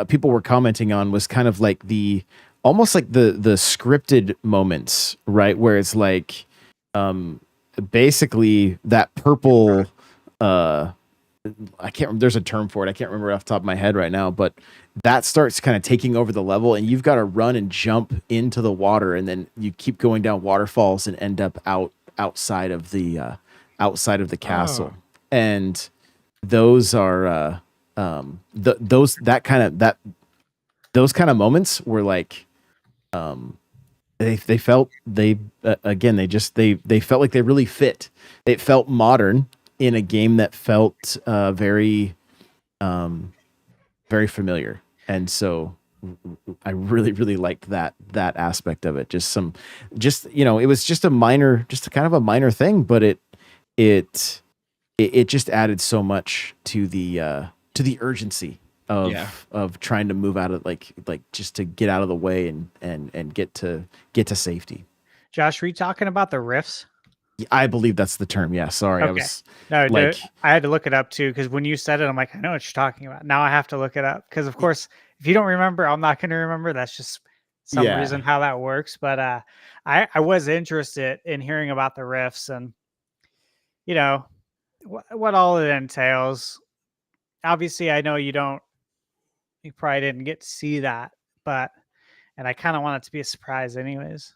people were commenting on was kind of like almost like the scripted moments, right? Where it's like, basically that purple, I can't remember, there's a term for it. I can't remember off the top of my head right now, but that starts kind of taking over the level, and you've got to run and jump into the water, and then you keep going down waterfalls and end up outside of the castle. And those are those kind of moments were like, they felt they felt like they really fit. It felt modern in a game that felt very very familiar. And so I really, really liked that aspect of it. It was just kind of a minor thing, but it just added so much to the urgency of trying to move out of like just to get out of the way and get to safety. Josh, were you talking about the rifts? I believe that's the term. Yeah. Sorry. Okay. I had to look it up too, because when you said it, I'm like, I know what you're talking about. Now I have to look it up, because of course, if you don't remember, I'm not going to remember. That's just some reason how that works. But I was interested in hearing about the rifts and, you know, what all it entails. Obviously, I know you probably didn't get to see that, and I kind of want it to be a surprise anyways.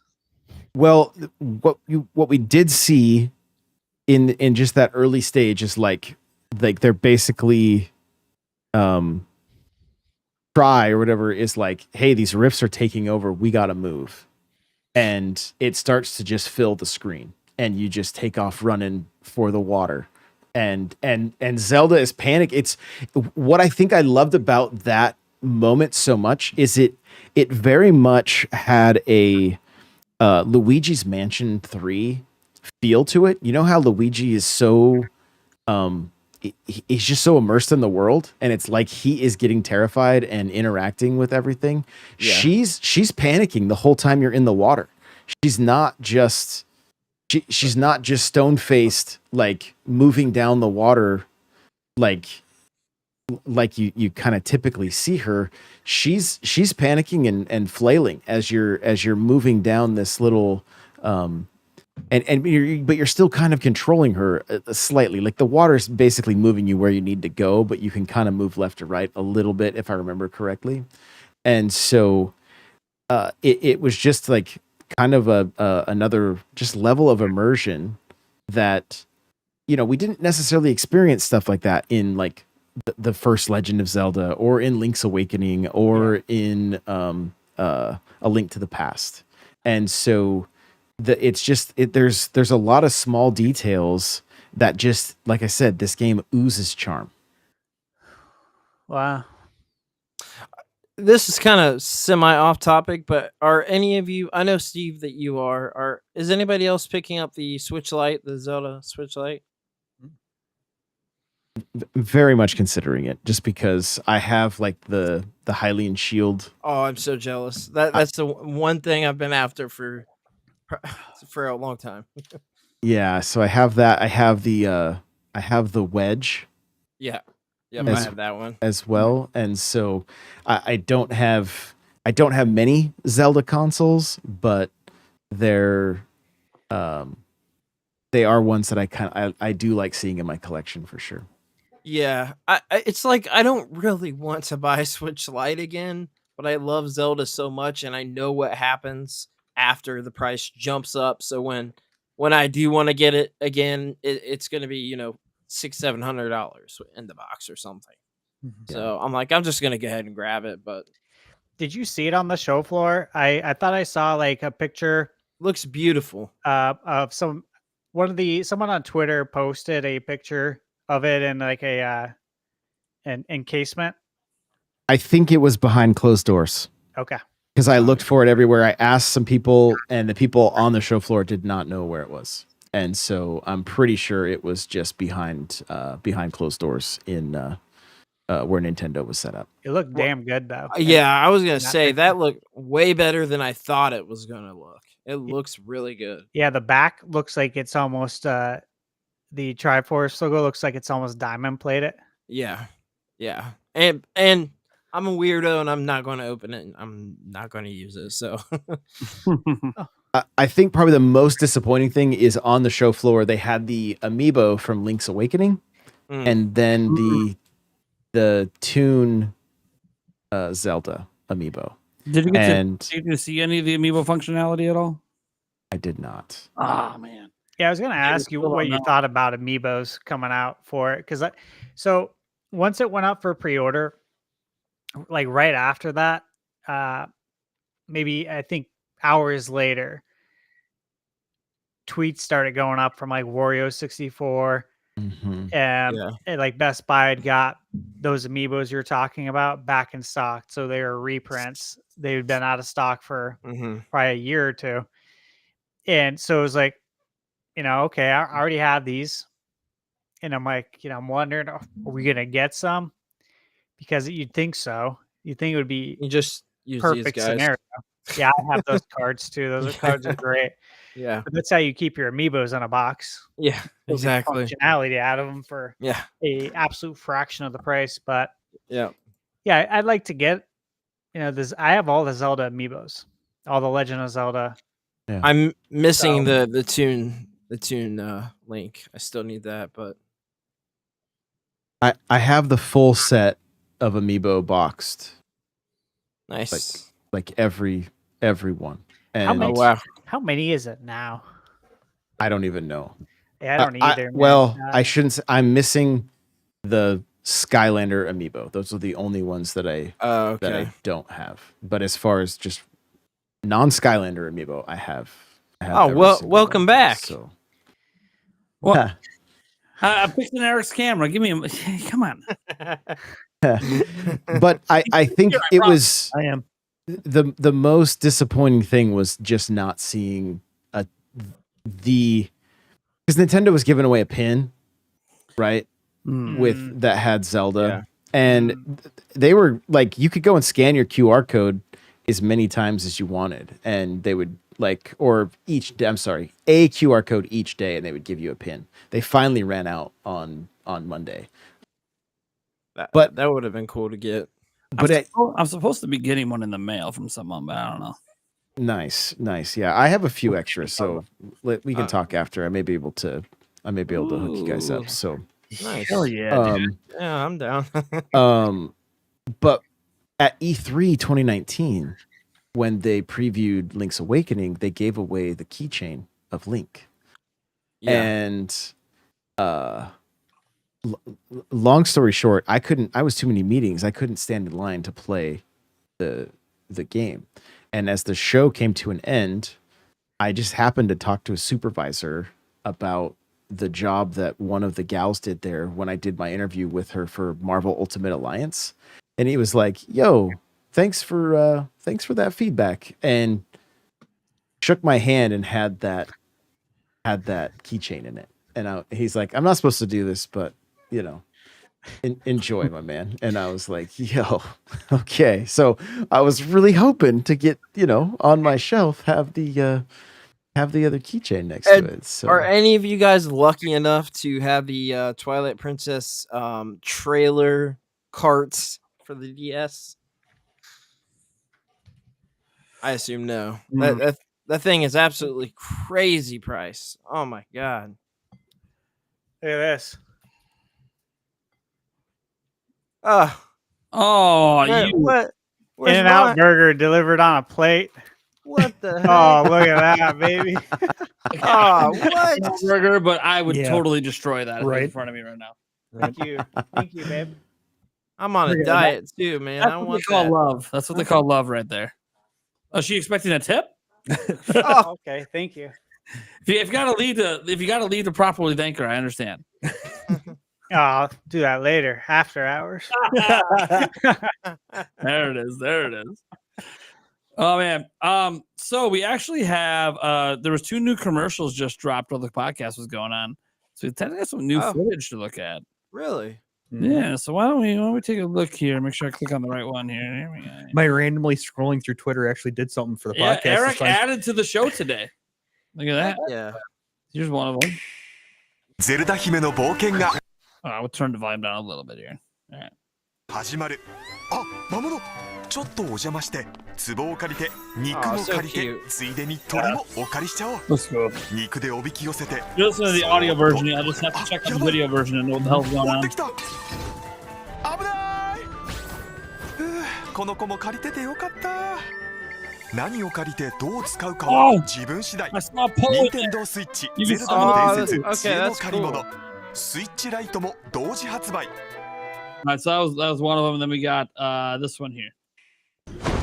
Well, what we did see in just that early stage is like they're basically try or whatever is like, hey, these rifts are taking over, we gotta move. And it starts to just fill the screen, and you just take off running for the water. And Zelda is panic. It's what I think I loved about that moment so much is it very much had a Luigi's Mansion 3 feel to it. You know how Luigi is so he's just so immersed in the world, and it's like he is getting terrified and interacting with everything. Yeah. She's panicking the whole time you're in the water. She's not just stone-faced, like moving down the water like you kind of typically see her. She's panicking and flailing as you're moving down this little but you're still kind of controlling her slightly. Like the water's basically moving you where you need to go, but you can kind of move left or right a little bit, if I remember correctly. And so it was just like kind of another just level of immersion that, we didn't necessarily experience stuff like that in like the first Legend of Zelda, or in Link's Awakening, or in A Link to the Past. And so there's a lot of small details that just, like I said, this game oozes charm. Wow. This is kind of semi off topic, but are any of you, I know Steve that you is anybody else picking up the Switch Lite, the Zelda Switch Lite? Very much considering it, just because I have like the Hylian shield. Oh, I'm so jealous. That's the one thing I've been after for a long time. Yeah, so I have that. I have the wedge. Yeah. Yep, I have that one as well. And so I don't have many Zelda consoles, but they are ones that I do like seeing in my collection for sure. Yeah, it's like I don't really want to buy Switch Lite again, but I love Zelda so much, and I know what happens after the price jumps up. So when I do want to get it again, it's going to be $600-700 in the box or something. Mm-hmm. So I'm like, I'm just going to go ahead and grab it. But did you see it on the show floor? I thought I saw like a picture. Looks beautiful. Of someone on Twitter posted a picture of it in like an encasement. I think it was behind closed doors. Okay. Because I looked for it everywhere. I asked some people, and the people on the show floor did not know where it was. And so I'm pretty sure it was just behind closed doors in where Nintendo was set up. It looked damn good though. Yeah, I was gonna say that looked way better than I thought it was gonna look. It looks really good. Yeah, the back looks like it's almost the Triforce logo looks like it's almost diamond plated. Yeah. Yeah. And I'm a weirdo and I'm not going to open it. And I'm not going to use it. So I think probably the most disappointing thing is on the show floor they had the amiibo from Link's Awakening, and then the Toon Zelda amiibo. Did you get And to see any of the amiibo functionality at all? I did not. Oh man. Yeah, I was gonna ask you still what don't you know. thought about amiibos coming out for it, because so once it went up for pre-order, like right after that, maybe I think hours later, tweets started going up from like Wario64, Mhm. and Yeah. like Best Buy had got those amiibos you're talking about back in stock, so they were reprints. They'd been out of stock for probably a year or two, and so it was like, okay, I already have these. And I'm like, I'm wondering, are we going to get some? Because you'd think so. You'd think it would be you just use these perfect guys. scenario. Yeah, I have those cards too. Those cards are great. Yeah. But that's how you keep your amiibos in a box. Yeah. You'll get Exactly. functionality out of them for Yeah. a absolute fraction of the price. But Yeah. yeah, I'd like to get, this. I have all the Zelda amiibos, all the Legend of Zelda. I'm missing the Toon link. I still need that, but I have the full set of amiibo boxed, nice. like every one. And many- Oh wow. How many is it now? I don't even know. Yeah, I don't either. man. Well, I shouldn't say, I'm missing the Skylander amiibo. Those are the only ones that I Okay. don't have. But as far as just non-Skylander amiibo, I have Oh, every well, single welcome one. back. So Well, I picked an Eric's camera. Give me a come on. but I think it was I am. the most disappointing thing was just not seeing because Nintendo was giving away a pin, right? With that had Zelda, and they were like, you could go and scan your QR code as many times as you wanted, and they would a QR code each day, and they would give you a pin. They finally ran out on Monday. But that would have been cool to get. But I'm supposed to be getting one in the mail from someone, but I don't know. Nice. Yeah, I have a few extras, so we can talk after. I may be able to hook you guys up. So Nice. Hell yeah. Yeah, I'm down. But at E3 2019, when they previewed Link's Awakening, they gave away the keychain of Link. Yeah. And long story short, I was too many meetings. I couldn't stand in line to play the game. And as the show came to an end, I just happened to talk to a supervisor about the job that one of the gals did there when I did my interview with her for Marvel Ultimate Alliance. And he was like, "Yo, thanks for that feedback," and shook my hand and had that keychain in it. And he's like, "I'm not supposed to do this, but enjoy, my man." And I was like, "Yo, okay." So I was really hoping to get on my shelf have the other keychain next to it. So Are any of you guys lucky enough to have the Twilight Princess trailer carts for the DS? I assume no. That thing is absolutely crazy price. Oh my god. Look at this. Oh, What? Where's In-N-Out mine? burger delivered on a plate. What the heck? Oh, look at that, baby. Oh, what? burger, but I would Yeah. totally destroy that if it was in Right. front of me right now. Thank you, babe. I'm on a Look at diet too, man. That's I what they want call that. love. That's what they call love right there. Oh, she expecting a tip? Oh, Okay, thank you. If you gotta leave to properly thank her, I understand. Oh, I'll do that later, after hours. There it is. Oh man. So we actually have there was 2 new commercials just dropped while the podcast was going on. So we got some new Oh. footage to look at. really? Yeah, so why don't we take a look here? Make sure I click on the right one here. Here we go. My randomly scrolling through Twitter actually did something for the Yeah, podcast. this Eric time. added to the show today. Look at that. Yeah. Here's one of them. ゼルダ姫の冒険が We'll turn the volume down a little bit here. All right. 始まる。あ、魔物。ちょっとお邪魔して、壺を借りて、肉も so 借りて cute.、ついでに鳥もお借りしちゃおう。 Let's go. 肉でおびき寄せて。 You listen to the audio version. I just have to check the video version and know what the hell's going 持っ on. てきた。危ない。この子も借りててよかった。何を借りてどう使うかは自分次第。 I saw Poe in 任 there. 天堂スイッチ You ゼ can ルダの伝説 okay, 知恵の that's 借り物 cool. スイッチライトも同時発売 All right, so that was one of them. Then we got this one here.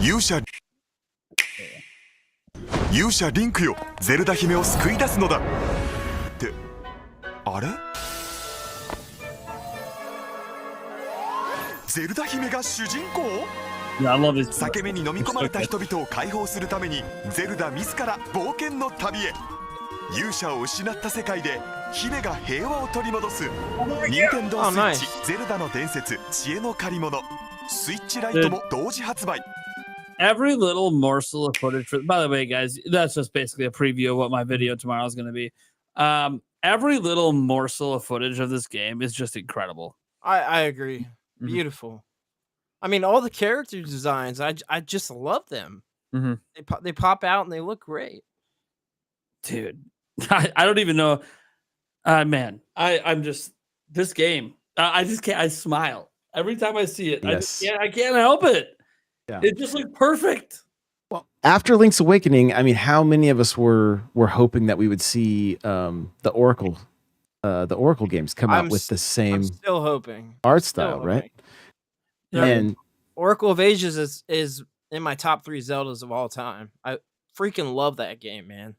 勇者リンクよゼルダ姫を救い出すのだってあれゼルダ姫が主人公 Yeah, I love this. 裂け目に飲み込まれた人々を解放するためにゼルダ自ら冒険の旅へ勇者を失った世界で姫が平和を取り戻す任天堂スイッチゼルダの伝説知恵の借り物スイッチライトも同時発売 Every little morsel of footage for, by the way, guys, that's just basically a preview of what my video tomorrow is going to be. Every little morsel of footage of this game is just incredible. I agree. Beautiful. I mean, all the character designs, I just love them. Mhm. They pop out and they look great. Dude, I don't even know. Man, I'm just, this game, I just can't, I smile every time I see it. Yes. I can't help it. Yeah. It just looks perfect. Well, after Link's Awakening, I mean, how many of us were hoping that we would see the Oracle games come out with the I'm same still hoping. art Still style, right? Yeah. And Oracle of Ages is in my top 3 Zeldas of all time. I freaking love that game, man.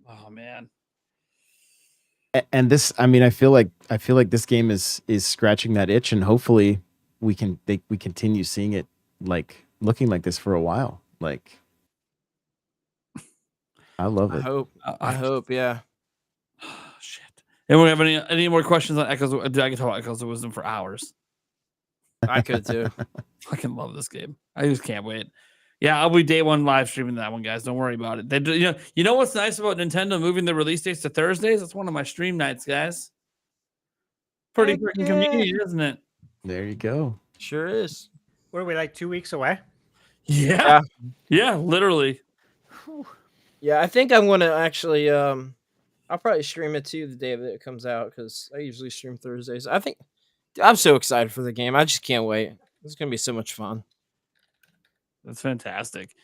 Oh, man. and this, I mean, I feel like this game is scratching that itch, and hopefully we continue seeing it like looking like this for a while. Like, I love I it. hope. I hope, yeah. Shit. Anyone have any more questions on Echoes? Dude, I can talk about Echoes of Wisdom for hours. I could too. Fucking love this game. I just can't wait. Yeah, I'll be day one live streaming that one, guys. Don't worry about it. They do, you know what's nice about Nintendo moving the release dates to Thursdays? It's one of my stream nights, guys. Pretty Heck freaking yeah. convenient, isn't it? There you go. Sure is. What are we, like 2 weeks away? Yeah. Yeah, literally. Yeah, I think I'm gonna actually I'll probably stream it too the day that it comes out because I usually stream Thursdays. I think I'm so excited for the game. I just can't wait. It's gonna be so much fun. That's fantastic.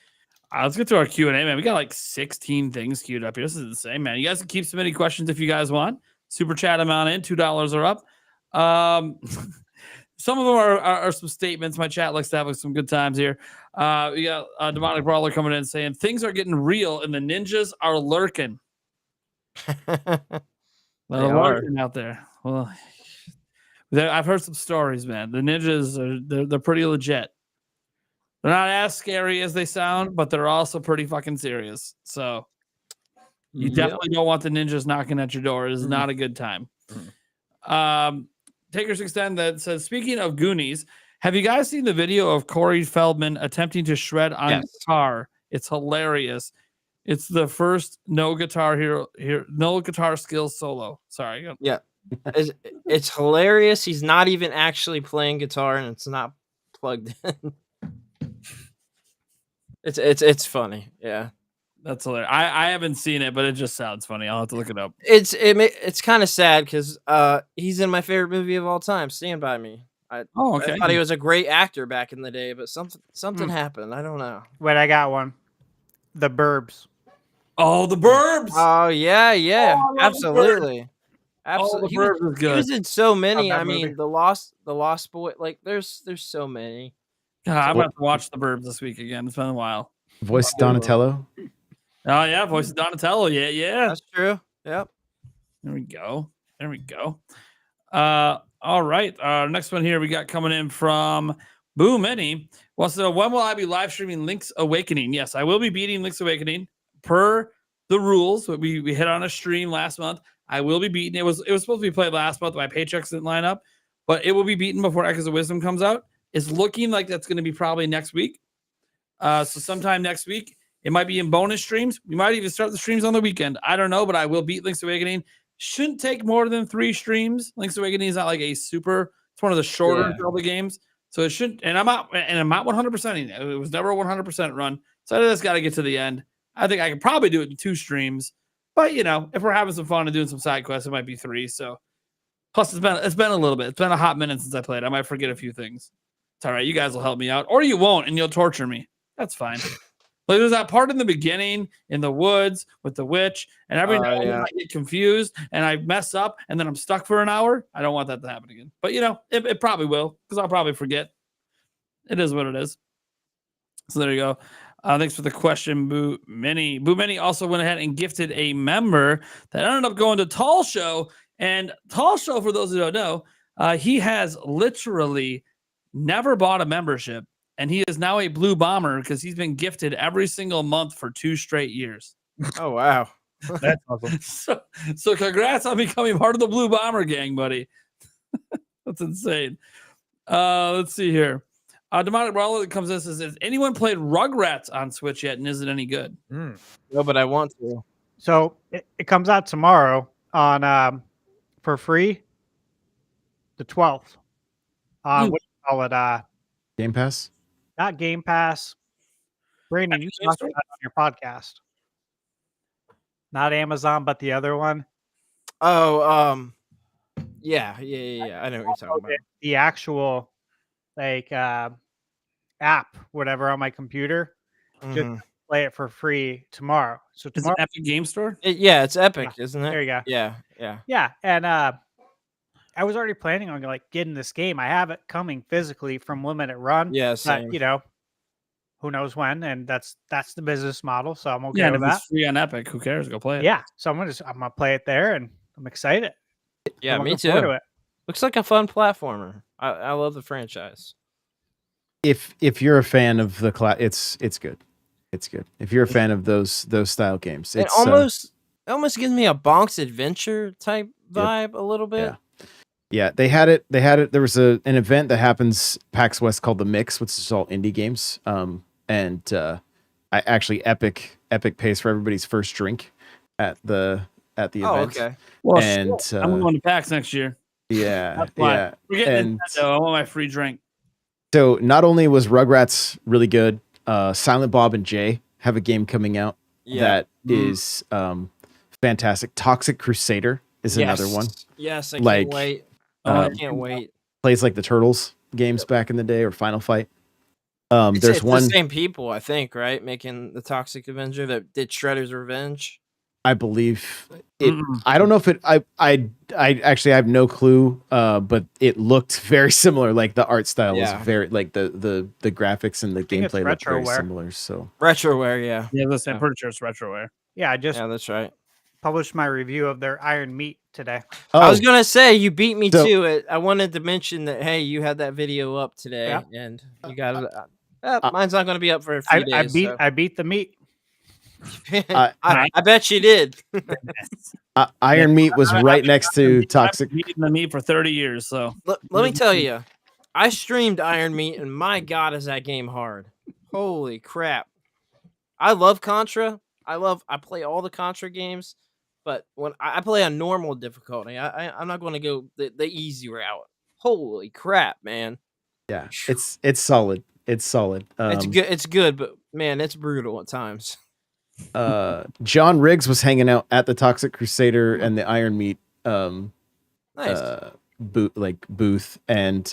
Let's get to our Q&A, man. We got like 16 things queued up here. This is insane, man. You guys can keep submitting questions if you guys want. Super chat amount in, $2 are up. Some of them are some statements. My chat likes to have some good times here. We got a Demonic Brawler coming in saying, things are getting real and the ninjas are lurking. They're lurking out there. Well, I've heard some stories, man. The ninjas, they're pretty legit. They're not as scary as they sound, but they're also pretty fucking serious. So you definitely don't want the ninjas knocking at your door. It is not a good time. Taker610 that says, speaking of Goonies, have you guys seen the video of Corey Feldman attempting to shred on guitar? It's hilarious. It's the first no guitar skills solo. Sorry. Yeah. It's hilarious. He's not even actually playing guitar and it's not plugged in. It's funny. Yeah. That's hilarious. I haven't seen it, but it just sounds funny. I'll have to look it up. It's kind of sad because he's in my favorite movie of all time, Stand By Me. I thought he was a great actor back in the day, but something happened. I don't know. Wait, I got one. The Burbs. Oh, The Burbs. Oh yeah, Oh, I love absolutely. Oh, The He Burbs is He good. was in so many. that I mean, movie. the Lost Boy. Like, there's so many. God, I'm about to watch The Burbs this week again. It's been a while. Voice Donatello. Oh yeah, voice of Donatello. Yeah. That's true. Yep. There we go. All right. Next one here we got coming in from Boo Mini. Well, so when will I be live streaming Link's Awakening? Yes, I will be beating Link's Awakening per the rules that we hit on a stream last month. I will be beating it. Was supposed to be played last month. My paychecks didn't line up, but it will be beaten before Echoes of Wisdom comes out. It's looking like that's going to be probably next week. So sometime next week, it might be in bonus streams. We might even start the streams on the weekend. I don't know, but I will beat Link's Awakening. Shouldn't take more than 3 streams. Link's Awakening is not like a super. It's one of the shorter Zelda games, so it shouldn't. And I'm not 100%ing it. It was never a 100% run, so I just got to get to the end. I think I could probably do it in 2 streams, but you know, if we're having some fun and doing some side quests, it might be 3. So, plus it's been a little bit. It's been a hot minute since I played. I might forget a few things. It's all right. You guys will help me out, or you won't, and you'll torture me. That's fine. Like there's that part in the beginning in the woods with the witch, and every now and then I get confused and I mess up, and then I'm stuck for an hour. I don't want that to happen again. But you know, it probably will, because I'll probably forget. It is what it is. So there you go. Thanks for the question, Boo Mini. Boo Mini also went ahead and gifted a member that ended up going to Tall Show. And Tall Show, for those who don't know, he has literally never bought a membership. And he is now a Blue Bomber because he's been gifted every single month for 2 straight years. Oh, wow. That's awesome. So congrats on becoming part of the Blue Bomber gang, buddy. That's insane. Let's see here. Demonic Brawler that comes in and says, has anyone played Rugrats on Switch yet, and is it any good? No, but I want to. So it comes out tomorrow on for free, the 12th. What do you call it? Game Pass? Not Game Pass. Brandon, you talked about it on your podcast. Not Amazon, but the other one. Oh, yeah. I know what you're talking about. The actual app, whatever, on my computer. Just play it for free tomorrow. So tomorrow, is it Epic Game Store? It's Epic, isn't it? There you go. Yeah. And I was already planning on getting this game. I have it coming physically from Limited Run. Yeah, same. But, you know, who knows when? And that's the business model. So I'm okay with if that. it's free on Epic, who cares? Go play it. Yeah. So I'm gonna play it there, and I'm excited. Yeah, I'm me looking forward too. to it. Looks like a fun platformer. I love the franchise. If you're a fan of the class, it's good. It's good. If you're a fan of those style games, It almost gives me a Bonk's Adventure type vibe a little bit. Yeah, they had it. There was an event that happens PAX West called The Mix, which is all indie games. And I actually Epic pays for everybody's first drink at the event. Oh, okay. Well, and I'm going to PAX next year. Yeah. We're getting Nintendo. I want my free drink. So not only was Rugrats really good, Silent Bob and Jay have a game coming out that is fantastic. Toxic Crusader is another one. Yes, I can't wait. I can't wait. Plays like the Turtles games back in the day, or Final Fight. There's it's one. The same people, I think, right? Making the Toxic Avenger that did Shredder's Revenge. I believe it. I don't know if it. I actually have no clue. But it looked very similar. Like the art style was very like the graphics and the gameplay looked very similar. So Retroware, yeah. I'm pretty sure it's Retroware. Yeah, that's right. Published my review of their Iron Meat today. I was gonna say you beat me to it. I wanted to mention that you had that video up today, and you got it. Mine's not gonna be up for a few days. I beat the meat. I bet you did. Iron Meat was right next to Toxic. I've eaten the meat for 30 years. So let me tell you, I streamed Iron Meat, and my God, is that game hard! Holy crap! I love Contra. I play all the Contra games. But when I play on normal difficulty, I'm not going to go the easy route. Holy crap, man! Yeah, it's solid. It's solid. It's good. It's good, but man, it's brutal at times. John Riggs was hanging out at the Toxic Crusader and the Iron Meat booth, and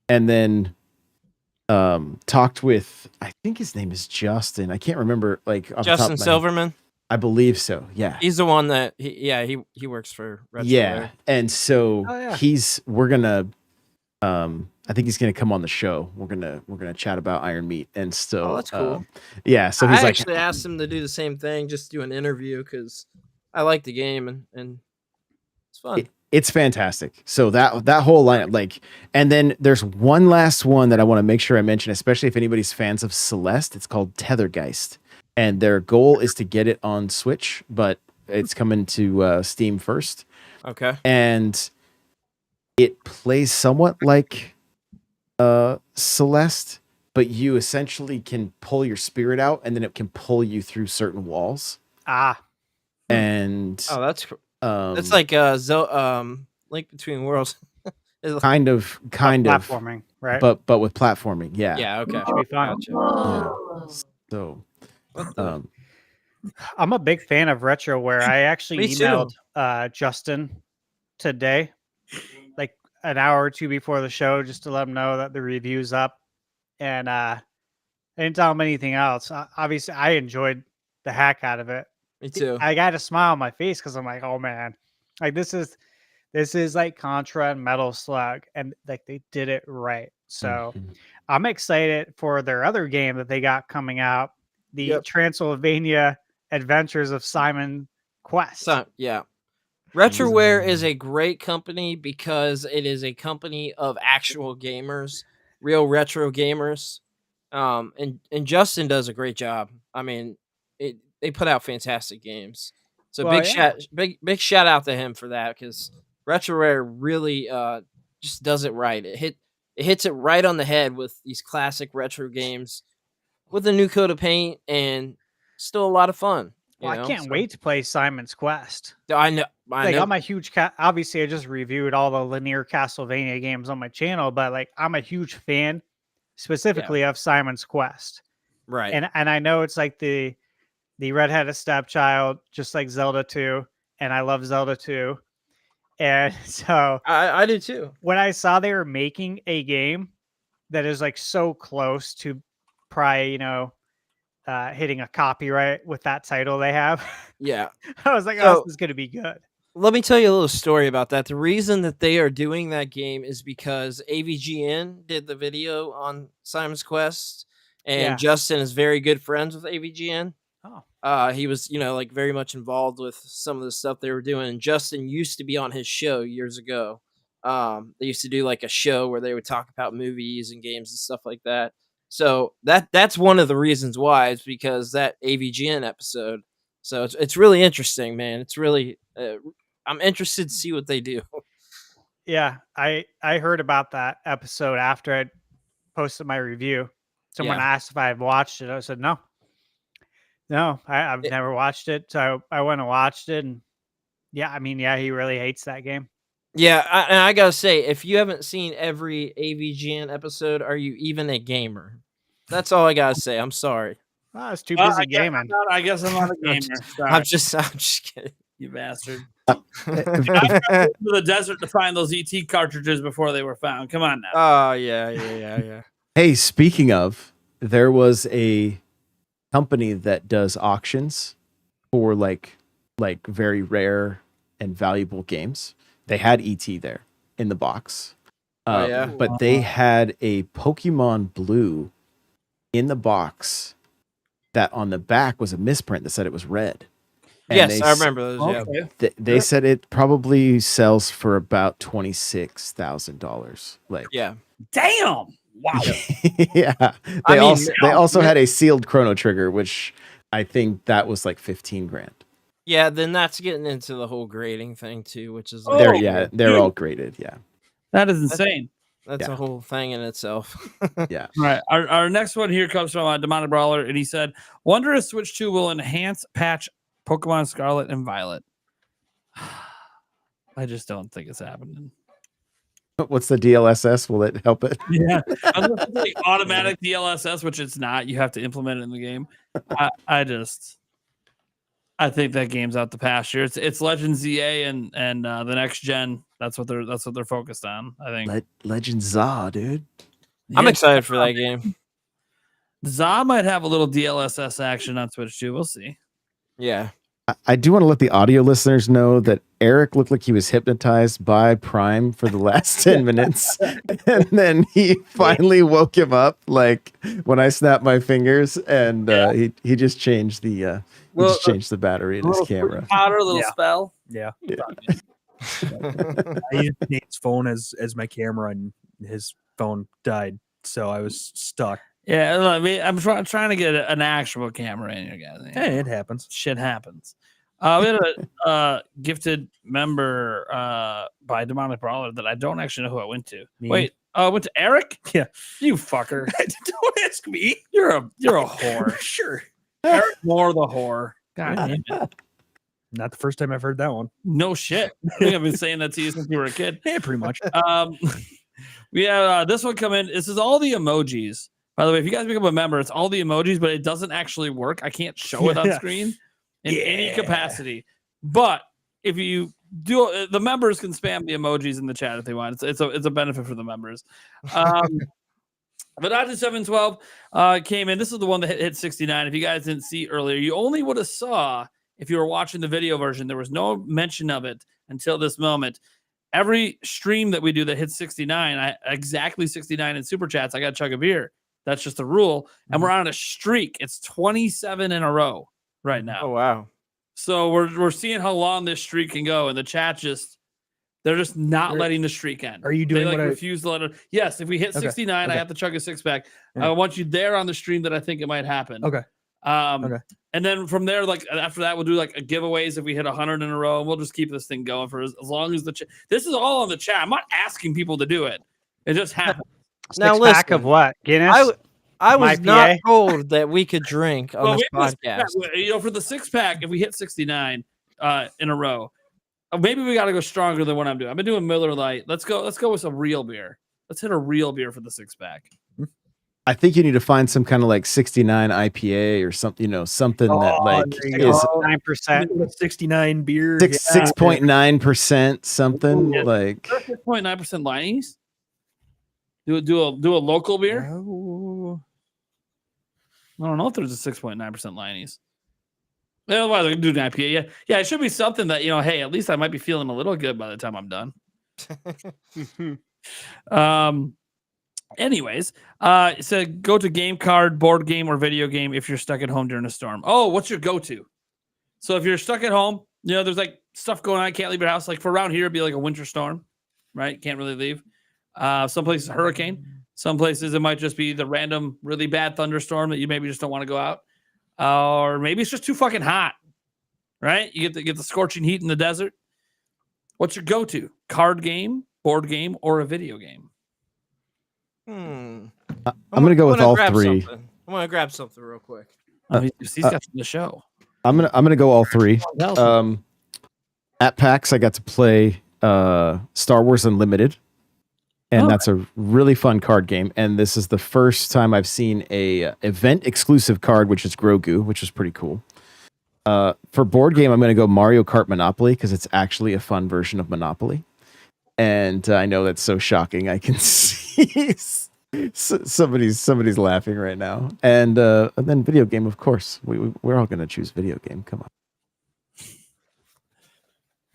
then talked with, I think his name is Justin. I can't remember. Justin Silverman. I believe so. Yeah, he's the one that he works for Retro. Yeah, and so we're gonna I think he's gonna come on the show. We're gonna chat about Iron Meat, and still that's cool. Yeah, so he's I actually asked him to do the same thing, just do an interview, because I like the game and it's fun. It's fantastic. So that whole lineup, and then there's one last one that I want to make sure I mention, especially if anybody's fans of Celeste. It's called Tethergeist. And their goal is to get it on Switch, but it's coming to Steam first. Okay. And it plays somewhat like Celeste, but you essentially can pull your spirit out, and then it can pull you through certain walls. And that's it's like Link Between Worlds. kind of platforming, right? But with platforming, yeah. Yeah, okay. Should be fun. Yeah. So I'm a big fan of retroware. I actually Me too. emailed Justin today, like an hour or two before the show, just to let him know that the review's up. And I didn't tell him anything else. Obviously, I enjoyed the heck out of it. Me too. I got a smile on my face because I'm like, oh man, like this is like Contra and Metal Slug, and like they did it right. So I'm excited for their other game that they got coming out, the Transylvania Adventures of Simon Quest. Yeah. Retroware is a great company because it is a company of actual gamers, real retro gamers. And Justin does a great job. I mean, they put out fantastic games. So big shout out to him for that, because Retroware really just does it right. It hits it right on the head with these classic retro games with a new coat of paint, and still a lot of fun. I can't wait to play Simon's Quest. I know. I'm a huge obviously I just reviewed all the linear Castlevania games on my channel, but like I'm a huge fan specifically of Simon's Quest. Right. And I know it's like the redheaded stepchild, just like Zelda 2, and I love Zelda 2. And so I do too. When I saw they were making a game that is like so close to probably, hitting a copyright with that title they have. Yeah. I was like, oh, this is going to be good. Let me tell you a little story about that. The reason that they are doing that game is because AVGN did the video on Simon's Quest, and Justin is very good friends with AVGN. He was, like very much involved with some of the stuff they were doing. And Justin used to be on his show years ago. They used to do like a show where they would talk about movies and games and stuff like that. So that's one of the reasons why, is because that AVGN episode. So it's really interesting, man. It's really, I'm interested to see what they do. Yeah, I heard about that episode after I posted my review. Someone asked if I had watched it. I said, no, I've never watched it. So I went and watched it. And he really hates that game. Yeah, I gotta say, if you haven't seen every AVGN episode, are you even a gamer? That's all I gotta say. I'm sorry. I was too busy gaming. I guess I'm not a gamer. I'm just kidding. You bastard. I went to the desert to find those ET cartridges before they were found. Come on now. Oh, yeah. Hey, speaking of, there was a company that does auctions for like very rare and valuable games. They had ET there in the box. But they had a Pokemon Blue in the box that on the back was a misprint that said it was red. And yes, I remember those. Yeah, they said it probably sells for about $26,000. Like, damn, wow. Yeah, they also had a sealed Chrono Trigger, which I think that was like $15,000. Yeah, then that's getting into the whole grading thing too, which is they're all graded. Yeah, that is insane. That's a whole thing in itself. Yeah. Right. Our next one here comes from Demonic Brawler, and he said, "Wonder if Switch 2 will enhance patch Pokemon Scarlet and Violet." I just don't think it's happening. What's the DLSS? Will it help it? Yeah, unless it's like automatic DLSS, which it's not. You have to implement it in the game. I think that game's out the pasture. It's Legend ZA and the next gen. That's what they're focused on. I think Legend ZA, dude. I'm excited for that game. ZA might have a little DLSS action on Switch 2. We'll see. Yeah. I do want to let the audio listeners know that Eric looked like he was hypnotized by Prime for the last 10 minutes. And then he finally woke him up, like when I snapped my fingers, and he just changed the changed the battery in his camera. Powder, a little spell. Yeah. I used Nate's phone as my camera, and his phone died, so I was stuck. Yeah, I mean, I'm trying to get an actual camera in here, guys. Hey, it happens. Shit happens. We had a gifted member by Demonic Brawler that I don't actually know who I went to. Me. Wait, I went to Eric? Yeah. You fucker. Don't ask me. You're a whore. Sure. Eric Moore the whore. God damn it. Not the first time I've heard that one. No shit. I think I've been saying that to you since you were a kid. Yeah, pretty much. We have this one come in. This is all the emojis. By the way, if you guys become a member, it's all the emojis, but it doesn't actually work. I can't show it on Yeah. screen in any capacity. But if you do, the members can spam the emojis in the chat if they want. It's a benefit for the members. But Dodge 712 came in. This is the one that hit 69. If you guys didn't see earlier, you only would have saw if you were watching the video version. There was no mention of it until this moment. Every stream that we do that hits 69, exactly 69 in super chats, I got to chug a beer. That's just the rule. And we're on a streak. It's 27 in a row right now. Oh wow. So we're seeing how long this streak can go. And the chat they're just not letting the streak end. Are you doing they what refuse to let it? Yes, if we hit 69, I have to chug a 6-pack. Yeah. I want you there on the stream that I think it might happen. Okay. Okay. And then from there, like after that, we'll do like a giveaways if we hit 100 in a row, and we'll just keep this thing going for as long as this is all on the chat. I'm not asking people to do it. It just happens. Now Six-pack listen, of what? Guinness? I was My not PA? told that we could drink on this we have podcast. for the 6-pack, if we hit 69 in a row, maybe we got to go stronger than what I'm doing. I've been doing Miller Lite. Let's go with some real beer. Let's hit a real beer for the 6-pack. I think you need to find some kind of like 69 IPA or something, something that like there you is go. 9%. 69 beer. 6.9%, something Yeah. like 6.9% Liney's. Do a local beer. Oh. I don't know if there's a 6.9% Liney's. Otherwise, I can do an IPA. Yeah, it should be something that hey, at least I might be feeling a little good by the time I'm done. Anyways, it said go to game card, board game, or video game if you're stuck at home during a storm. Oh, what's your go-to? So if you're stuck at home, there's like stuff going on, can't leave your house. Like for around here, it'd be like a winter storm, right? Can't really leave. Some places a hurricane. Some places it might just be the random really bad thunderstorm that you maybe just don't want to go out. Or maybe it's just too fucking hot, right? You get the scorching heat in the desert. What's your go-to? Card game, board game, or a video game? I'm gonna go with all three. I'm gonna grab something real quick. He's got the show. I'm gonna go all three. Hell, At PAX, I got to play Star Wars Unlimited, and that's a really fun card game. And this is the first time I've seen a event exclusive card, which is Grogu, which is pretty cool. For board game, I'm gonna go Mario Kart Monopoly because it's actually a fun version of Monopoly. And I know that's so shocking. I can see somebody's laughing right now. And then video game, of course. We're all gonna choose video game. Come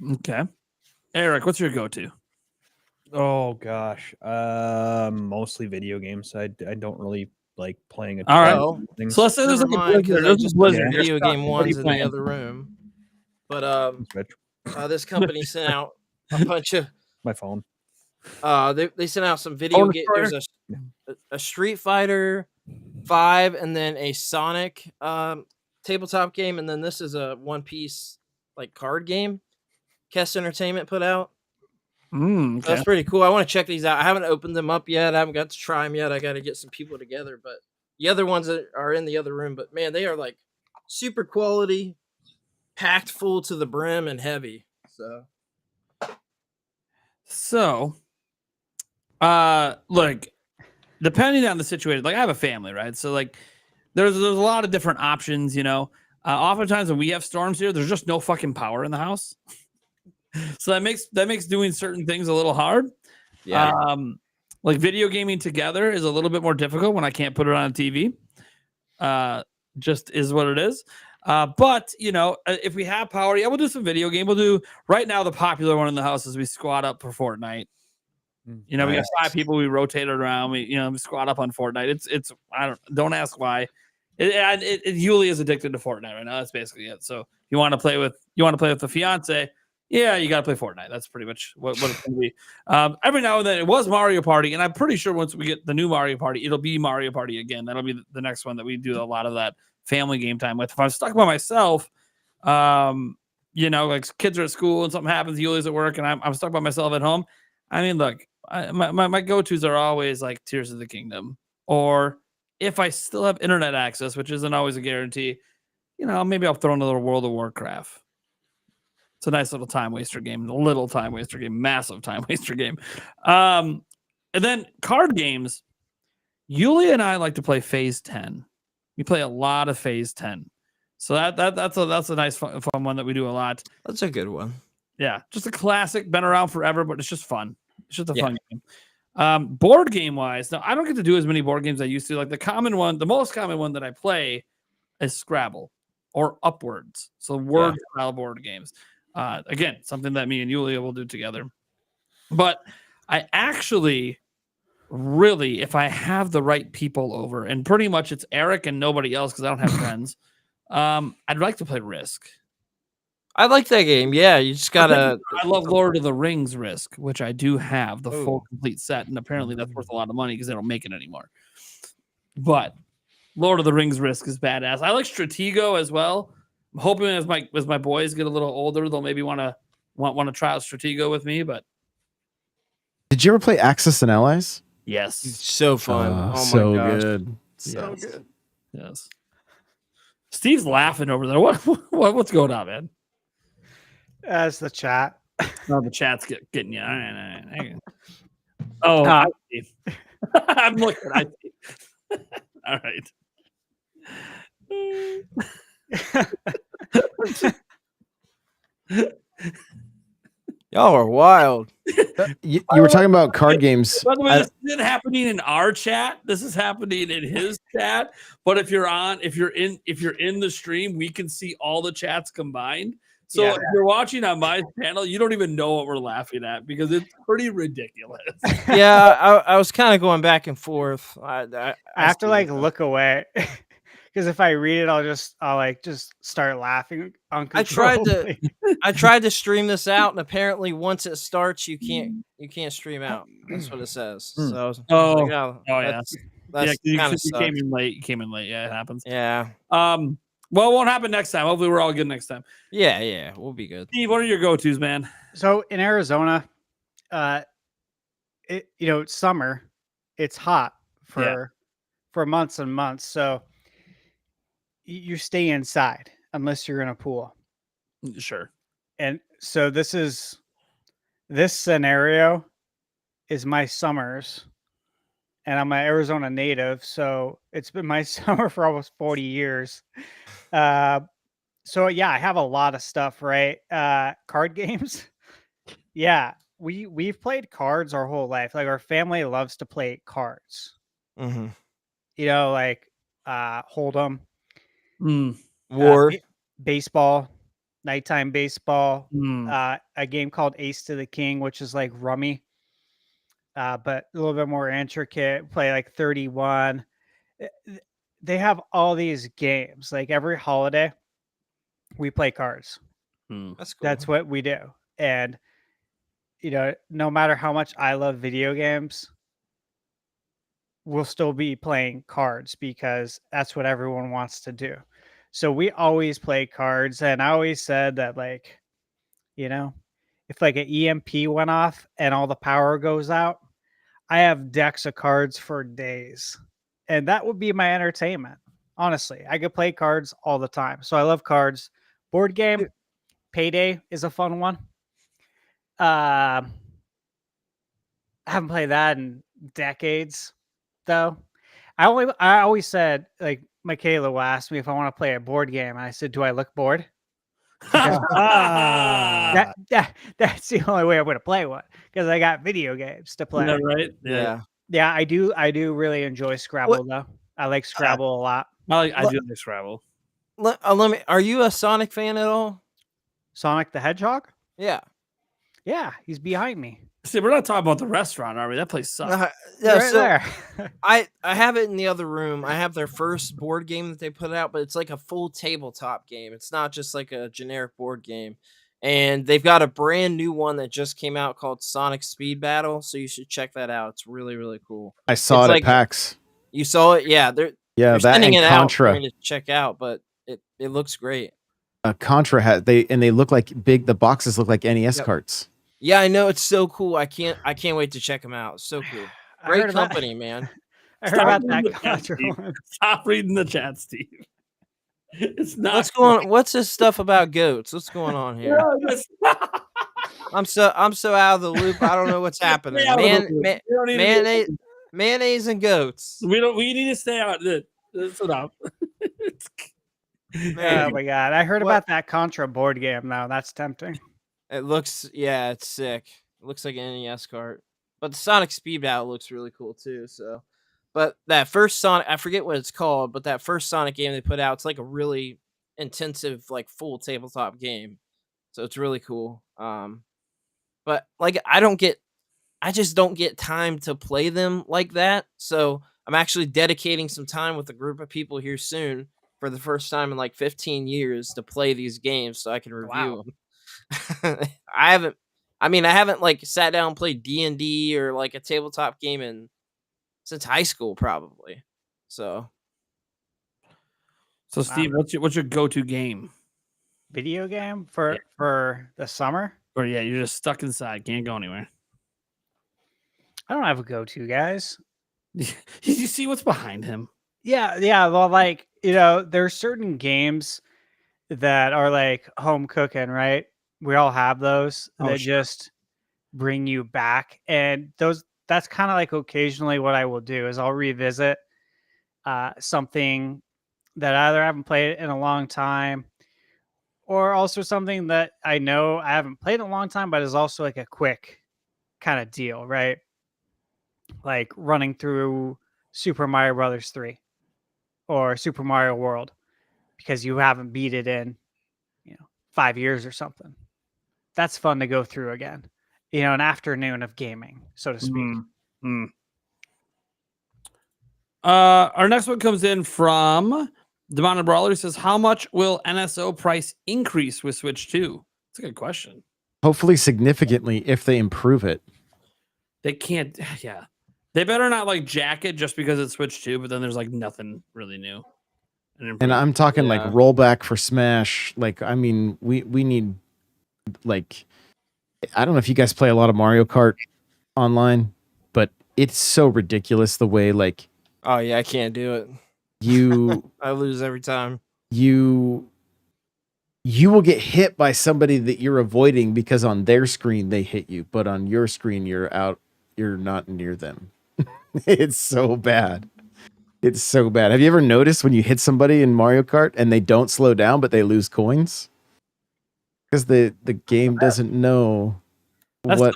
on. Okay. Eric, what's your go-to? Oh gosh. Mostly video games. I don't really like playing All right. Well, things. So let's say there's Never like a mind, 'cause blizzard. I There's just a put blizzard. video You're game stuck. What are ones you in the playing? other room. But this company sent out a bunch of My phone. they sent out some video Phone games. There's a Street Fighter 5 and then a Sonic tabletop game, and then this is a One Piece like card game Kess Entertainment put out. Okay. That's pretty cool. I want to check these out. I haven't opened them up yet. I haven't got to try them yet. I got to get some people together, but the other ones that are in the other room, but man, they are like super quality, packed full to the brim and heavy. So, look, depending on the situation, like I have a family, right? So like there's a lot of different options, oftentimes when we have storms here, there's just no fucking power in the house. So that makes doing certain things a little hard. Yeah. Like video gaming together is a little bit more difficult when I can't put it on TV. Just is what it is. But if we have power, we'll do some video game. We'll do right now. The popular one in the house is we squat up for Fortnite. We got 5 people. We rotate it around. We squat up on Fortnite. It's don't ask why. It Yuli is addicted to Fortnite right now. That's basically it. So you want to play with the fiance. Yeah, you got to play Fortnite. That's pretty much what it's going to be. Every now and then it was Mario Party, and I'm pretty sure once we get the new Mario Party, it'll be Mario Party again. That'll be the next one that we do a lot of that family game time with. If I'm stuck by myself, you know, like kids are at school and something happens, Yuli's at work, and I'm stuck by myself at home. I mean, look, my go-tos are always like Tears of the Kingdom, or if I still have internet access, which isn't always a guarantee, you know, maybe I'll throw in a little World of Warcraft. It's a nice little time waster game, massive time waster game. And then card games. Yuli and I like to play Phase 10. We play a lot of Phase 10. So that's a nice fun one that we do a lot. That's a good one. Yeah, just a classic, been around forever, but it's just fun. It's just a fun game. Board game wise, now I don't get to do as many board games as I used to. Like the most common one that I play is Scrabble or Upwards. So word style board games. Again, something that me and Yulia will do together. But I actually really, if I have the right people over, and pretty much it's Eric and nobody else because I don't have friends, I'd like to play Risk. I like that game. Yeah, you just gotta. I love Lord of the Rings Risk, which I do have the full complete set, and apparently that's worth a lot of money because they don't make it anymore. But Lord of the Rings Risk is badass. I like Stratego as well. I'm hoping as my boys get a little older, they'll maybe want to try out Stratego with me. But Did you ever play Axis and Allies? yes, So fun. Oh my so gosh. good. So Yes. good. Yes. Steve's laughing over there. What's going on, man? That's the chat. Oh, the chat's getting you. All right. Oh, I see. I'm looking. I see. All right. Y'all are wild. You were talking about card games. By the way, this isn't happening in our chat. This is happening in his chat. But if you're in the stream, we can see all the chats combined. So if you're watching on my channel, you don't even know what we're laughing at because it's pretty ridiculous. Yeah, I was kind of going back and forth. I have to like look away because if I read it, I'll just start laughing uncontrollably. I tried to stream this out, and apparently once it starts, you can't stream out. That's what it says. So that's you came in late. You came in late. Yeah, it happens. Yeah. Well, it won't happen next time. Hopefully, we're all good next time. Yeah, we'll be good. Steve, what are your go-tos, man? So in Arizona, it's summer. It's hot for months and months. So you stay inside unless you're in a pool. Sure. And so this scenario is my summers, and I'm an Arizona native, so it's been my summer for almost 40 years. So yeah, I have a lot of stuff, right? Card games. Yeah, we've played cards our whole life. Like our family loves to play cards. Mm-hmm. You know, like Hold'em, War, baseball, nighttime baseball, a game called Ace to the King, which is like Rummy, but a little bit more intricate. Play like 31. They have all these games. Like every holiday, we play cards. That's cool. That's what we do. And no matter how much I love video games, we'll still be playing cards because that's what everyone wants to do. So we always play cards. And I always said that, like, if like an EMP went off and all the power goes out, I have decks of cards for days. And that would be my entertainment. Honestly, I could play cards all the time. So I love cards. Board game, Payday is a fun one. I haven't played that in decades, though. I always said, like, Michaela asked me if I want to play a board game, and I said, "Do I look bored?" That's the only way I'm going to play one because I got video games to play. Right? Yeah. I do really enjoy Scrabble though. I like Scrabble a lot. I do like Scrabble. Let me. Are you a Sonic fan at all? Sonic the Hedgehog? Yeah. Yeah, he's behind me. See, we're not talking about the restaurant, are we? That place sucks. Right there. I have it in the other room. I have their first board game that they put out, but it's like a full tabletop game. It's not just like a generic board game. And they've got a brand new one that just came out called Sonic Speed Battle, so you should check that out. It's really, really cool. I saw it at PAX. You saw it? Yeah. They're that sending and it Contra. out for me to check out, but it looks great. Contra had they look like big. The boxes look like NES Yep. carts. Yeah, I know, it's so cool. I can't wait to check them out. It's so cool. I Great heard about- company, man. I heard Stop about reading that the chat, Contra Steve. one. Stop reading the chat, Steve. It's not. What's going on? What's this stuff about goats? What's going on here? I'm so out of the loop. I don't know what's happening. Stay out of the loop. We don't need to be- Mayonnaise and goats. We need to stay out. That's enough. Oh my god! I heard What- about that Contra board game. Now that's tempting. It looks, yeah, it's sick. It looks like an NES cart. But the Sonic Speed Battle looks really cool too. So, but that first Sonic, I forget what it's called, but that first Sonic game they put out, it's like a really intensive, like full tabletop game. So it's really cool. But like I just don't get time to play them like that. So I'm actually dedicating some time with a group of people here soon for the first time in like 15 years to play these games so I can review them. I haven't like sat down and played D&D or like a tabletop game since high school probably. So Steve, what's your go-to game? Video game for the summer. Or yeah, you're just stuck inside, can't go anywhere. I don't have a go-to, guys. You see what's behind him? Yeah. Well, like, there's certain games that are like home cooking, right? We all have those that just bring you back, and that's kind of like occasionally what I will do is I'll revisit something that either I haven't played in a long time, or also something that I know I haven't played in a long time, but is also like a quick kind of deal, right? Like running through Super Mario Brothers 3 or Super Mario World because you haven't beat it in 5 years or something. That's fun to go through again. An afternoon of gaming, so to speak. Our next one comes in from Demon Brawler. He says, how much will NSO price increase with Switch 2? That's a good question. Hopefully significantly if they improve it. They can't, yeah. They better not like jack it just because it's Switch 2, but then there's like nothing really new. And I'm talking like rollback for Smash. Like, I mean, we need like, I don't know if you guys play a lot of Mario Kart online, but it's so ridiculous the way like, oh yeah, I can't do it. I lose every time. You will get hit by somebody that you're avoiding because on their screen they hit you, but on your screen you're not near them. It's so bad. It's so bad. Have you ever noticed when you hit somebody in Mario Kart and they don't slow down but they lose coins? Because the game doesn't know what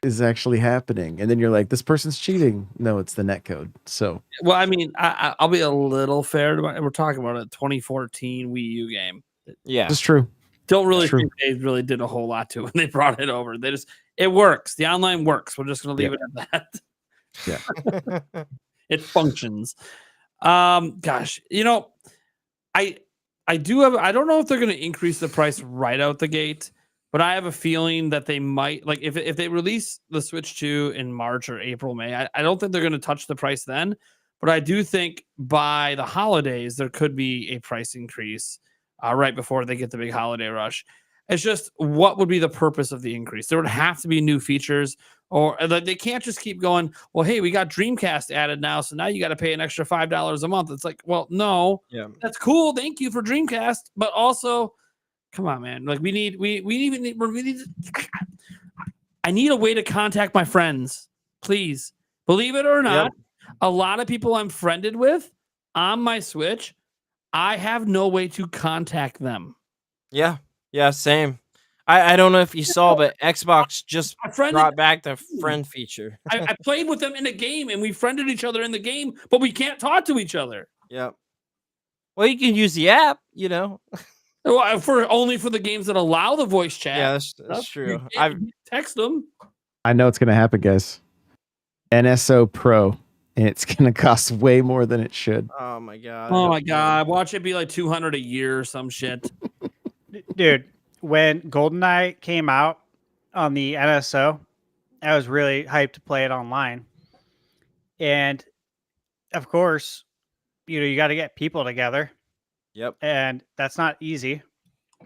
is actually happening. And then you're like, this person's cheating. No, it's the netcode. So well, I mean, I'll be a little fair to we're talking about a 2014 Wii U game. Yeah. it's true. Don't really think they really did a whole lot to it when they brought it over. It works. The online works. We're just gonna leave it at that. Yeah. It functions. Gosh, I don't know if they're gonna increase the price right out the gate, but I have a feeling that they might, like if they release the Switch 2 in March or April, May, I don't think they're gonna touch the price then. But I do think by the holidays there could be a price increase right before they get the big holiday rush. It's just, what would be the purpose of the increase? There would have to be new features, or they can't just keep going, well, hey, we got Dreamcast added now, so now you got to pay an extra $5 a month. It's like, well, no, that's cool. Thank you for Dreamcast. But also, come on, man. Like we need I need a way to contact my friends. Please. Believe it or not, a lot of people I'm friended with on my Switch, I have no way to contact them. Yeah. Yeah, same. I don't know if you saw, but Xbox just brought back the friend feature. I played with them in a game and we friended each other in the game, but we can't talk to each other. Yeah. Well, you can use the app, Well, only for the games that allow the voice chat. Yeah, that's true. I text them. I know it's gonna happen, guys. NSO Pro, and it's gonna cost way more than it should. Oh my god. Oh my god. Watch it be like $200 a year or some shit. Dude, when GoldenEye came out on the NSO, I was really hyped to play it online. And of course, you got to get people together. Yep. And that's not easy.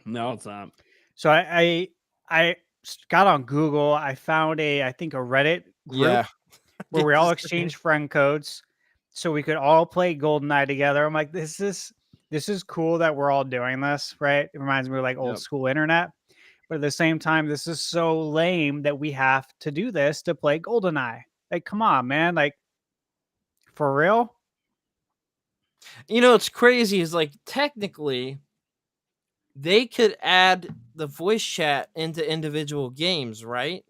No, it's not. So I got on Google. I found I think a Reddit group where we all exchange friend codes, so we could all play GoldenEye together. I'm like, this is cool that we're all doing this, right? It reminds me of like old school internet, but at the same time, this is so lame that we have to do this to play GoldenEye. Like, come on, man! Like, for real? You know, it's crazy. Is like technically, they could add the voice chat into individual games, right?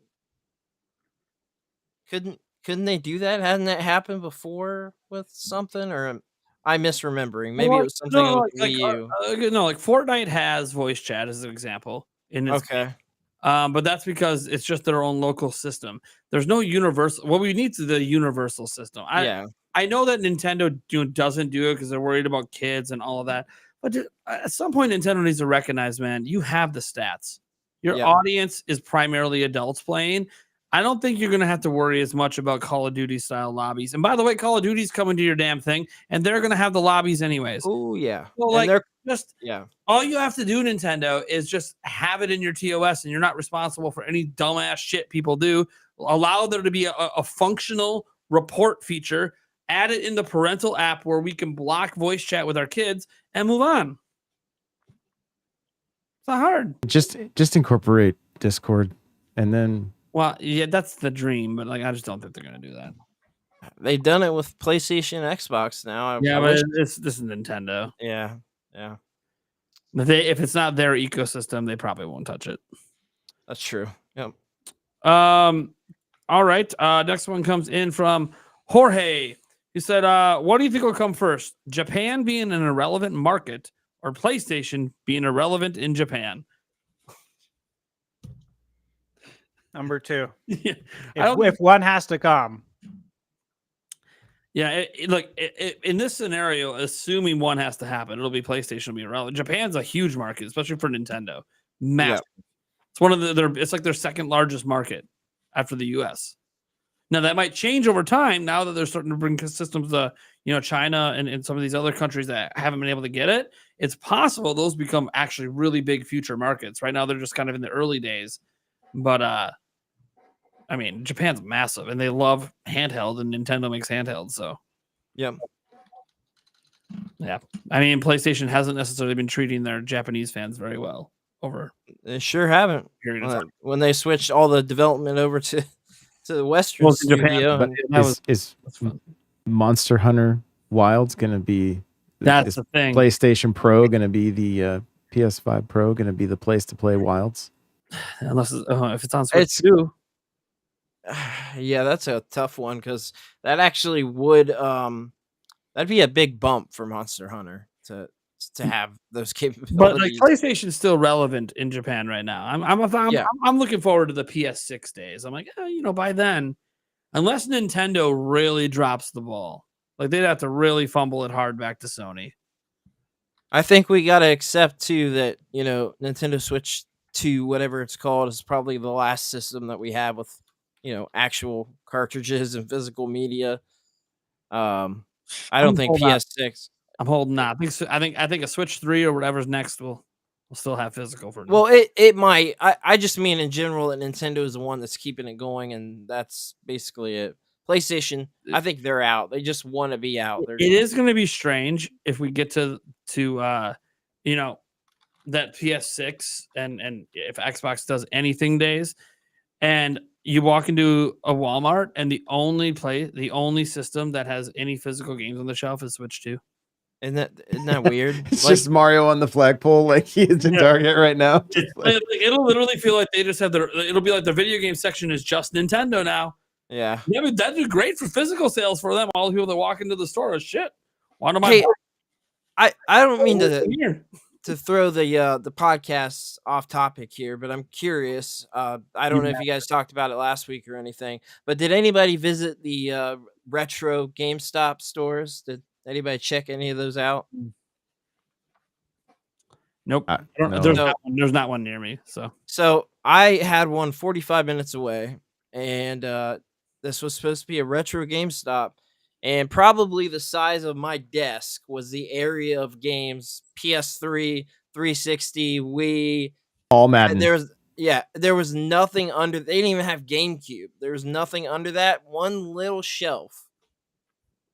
Couldn't they do that? Hadn't that happened before with something? Or am I misremembering? Maybe it was something No, on Wii U. no, like Fortnite has voice chat as an example in its Okay. but that's because it's just their own local system. There's no universal. What we need is the universal system. I know that Nintendo doesn't do it because they're worried about kids and all of that. But at some point, Nintendo needs to recognize, man, you have the stats. Your audience is primarily adults playing. I don't think you're going to have to worry as much about Call of Duty style lobbies. And by the way, Call of Duty's coming to your damn thing, and they're going to have the lobbies anyways. Oh yeah. Well, And like they're just yeah. all you have to do, Nintendo, is just have it in your TOS, and you're not responsible for any dumbass shit people do. Allow there to be a functional report feature. Add it in the parental app where we can block voice chat with our kids and move on. It's not hard. Just incorporate Discord, and then. Well, yeah, that's the dream, but like I just don't think they're gonna do that. They've done it with PlayStation, Xbox now. But this is Nintendo. Yeah. If it's not their ecosystem, they probably won't touch it. That's true. Yep. All right. Next one comes in from Jorge. He said, what do you think will come first? Japan being an irrelevant market or PlayStation being irrelevant in Japan? Number 2. Yeah. If one has to come. Yeah, look, in this scenario, assuming one has to happen, it'll be PlayStation will be irrelevant. Japan's a huge market, especially for Nintendo. Massive. Yep. It's one of it's like their second largest market after the US. Now that might change over time now that they're starting to bring systems to, China and some of these other countries that haven't been able to get it. It's possible those become actually really big future markets. Right now they're just kind of in the early days. But I mean, Japan's massive and they love handheld and Nintendo makes handheld, so yeah. I mean, PlayStation hasn't necessarily been treating their Japanese fans very well over. They sure haven't. When they switched all the development over to the Western studio. But is Monster Hunter Wild's going to be? That's the thing. PlayStation Pro going to be the PS5 Pro going to be the place to play Wilds? Unless if it's on Switch too. Yeah, that's a tough one because that actually would that'd be a big bump for Monster Hunter to have those capabilities. But like PlayStation's still relevant in Japan right now. I'm looking forward to the PS6 days. I'm like, by then, unless Nintendo really drops the ball, like they'd have to really fumble it hard back to Sony. I think we got to accept too that Nintendo Switch 2, whatever it's called, is probably the last system that we have with actual cartridges and physical media. I don't think PS6. I'm holding out. I think a Switch 3 or whatever's next will still have physical for now. Well, it might. I just mean in general that Nintendo is the one that's keeping it going, and that's basically it. PlayStation, I think they're out. They just want to be out. It is going to be strange if we get to that PS6 and if Xbox does anything days, and you walk into a Walmart and the only system that has any physical games on the shelf is Switch 2. Isn't that weird? It's just Mario on the flagpole like he is in Target right now. It'll literally feel like they just have it'll be like the video game section is just Nintendo now. Yeah, but that'd be great for physical sales for them. All the people that walk into the store is shit. I don't mean to throw the podcast off topic here, but I'm curious. I don't know if you guys talked about it last week or anything, but did anybody visit the retro GameStop stores? Did anybody check any of those out? Nope. No. There's not one near me. So I had one 45 minutes away, and this was supposed to be a retro GameStop, and probably the size of my desk was the area of games, PS3, 360, Wii. All And Madden. there was nothing under. They didn't even have GameCube. There was nothing under that one little shelf.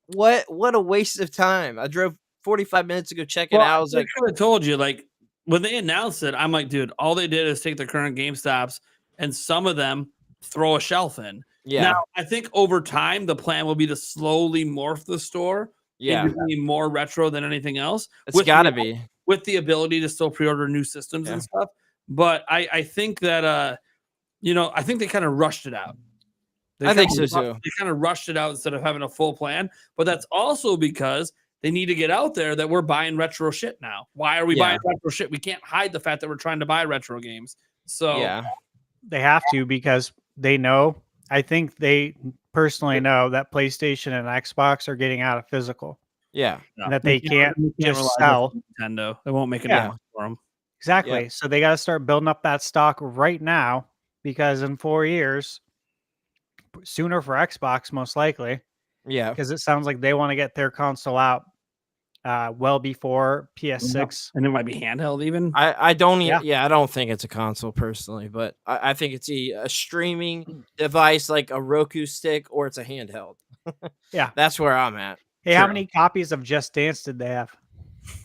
What a waste of time! I drove 45 minutes to go check it out. I was like, I told you, like when they announced it, I'm like, dude, all they did is take the current GameStops and some of them throw a shelf in. yeah, Now, I think over time the plan will be to slowly morph the store into being more retro than anything else. It's got to be with the ability to still pre-order new systems and stuff. But I think that I think they kind of rushed it out. I think so too. They kind of rushed it out instead of having a full plan. But that's also because they need to get out there that we're buying retro shit now. Why are we buying retro shit? We can't hide the fact that we're trying to buy retro games. So they have to, because they know. I think they personally know that PlayStation and Xbox are getting out of physical. Yeah, and that they can't just sell Nintendo. They won't make it for them. Exactly. So they got to start building up that stock right now, because in 4 years, sooner for Xbox, most likely. Yeah, because it sounds like they want to get their console out well before PS6, and it might be handheld even. I don't I don't think it's a console personally, but I think it's a streaming device like a Roku stick, or it's a handheld. Yeah, that's where I'm at. Hey, how many copies of Just Dance did they have?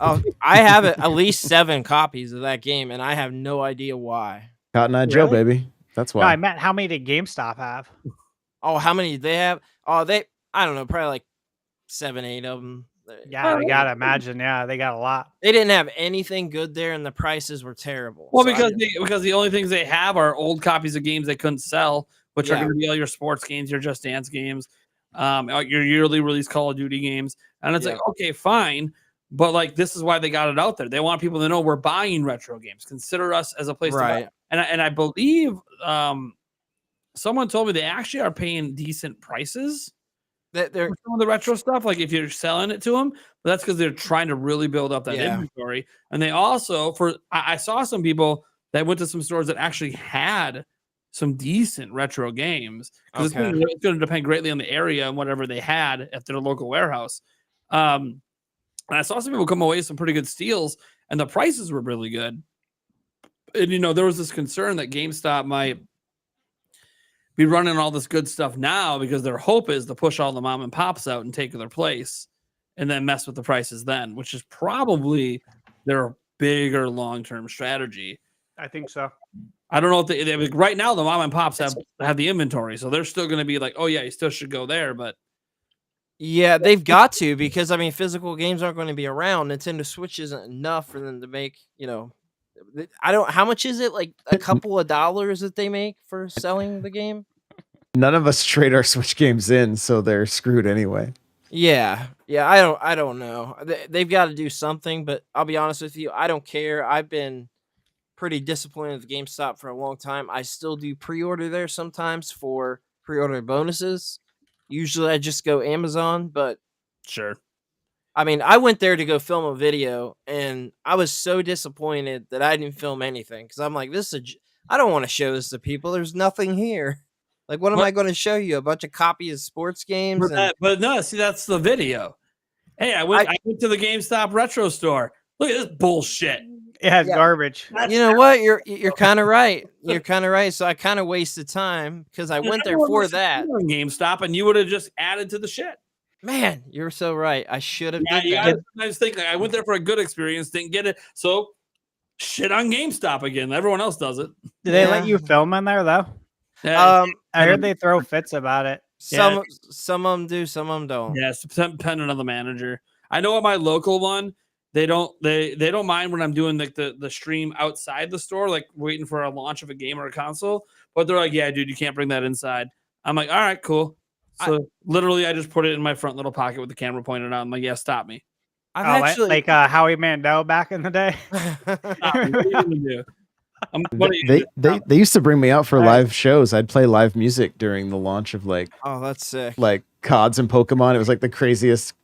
Oh, I have at least 7 copies of that game, and I have no idea why. Cotton Eye Joe, baby. That's why. No, I meant how many did GameStop have? Oh, how many did they have? Oh, I don't know, probably like 7, 8 of them. Yeah, I gotta imagine. Yeah, they got a lot. They didn't have anything good there, and the prices were terrible. Well, because the only things they have are old copies of games they couldn't sell, which are going to be all your sports games, your Just Dance games, your yearly release Call of Duty games, and it's like, okay, fine, but like this is why they got it out there. They want people to know we're buying retro games. Consider us as a place to buy. And I believe someone told me they actually are paying decent prices. They're some of the retro stuff, like if you're selling it to them, but that's because they're trying to really build up that inventory. And they also, I saw some people that went to some stores that actually had some decent retro games, because it's going to depend greatly on the area and whatever they had at their local warehouse. And I saw some people come away with some pretty good steals, and the prices were really good. And there was this concern that GameStop might be running all this good stuff now, because their hope is to push all the mom and pops out and take their place and then mess with the prices then, which is probably their bigger long-term strategy. I think so. I don't know if they right now the mom and pops have the inventory, so they're still going to be like, oh yeah, you still should go there, but yeah, they've got to, because I mean, physical games aren't going to be around. Nintendo Switch isn't enough for them to make, how much is it? Like a couple of dollars that they make for selling the game? None of us trade our Switch games in, so they're screwed anyway. Yeah. I don't know. They've got to do something, but I'll be honest with you, I don't care. I've been pretty disappointed with GameStop for a long time. I still do pre-order there sometimes for pre-order bonuses. Usually I just go Amazon, but sure. I mean, I went there to go film a video, and I was so disappointed that I didn't film anything, because I'm like, I don't want to show this to people. There's nothing here. Like, what am I going to show you? A bunch of copies of sports games? But no, see, that's the video. Hey, I went to the GameStop retro store. Look at this bullshit. Yeah, it's garbage. You know what? You're kind of right. You're kind of right. So I kind of wasted time, because I went there for that. GameStop, and you would have just added to the shit. Man, you're so right. I should have did that. I was thinking, I went there for a good experience, didn't get it. So shit on GameStop again. Everyone else does it. Did they let you film in there though? Yeah, I heard they throw fits about it. Some of them do, some of them don't. Yeah, it's dependent on the manager. I know at my local one, they don't mind when I'm doing like the stream outside the store, like waiting for a launch of a game or a console. But they're like, yeah, dude, you can't bring that inside. I'm like, all right, cool. So literally, I just put it in my front little pocket with the camera pointed out. I'm like, yeah, stop me. I've actually like Howie Mandel back in the day. They used to bring me out for live shows. I'd play live music during the launch of like, oh, that's sick. Like CODs and Pokemon. It was like the craziest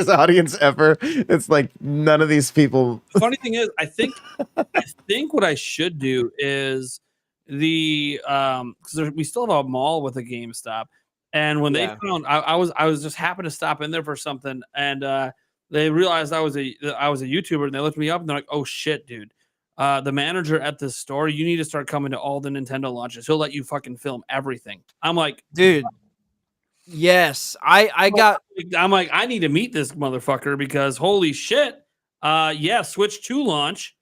audience ever. It's like none of these people. The funny thing is, I think what I should do is because we still have a mall with a GameStop, and when they found I was just happened to stop in there for something, and they realized I was a YouTuber, and they looked me up, and they're like, "Oh shit, dude, the manager at this store, you need to start coming to all the Nintendo launches. He'll let you fucking film everything." I'm like, dude. Yes, I'm like, I need to meet this motherfucker because holy shit. Yeah, Switch 2 launch,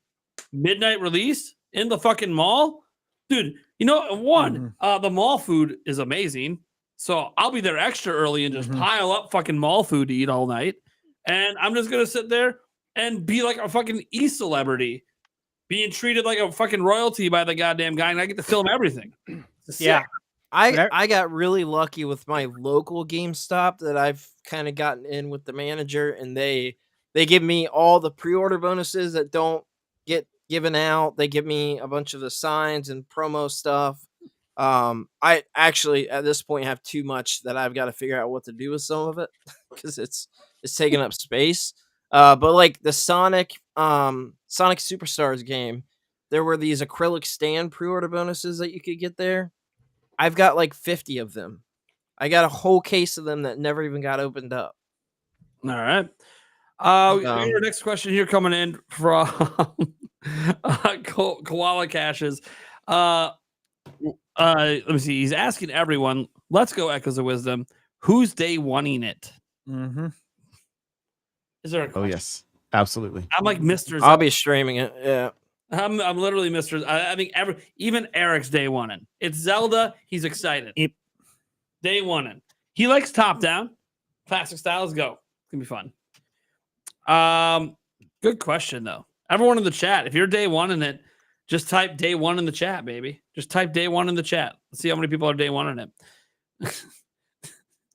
midnight release in the fucking mall. Dude, you know, the mall food is amazing. So I'll be there extra early and just pile up fucking mall food to eat all night. And I'm just gonna sit there and be like a fucking e-celebrity, being treated like a fucking royalty by the goddamn guy, and I get to film everything. Yeah. I got really lucky with my local GameStop that I've kind of gotten in with the manager, and they give me all the pre-order bonuses that don't get given out. They give me a bunch of the signs and promo stuff. I actually at this point have too much that I've got to figure out what to do with some of it because it's taking up space. But like the Sonic Superstars game, there were these acrylic stand pre-order bonuses that you could get there. I've got like 50 of them. I got a whole case of them that never even got opened up. All right. Our next question here coming in from Koala Caches. Let me see. He's asking everyone. Let's go, Echoes of Wisdom. Who's day one-ing it? Mm-hmm. Is there a question? Oh yes, absolutely. I'm like Mr. I'll be streaming it. Yeah. I'm literally Mr. I think even Eric's day one-in. It's Zelda. He's excited. Yep. Day one-in. He likes top down. Classic style. Let's go. It's gonna be fun. Good question though. Everyone in the chat, if you're day one in it, just type day one in the chat, baby. Just type day one in the chat. Let's see how many people are day one in it.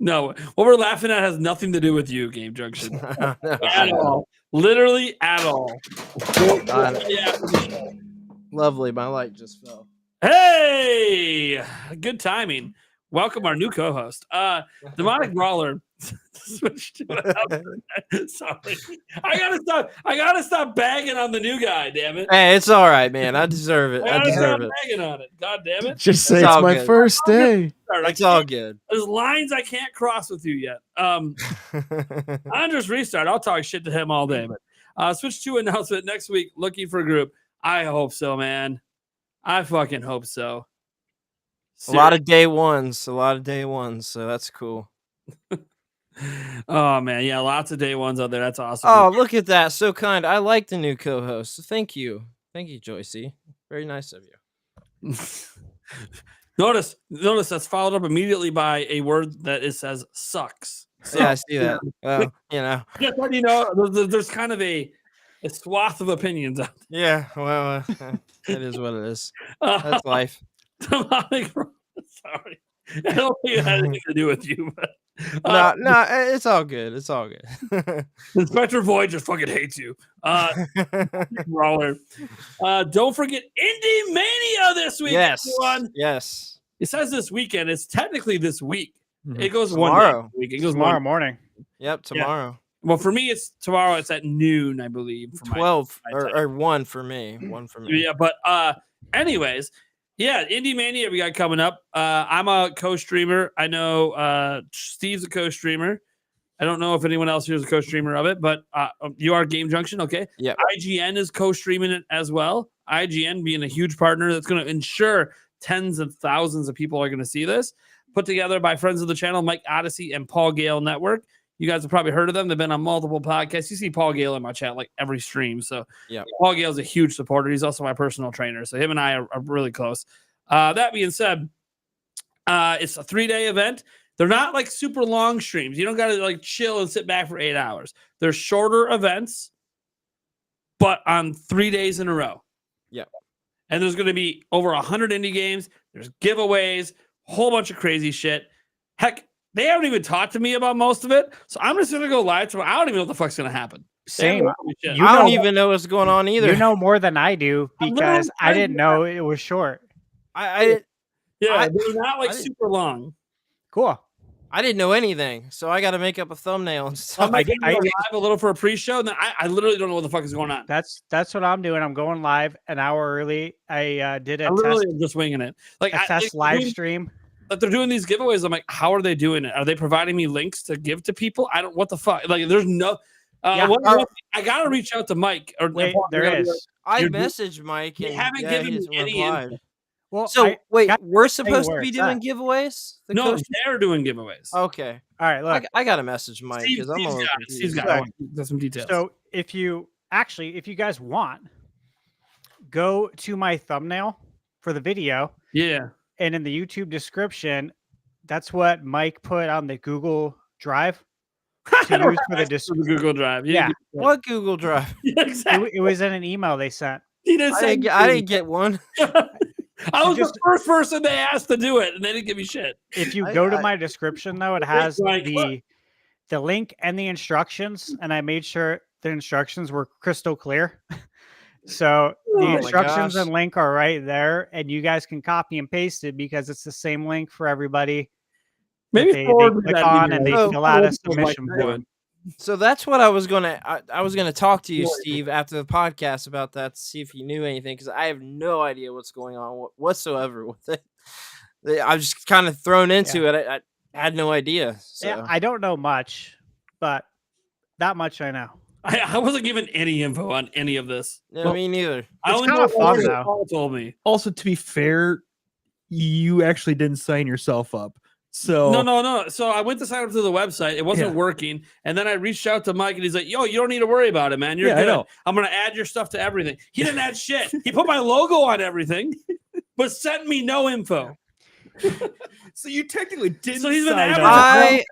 No, what we're laughing at has nothing to do with you, Game Junction. At all. Literally at all. Lovely. My light just fell. Hey, good timing. Welcome our new co-host. Demonic Brawler. Switch to sorry. I gotta stop bagging on the new guy, damn it. Hey, it's all right, man. I deserve it. I deserve it. Bagging on it. God damn it. Just say It's it's all my good. first day. It's all good. There's lines I can't cross with you yet. Andres Restart. I'll talk shit to him all day. But Switch 2 announcement next week. Looking for a group. I hope so, man. I fucking hope so. A lot of day ones. So that's cool. Oh man, yeah, lots of day ones out there. That's awesome. Oh, look at that. So kind. I like the new co-host. So thank you, Joycey. Very nice of you. Notice that's followed up immediately by a word that it says sucks. So, Yeah, I see that. Well, you know. Just let you know, there's kind of a swath of opinions out there. Yeah, well, it is what it is. That's life. Demonic, sorry. I don't think it had anything to do with you, but No, it's all good. It's all good. Inspector Void just fucking hates you. Brawler. Don't forget Indie Mania this week. Yes. Everyone. Yes. It says this weekend. It's technically this week. It goes Tomorrow. 1 day. Week. It goes Tomorrow one. morning. Yep, tomorrow. Well, for me, it's tomorrow. It's at noon, I believe. For my 12 time. or 1 for me. 1 for me. Yeah, but anyways, yeah, Indie Mania we got coming up. I'm a co-streamer. I know Steve's a co-streamer. I don't know if anyone else here is a co-streamer of it, but you are Game Junction, okay? Yeah. IGN is co-streaming it as well. IGN being a huge partner that's going to ensure tens of thousands of people are going to see this. Put together by friends of the channel, Mike Odyssey and Paul Gale Network. You guys have probably heard of them. They've been on multiple podcasts. You see Paul Gale in my chat like every stream. So yeah, Paul Gale's a huge supporter. He's also my personal trainer. So him and I are really close. That being said, it's a 3-day event. They're not like super long streams. You don't got to like chill and sit back for 8 hours. They're shorter events, but on 3 days in a row. Yeah. And there's going to be over 100 indie games. There's giveaways, a whole bunch of crazy shit. Heck, they haven't even talked to me about most of it. So I'm just going to go live tomorrow. I don't even know what the fuck's going to happen. Same. You I don't even know what's going on either. You know more than I do because I didn't know it was short. They're not like super long. Cool. I didn't know anything, so I got to make up a thumbnail and stuff. I'm live a little for a pre-show, and then I literally don't know what the fuck is going on. That's what I'm doing. I'm going live an hour early. I did a literally test. Just winging it, like a test live stream. But they're doing these giveaways. I'm like, how are they doing it? Are they providing me links to give to people? I don't. What the fuck? Like, there's no. Yeah. I gotta reach out to Mike. Wait, there is. I You're- messaged Mike You and haven't yeah, given he me hasn't any replied. info. Well, So wait, got we're you supposed to where be it's doing at. giveaways? The No, coach? they're doing giveaways. Okay. all right, look. I got to message Mike because I'm a Steve's little got it. Steve's confused. got it. Got some details. So if you guys want, go to my thumbnail for the video, yeah. and in the YouTube description, that's what Mike put on the Google Drive to use for the description. Google Drive. Yeah. What Google Drive? Yeah, exactly. It was in an email they sent. He didn't say I didn't get one. I was just- the first person they asked to do it, and they didn't give me shit. If you I- go to I- my description, though, it has Like, the link and the instructions, and I made sure the instructions were crystal clear. So Oh the my instructions gosh. and link are right there, and you guys can copy and paste it because it's the same link for everybody. that Maybe they forward me click that on video. and they Oh, fill out a Like submission that. form. So that's what I was gonna talk to you, Steve, after the podcast about that to see if you knew anything because I have no idea what's going on whatsoever with it. I was just kind of thrown into it. I had no idea. So. Yeah, I don't know much, but that much I know. I wasn't given any info on any of this. No, Well, me neither. I It's only kinda know what fun, though. Paul told me. Also, to be fair, you actually didn't sign yourself up. So No. So I went to sign up to the website. It wasn't Yeah. working. And then I reached out to Mike and he's like, yo, you don't need to worry about it, man. You're Yeah, I good. know. I'm going to add your stuff to everything. He didn't add shit. He put my logo on everything, but sent me no info. So you technically didn't. So he's been sign up. advertising.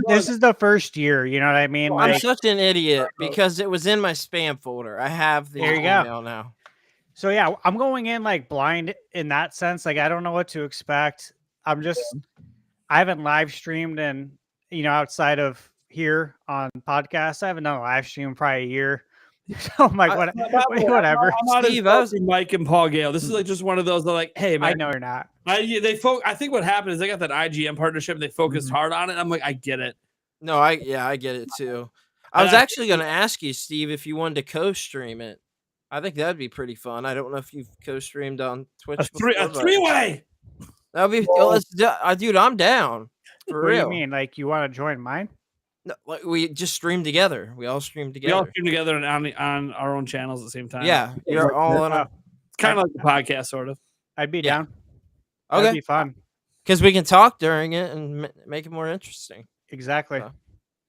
This is the first year. You know what I mean? I'm Like, such an idiot because it was in my spam folder. I have the There you go. email now. so yeah, I'm going in like blind in that sense. Like I don't know what to expect. I haven't live streamed and outside of here on podcasts. I haven't done a live stream in probably a year. So I'm like, whatever. I'm not Steve, as Mike and Paul Gale. This is like just one of those that like, hey, man. I know you're not. I think what happened is they got that IGM partnership. And they focused hard on it. I'm like, I get it. No, I get it too. I was actually going to ask you, Steve, if you wanted to co-stream it. I think that'd be pretty fun. I don't know if you've co-streamed on Twitch. A before, three-way. That'd be, dude. I'm down for What do real. you mean? Like you want to join mine? No, like, we just stream together. We all stream We together. all stream together and on our own channels at the same time. Yeah, you're all in. It's kind of like the podcast, sort of. I'd be Yeah. down. That'd Okay, be fun. because we can talk during it and make it more interesting. Exactly.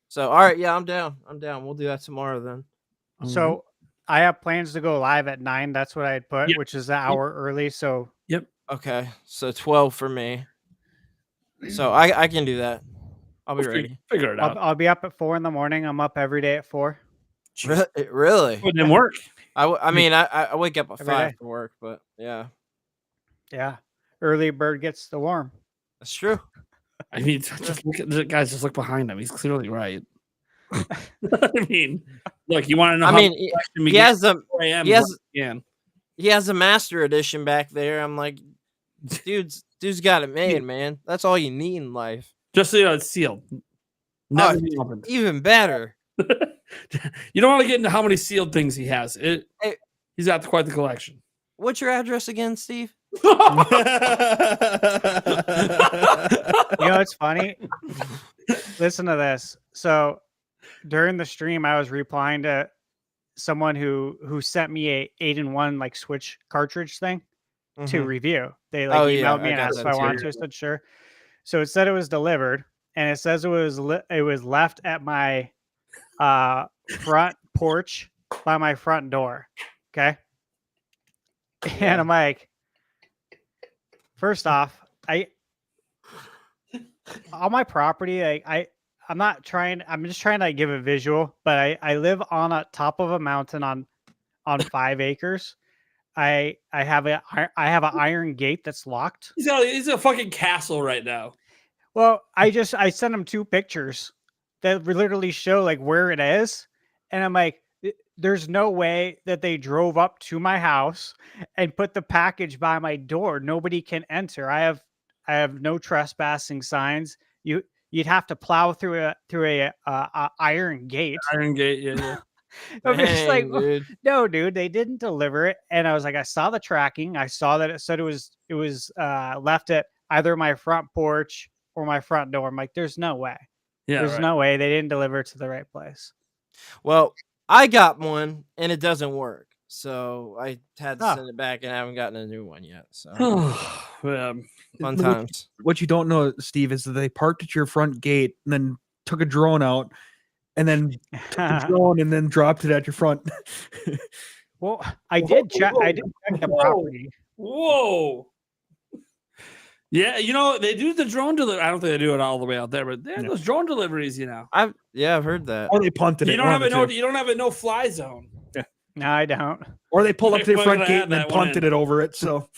So, all right, yeah, I'm down. We'll do that tomorrow then. So I have plans to go live at 9. That's what I had put, Yep. which is an hour early. So Okay, so 12 for me. So I can do that. I'll be ready. Figure it out. I'll be up at 4 in the morning. I'm up every day at 4. Really? It didn't work. I mean, I wake up at Every 5 day. for work, but yeah, Yeah. Early bird gets the worm. that's true. I mean, just look at the guys. Just look behind him. He's clearly right. I mean, look. You want to know? I how mean, the question he began? has the 4 a.m. he has- again. he has a master edition back there. I'm like, dude's got it made, man. That's all you need in life. Just so you know, it's sealed. Never been opened. Even better. You don't want to get into how many sealed things he has. He's got quite the collection. What's your address again, Steve? You know, it's funny. Listen to this. So during the stream, I was replying to someone who sent me a 8-in-1 like Switch cartridge thing to Mhm. review. They Oh, like yeah, emailed I me and got asked if that I wanted too. to. I said sure. So it said it was delivered, and it says it was left at my front porch by my front door. Okay. And I'm like, first off, on my property, I'm not trying. I'm just trying to like, give a visual, but I live on a top of a mountain on 5 acres. I have an iron gate that's locked. He's a fucking castle right now. Well, I sent him 2 pictures that literally show like where it is, and I'm like, there's no way that they drove up to my house and put the package by my door. Nobody can enter. I have no trespassing signs. You'd have to plow through a iron gate. Iron Gate, yeah. I'm just like, Dang, dude. no, dude, they didn't deliver it. And I was like, I saw the tracking. I saw that it said it was left at either my front porch or my front door. I'm like, there's no way. Yeah, There's right. no way they didn't deliver it to the right place. Well, I got one and it doesn't work. So I had to Oh. send it back and I haven't gotten a new one yet. So Man. fun What- times. What you don't know, Steve, is that they parked at your front gate and then took a drone out and then took the drone and then dropped it at your front. Well, I did check. I did check the Whoa. property. Whoa. Yeah, they do the drone delivery. I don't think they do it all the way out there, but they have those drone deliveries, I've heard that. Or they punted it. You don't one have of the two. you don't have a no fly zone. No, I don't. Or they pulled up to the We're front gonna gate add and then that one punted in. it over it. So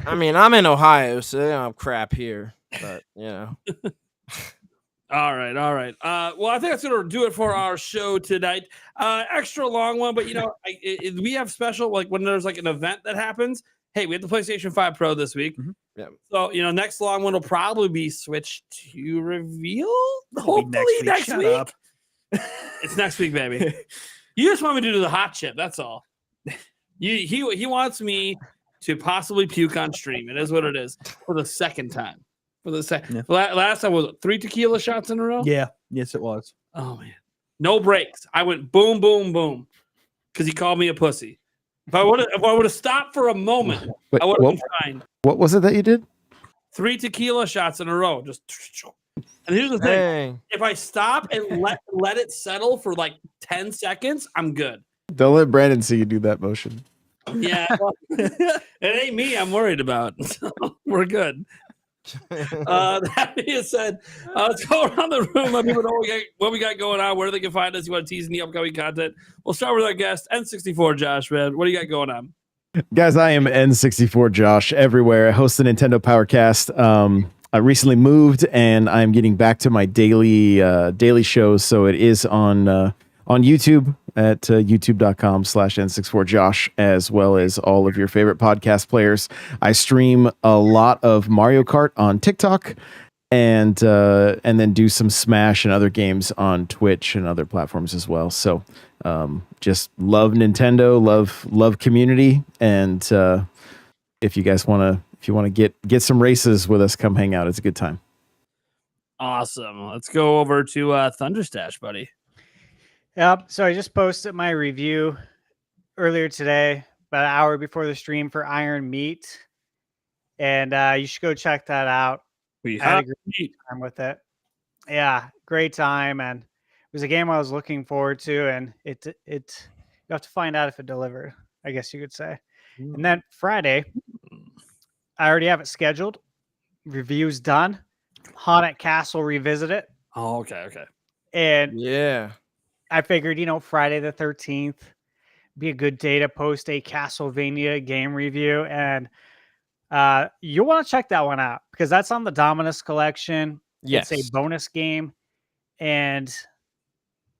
I mean, I'm in Ohio, so they don't have crap here. But All right. Well, I think that's gonna do it for our show tonight. Extra long one, but we have special, like when there's like an event that happens. Hey, we had the PlayStation 5 Pro this week. Mhm. Yeah. So next long one will probably be Switch 2 reveal. It'll be Hopefully next Shut week. up. It's next week, baby. You just want me to do the hot chip. That's all. He wants me to possibly puke on stream. It is what it is for the second time. For the second, last time was 3 tequila shots in a row. Yeah. Yes, it was. Oh man, no breaks. I went boom, boom, boom, because he called me a pussy. If I would have stopped for a moment, Wait, I would have been fine. what was it that you did? 3 tequila shots in a row. Just. And here's the thing: dang. if I stop and let it settle for like 10 seconds, I'm good. Don't let Brandon see you do that motion. Yeah, well, it ain't me I'm worried about. So we're good. That being said, let's go around the room. Let people know what we got going on, where they can find us. You want to tease any upcoming content? We'll start with our guest, N64 Josh, man. What do you got going on? Guys, I am N64 Josh everywhere. I host the Nintendo Powercast. I recently moved and I'm getting back to my daily shows. So it is on YouTube at youtube.com/N64Josh, as well as all of your favorite podcast players. I stream a lot of Mario Kart on TikTok and then do some Smash and other games on Twitch and other platforms as well. So just love Nintendo, love community, and if you guys want to get some races with us, come hang out. It's a good time. Awesome. Let's go over to Thunderstash, buddy. Yep. So I just posted my review earlier today, about an hour before the stream, for Iron Meat, and you should go check that out. We I had a have great time with it. Yeah, great time, and it was a game I was looking forward to, and it you have to find out if it delivered, I guess you could say. And then Friday, I already have it scheduled. Review's done. Haunted Castle Revisited. Oh, okay. And Yeah. I figured, Friday the 13th be a good day to post a Castlevania game review. And you'll want to check that one out because that's on the Dominus collection. Yes. It's a bonus game. And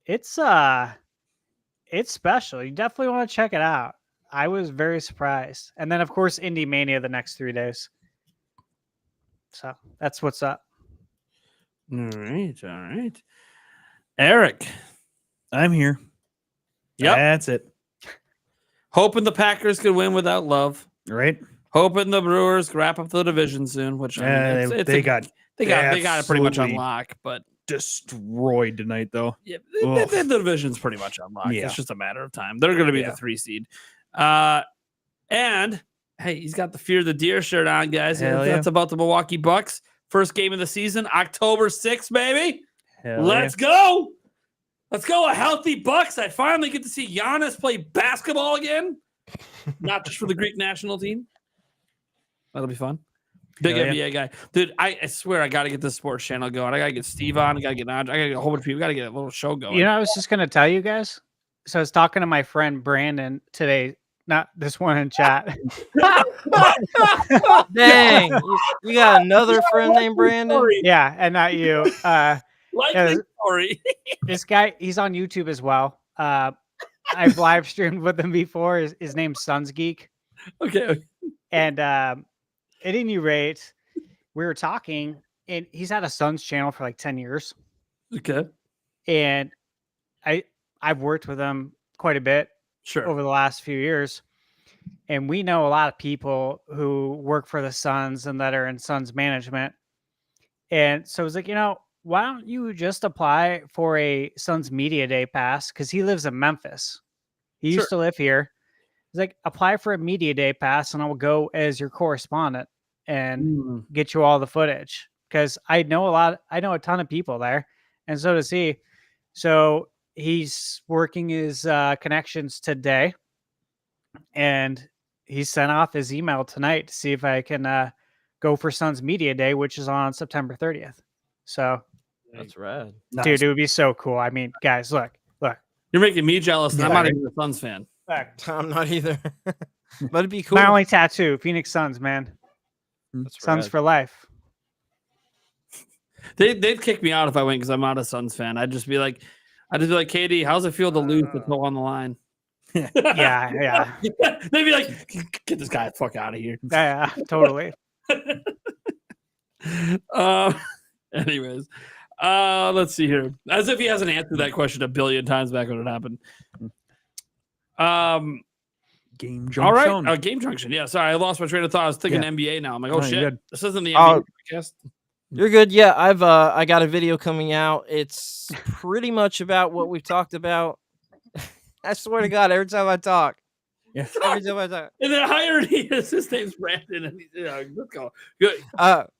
it's special. You definitely want to check it out. I was very surprised. And then, of course, Indie Mania the next 3 days. So that's what's up. All right. Eric. I'm here. Yep. That's it. Hoping the Packers could win without love. Right? Hoping the Brewers wrap up the division soon, which They got it pretty much on absolutely lock, but destroyed tonight, though. yeah, the division's pretty much on lock. Yeah. It's just a matter of time. They're going to be the 3 seed. And hey, he's got the Fear the Deer shirt on, guys. Hell That's about the Milwaukee Bucks. First game of the season, October 6th, baby. Let's go. Let's go. A healthy Bucks. I finally get to see Giannis play basketball again. Not just for the Greek national team. That'll be fun. Big Hell NBA guy. Dude, I swear I got to get this sports channel going. I got to get Steve on. I got to get Naj. I got to get a whole bunch of people. Got to get a little show going. I was just going to tell you guys. So I was talking to my friend Brandon today, not this one in chat. Dang. You got another friend named Brandon? Yeah, and not you. Likely story. This guy, he's on YouTube as well. I've live streamed with him before. His name's Sons Geek. Okay. And at any rate, we were talking, and he's had a Suns channel for like 10 years. Okay. And I've worked with him quite a bit Sure. over the last few years. And we know a lot of people who work for the Suns and that are in Suns management. And so I was like, why don't you just apply for a Son's Media Day pass? Because he lives in Memphis. He used to live here. He's like, apply for a Media Day pass, and I will go as your correspondent and get you all the footage. Because I know a ton of people there, and so does he. So he's working his connections today, and he sent off his email tonight to see if I can go for Son's Media Day, which is on September 30th. So That's rad. dude, it would be so cool. I mean, guys, look. You're making me jealous, and I'm not even a Suns fan. I'm not either. But it'd be cool. My only tattoo, Phoenix Suns, man. That's Suns rad. for life. They'd kick me out if I went because I'm not a Suns fan. I'd just be like, KD, how's it feel to lose the toe on the line? Yeah. They'd be like, get this guy the fuck out of here. Yeah, totally. Anyways, let's see here. As if he hasn't answered that question a billion times back when it happened. Game Junction. All right, Game Junction. Yeah, sorry, I lost my train of thought. I was thinking NBA now. I'm like, oh No, you're shit, good. this isn't the NBA podcast. You're good. Yeah, I got a video coming out. It's pretty much about what we've talked about. I swear to God, every time I talk. Yeah. Every time I talk. And the irony is his name's Brandon, and he's, let's go. Good.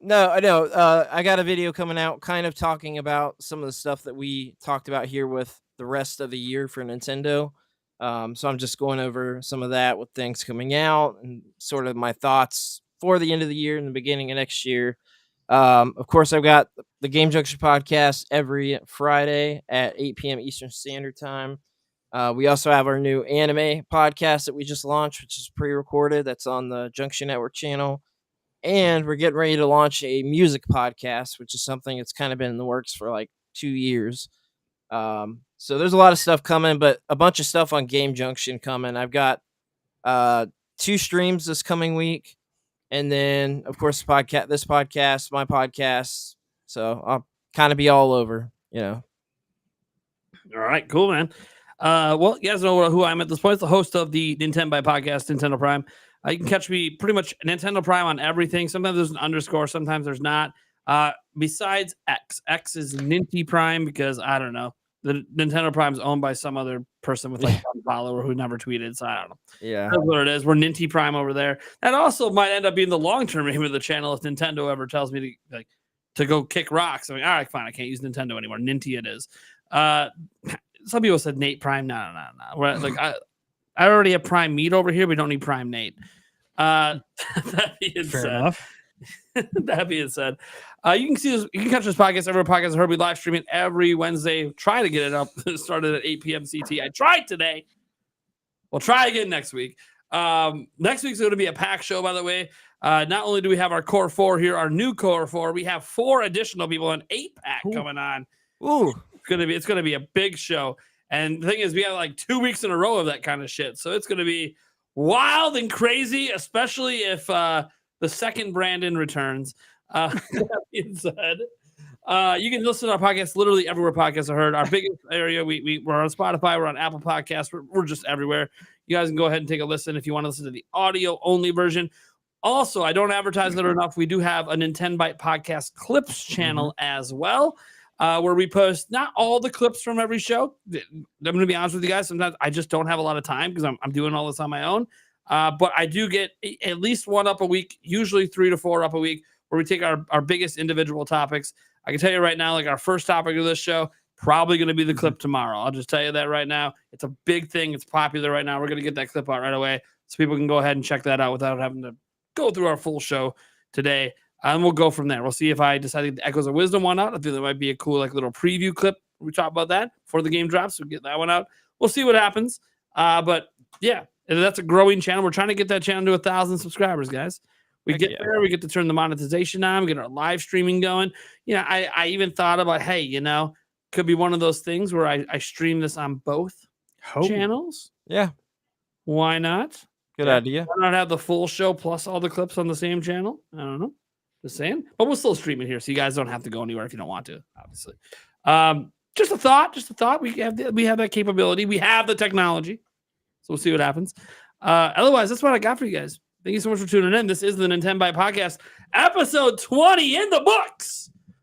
No, I know. I got a video coming out kind of talking about some of the stuff that we talked about here with the rest of the year for Nintendo. So I'm just going over some of that with things coming out and sort of my thoughts for the end of the year and the beginning of next year. Of course, I've got the Game Junction podcast every Friday at 8 p.m. Eastern Standard Time. We also have our new anime podcast that we just launched, which is pre-recorded. That's on the Junction Network channel. And we're getting ready to launch a music podcast, which is something that's kind of been in the works for like 2 years. So there's a lot of stuff coming, but a bunch of stuff on Game Junction coming. I've got 2 streams this coming week. And then, of course, this podcast, my podcast. So I'll kind of be all over, All right, cool, man. Well, you guys know who I am at this point. It's the host of the Nintenbyte Podcast, Nintendo Prime. You can catch me pretty much Nintendo Prime on everything. Sometimes there's an underscore, sometimes there's not. Besides X. X is Ninty Prime because, I don't know, the Nintendo Prime is owned by some other person with like one follower who never tweeted, so I don't know. Yeah. That's what it is. We're Ninty Prime over there. That also might end up being the long-term name of the channel if Nintendo ever tells me to go kick rocks. I'm like, all right, fine, I can't use Nintendo anymore. Ninty it is. Some people said Nate Prime. No. Like I already have Prime Meat over here. We don't need Prime Nate. That being Fair said, enough. that being said, you can see this. You can catch this podcast every podcast I heard. We live stream it every Wednesday. Try to get it up. It started at 8 p.m. CT. I tried today. We'll try again next week. Next week's going to be a packed show, by the way. Not only do we have our core 4 here, our new core 4, we have 4 additional people, an 8-pack coming on. Ooh. It's gonna be a big show. And the thing is, we have like 2 weeks in a row of that kind of shit. So it's gonna be wild and crazy, especially if the second Brandon returns. That being said, you can listen to our podcast literally everywhere podcasts are heard. Our biggest area, we're on Spotify, we're on Apple Podcasts, we're just everywhere. You guys can go ahead and take a listen if you want to listen to the audio only version. Also, I don't advertise it enough. We do have a Nintenbyte Podcast clips channel as well. Where we post not all the clips from every show. I'm going to be honest with you guys. Sometimes I just don't have a lot of time because I'm doing all this on my own. But I do get at least 1 up a week, usually 3 to 4 up a week, where we take our biggest individual topics. I can tell you right now, like our first topic of this show, probably going to be the clip tomorrow. I'll just tell you that right now. It's a big thing. It's popular right now. We're going to get that clip out right away so people can go ahead and check that out without having to go through our full show today. And we'll go from there. We'll see if I decide to get the Echoes of Wisdom one out. I think that might be a cool like little preview clip. We talk about that before the game drops. So get that one out. We'll see what happens. But yeah, that's a growing channel. We're trying to get that channel to 1,000 subscribers, guys. We get there. We get to turn the monetization on. We get our live streaming going. I even thought about, hey, could be one of those things where I stream this on both channels. Yeah. Why not? Good idea. Why not have the full show plus all the clips on the same channel? I don't know. Just saying. But we'll still stream it here, so you guys don't have to go anywhere if you don't want to, obviously. Just a thought. We have that capability. We have the technology. So we'll see what happens. Otherwise, that's what I got for you guys. Thank you so much for tuning in. This is the Nintenbyte Podcast, episode 20 in the books.